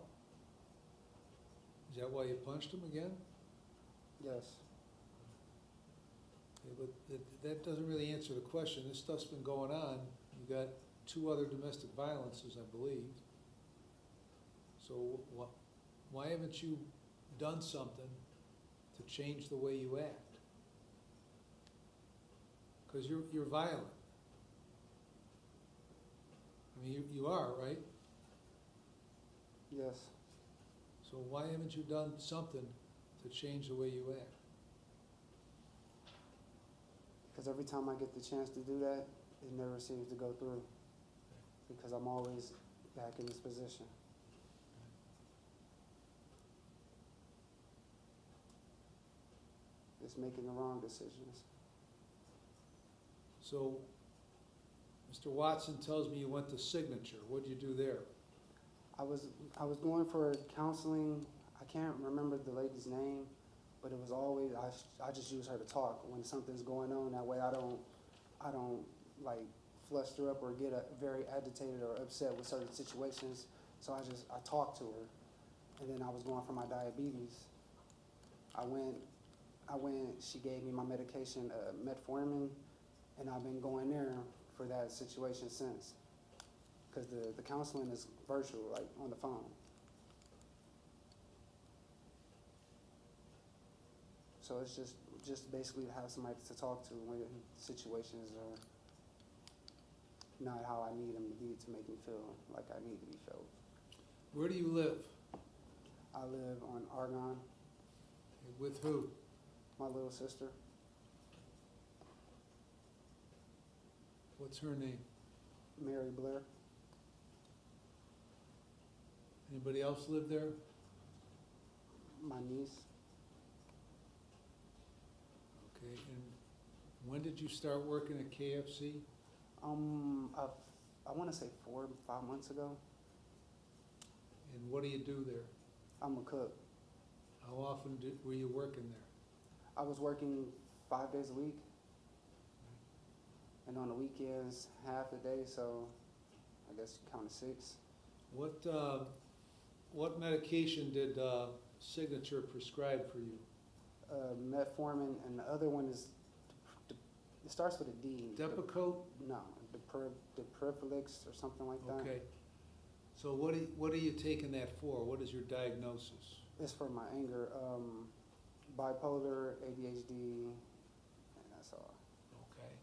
is that why you punched him again? Yes. Okay, but that doesn't really answer the question. This stuff's been going on. You got 2 other domestic violences, I believe. So why haven't you done something to change the way you act? Because you're violent. I mean, you are, right? Yes. So why haven't you done something to change the way you act? Because every time I get the chance to do that, it never seems to go through. Because I'm always back in this position. It's making the wrong decisions. So, Mr. Watson tells me you went to Signature. What'd you do there? I was going for counseling. I can't remember the lady's name, but it was always I just use her to talk when something's going on. That way I don't like fluster up or get very agitated or upset with certain situations. So I talk to her, and then I was going for my diabetes. I went. She gave me my medication, metformin, and I've been going there for that situation since. Because the counseling is virtual, like on the phone. So it's just basically to have somebody to talk to when situations are not how I need them to be to make me feel like I need to be felt. Where do you live? I live on Argonne. With who? My little sister. What's her name? Mary Blair. Anybody else live there? My niece. Okay, and when did you start working at KFC? I want to say 4 or 5 months ago. And what do you do there? I'm a cook. How often were you working there? I was working 5 days a week. And on the weekends, half a day, so I guess you count it 6. What medication did Signature prescribe for you? Metformin, and the other one is It starts with a D. Depakote? No, Depriflix or something like that. Okay. So what are you taking that for? What is your diagnosis? It's for my anger, bipolar, ADHD, and that's all. Okay.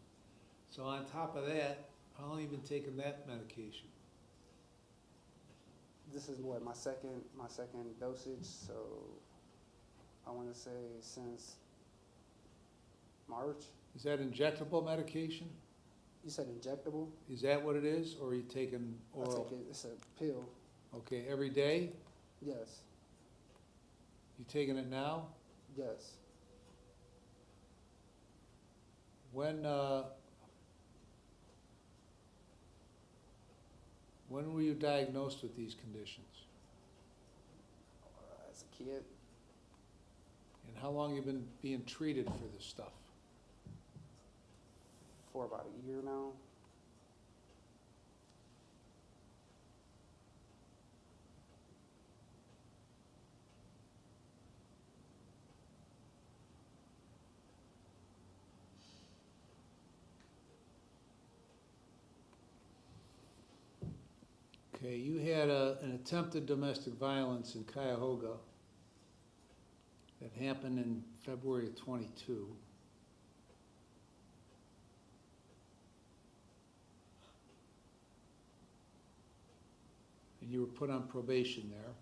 So on top of that, how long you been taking that medication? This is what, my second dosage, so I want to say since March. Is that injectable medication? You said injectable? Is that what it is, or are you taking I oral? take it, it's a pill, Okay, every day? yes, You taking it now? yes. When were you diagnosed with these conditions? As a kid, And how long you been being treated for this stuff? for about a year now. Okay, you had an attempted domestic violence in Cuyahoga that happened in February of '22. And you were put on probation there.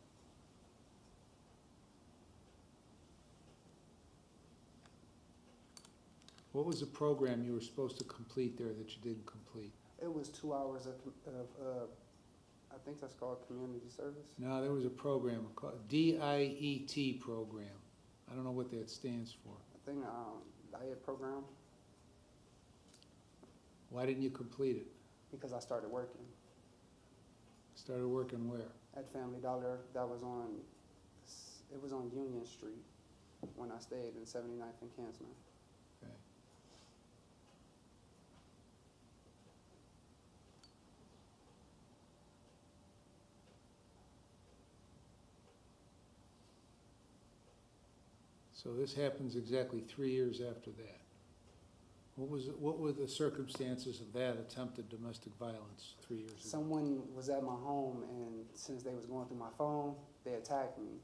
What was the program you were supposed to complete there that you didn't complete? It was 2 hours of I think that's called community service. No, there was a program called DIET program. I don't know what that stands for. I think diet program, Why didn't you complete it? because I started working Started working where? at Family Dollar. That was it was on Union Street when I stayed in 79th and Kansman. Okay. So this happens exactly 3 years after that. What were the circumstances of that attempted domestic violence 3 years ago? Someone was at my home, and since they was going through my phone, they attacked me.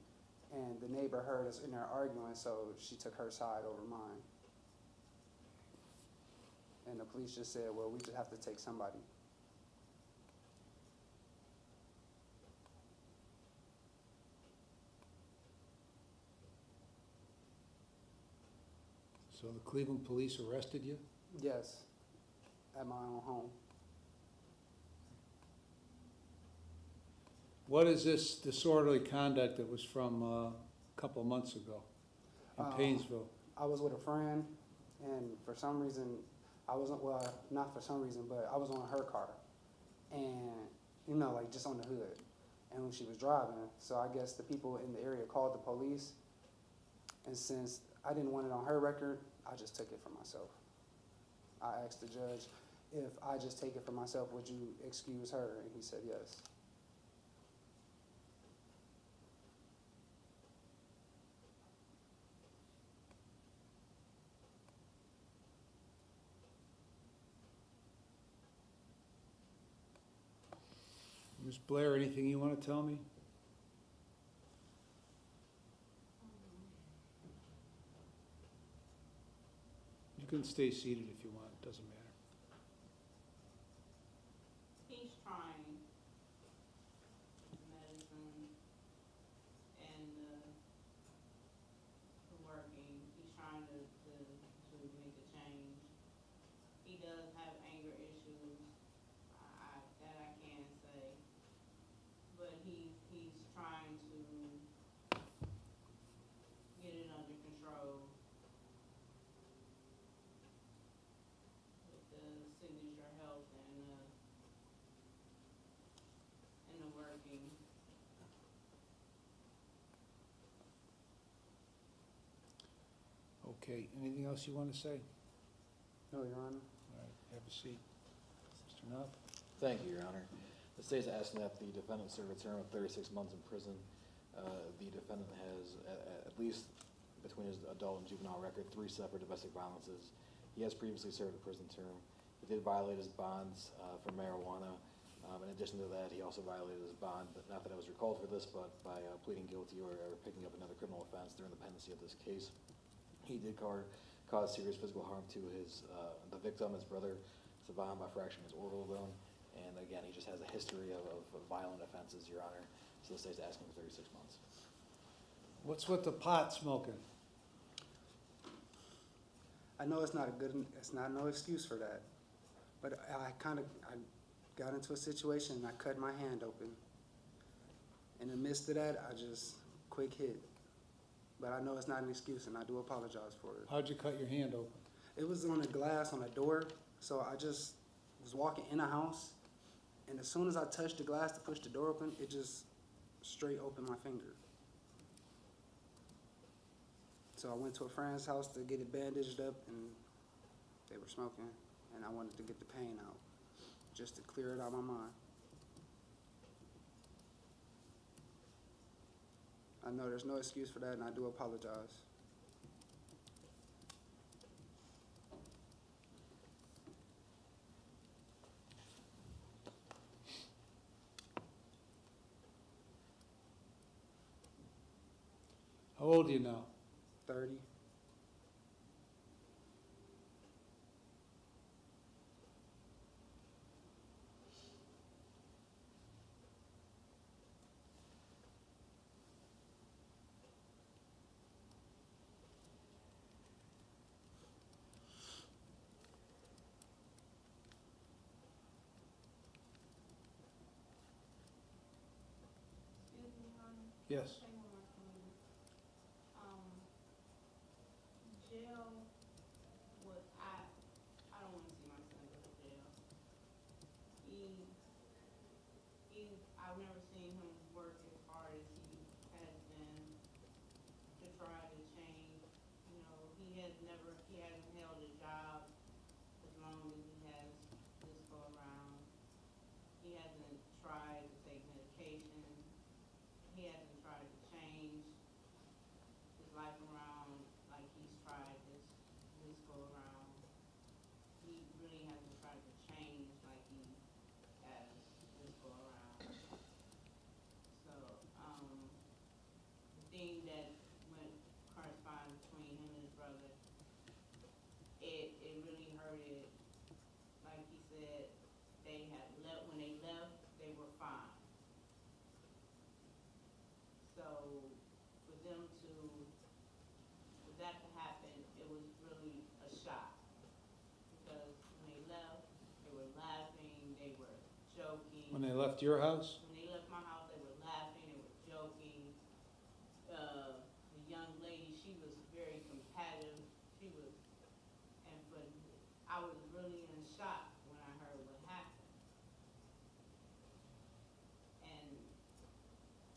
And the neighbor heard us in there arguing, so she took her side over mine. And the police just said, well, we just have to take somebody. So the Cleveland police arrested you? Yes, at my own home. What is this disorderly conduct that was from a couple of months ago in Painesville? I was with a friend, and for some reason, I wasn't, well, not for some reason, but I was on her car. And, you know, like just on the hood. And when she was driving, so I guess the people in the area called the police. And since I didn't want it on her record, I just took it for myself. I asked the judge, if I just take it for myself, would you excuse her? And he said yes. Ms. Blair, anything you want to tell me? You can stay seated if you want, it doesn't matter. He's trying medicine and working. He's trying to make a change. He does have anger issues. That I can say. But he's trying to get it under control. With the Signature Health and the working. Okay, anything else you want to say? No, Your Honor. All right, have a seat. Mr. Knopf? Thank you, Your Honor. The state is asking that the defendant serve a term of 36 months in prison. The defendant has, at least between his adult and juvenile record, 3 separate domestic violences. He has previously served a prison term. He did violate his bonds for marijuana. In addition to that, he also violated his bond, but not that I was recalled for this, but by pleading guilty or picking up another criminal offense during the pendency of this case. He did cause serious physical harm to the victim, his brother, Savan, by fracturing his orbital bone. And again, he just has a history of violent offenses, Your Honor. So the state's asking for 36 months. What's with the pot smoking? I know it's not no excuse for that, but I got into a situation and I cut my hand open. In the midst of that, I just quick hit. But I know it's not an excuse, and I do apologize for it. How'd you cut your hand open? It was on a glass on a door, so I just was walking in a house, and as soon as I touched the glass to push the door open, it just straight opened my finger. So I went to a friend's house to get it bandaged up, and they were smoking, and I wanted to get the pain out, just to clear it out of my mind. I know there's no excuse for that, and I do apologize. How old are you now? 30. Excuse me, honey. Yes. Say one more thing. Jail was, I don't wanna see my son go to jail. I've never seen him work as hard as he has been to try to change. You know, he hasn't held a job as long as he has this go around. He hasn't tried to take medication. He hasn't tried to change his life around like he's tried this go around. He really hasn't tried to change like he has this go around. So, the thing that went corresponded between him and his brother, it really hurted. Like he said, they had left, when they left, they were fine. So for that to happen, it was really a shock. Because when they left, they were laughing, they were joking. When they left your house? When they left my house, they were laughing, they were joking. The young lady, she was very competitive. I was really in shock when I heard what happened. And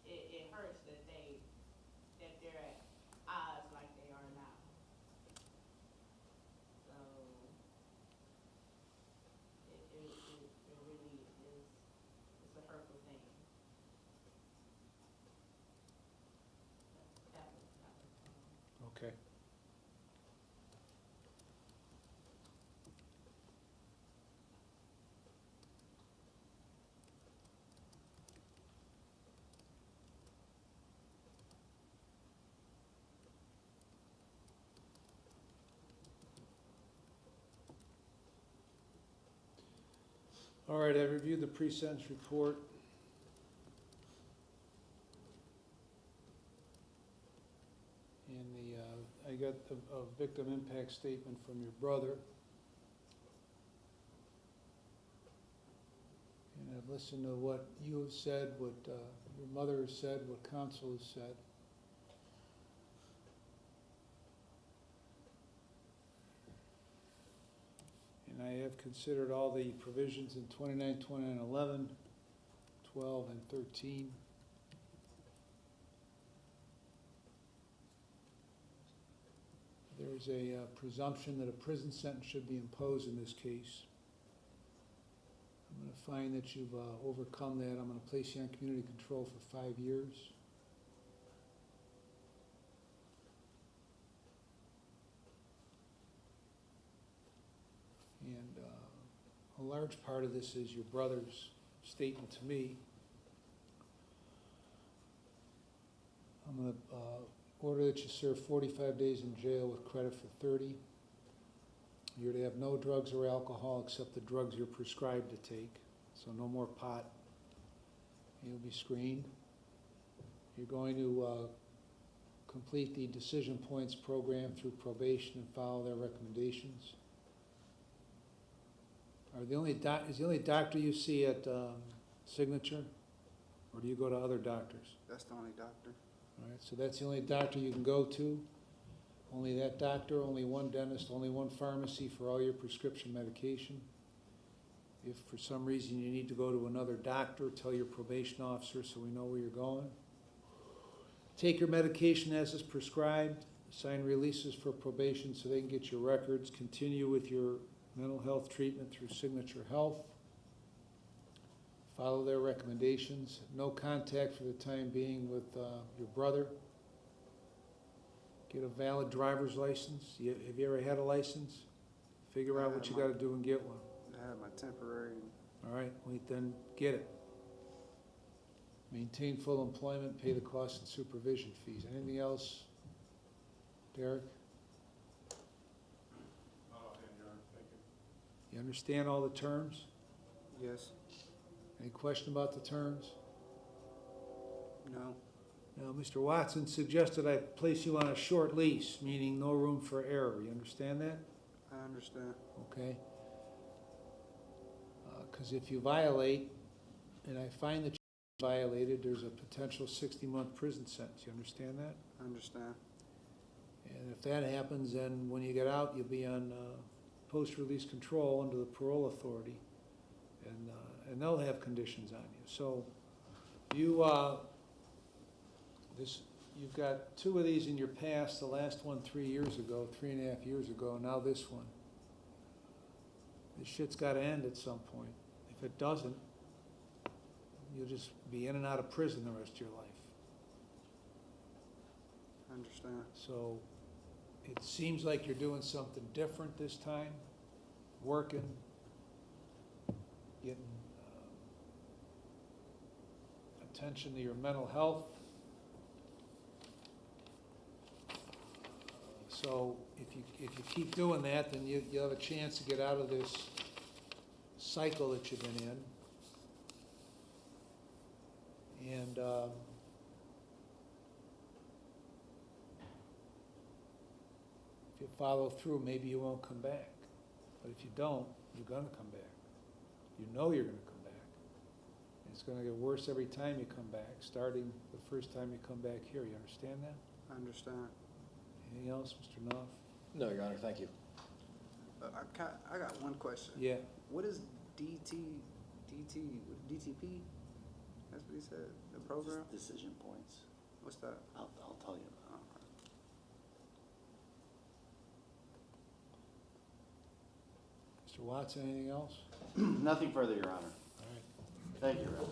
it hurts that they're at odds like they are now. So it really is, it's a hurtful thing. That was Okay. All right, I reviewed the pre-sentence report. And I got a victim impact statement from your brother. And I've listened to what you have said, what your mother has said, what counsel has said. And I have considered all the provisions in 29, 29, 11, 12, and 13. There's a presumption that a prison sentence should be imposed in this case. I'm going to find that you've overcome that. I'm going to place you on community control for 5 years. a large part of this is your brother's statement to me. I'm gonna, order that you serve 45 days in jail with credit for 30. You're to have no drugs or alcohol except the drugs you're prescribed to take, so no more pot. You'll be screened. You're going to complete the Decision Points program through probation and follow their recommendations. Is the only doctor you see at Signature, or do you go to other doctors? That's the only doctor. All right, so that's the only doctor you can go to. Only that doctor, only one dentist, only one pharmacy for all your prescription medication. If for some reason you need to go to another doctor, tell your probation officer so we know where you're going. Take your medication as is prescribed, sign releases for probation so they can get your records, continue with your mental health treatment through Signature Health. Follow their recommendations. No contact for the time being with your brother. Get a valid driver's license. Have you ever had a license? Figure out what you gotta do and get one. I had my temporary. All right, wait, then get it. Maintain full employment, pay the costs and supervision fees. Anything else, Derek? You understand all the terms? Yes. Any question about the terms? No. Now, Mr. Watson suggested I place you on a short lease, meaning no room for error. You understand that? I understand. Okay? Because if you violate, and I find that you violated, there's a potential 60-month prison sentence. You understand that? I understand. And if that happens, then when you get out, you'll be on post-release control under the parole authority, and they'll have conditions on you. So you, you've got 2 of these in your past. The last one 3 years ago, 3.5 years ago. Now this one. This shit's got to end at some point. If it doesn't, you'll just be in and out of prison the rest of your life. I understand. So it seems like you're doing something different this time, working, getting attention to your mental health. So if you keep doing that, then you'll have a chance to get out of this cycle that you've been in. And if you follow through, maybe you won't come back. But if you don't, you're going to come back. You know you're going to come back. And it's going to get worse every time you come back, starting the first time you come back here. You understand that? I understand. Anything else, Mr. Knopf? No, Your Honor, thank you. I got one question. Yeah. What is DTP? That's what he said. The program. Decision Points. What's that? I'll tell you. Mr. Watson, anything else? Nothing further, Your Honor. All right. Thank you, Rick.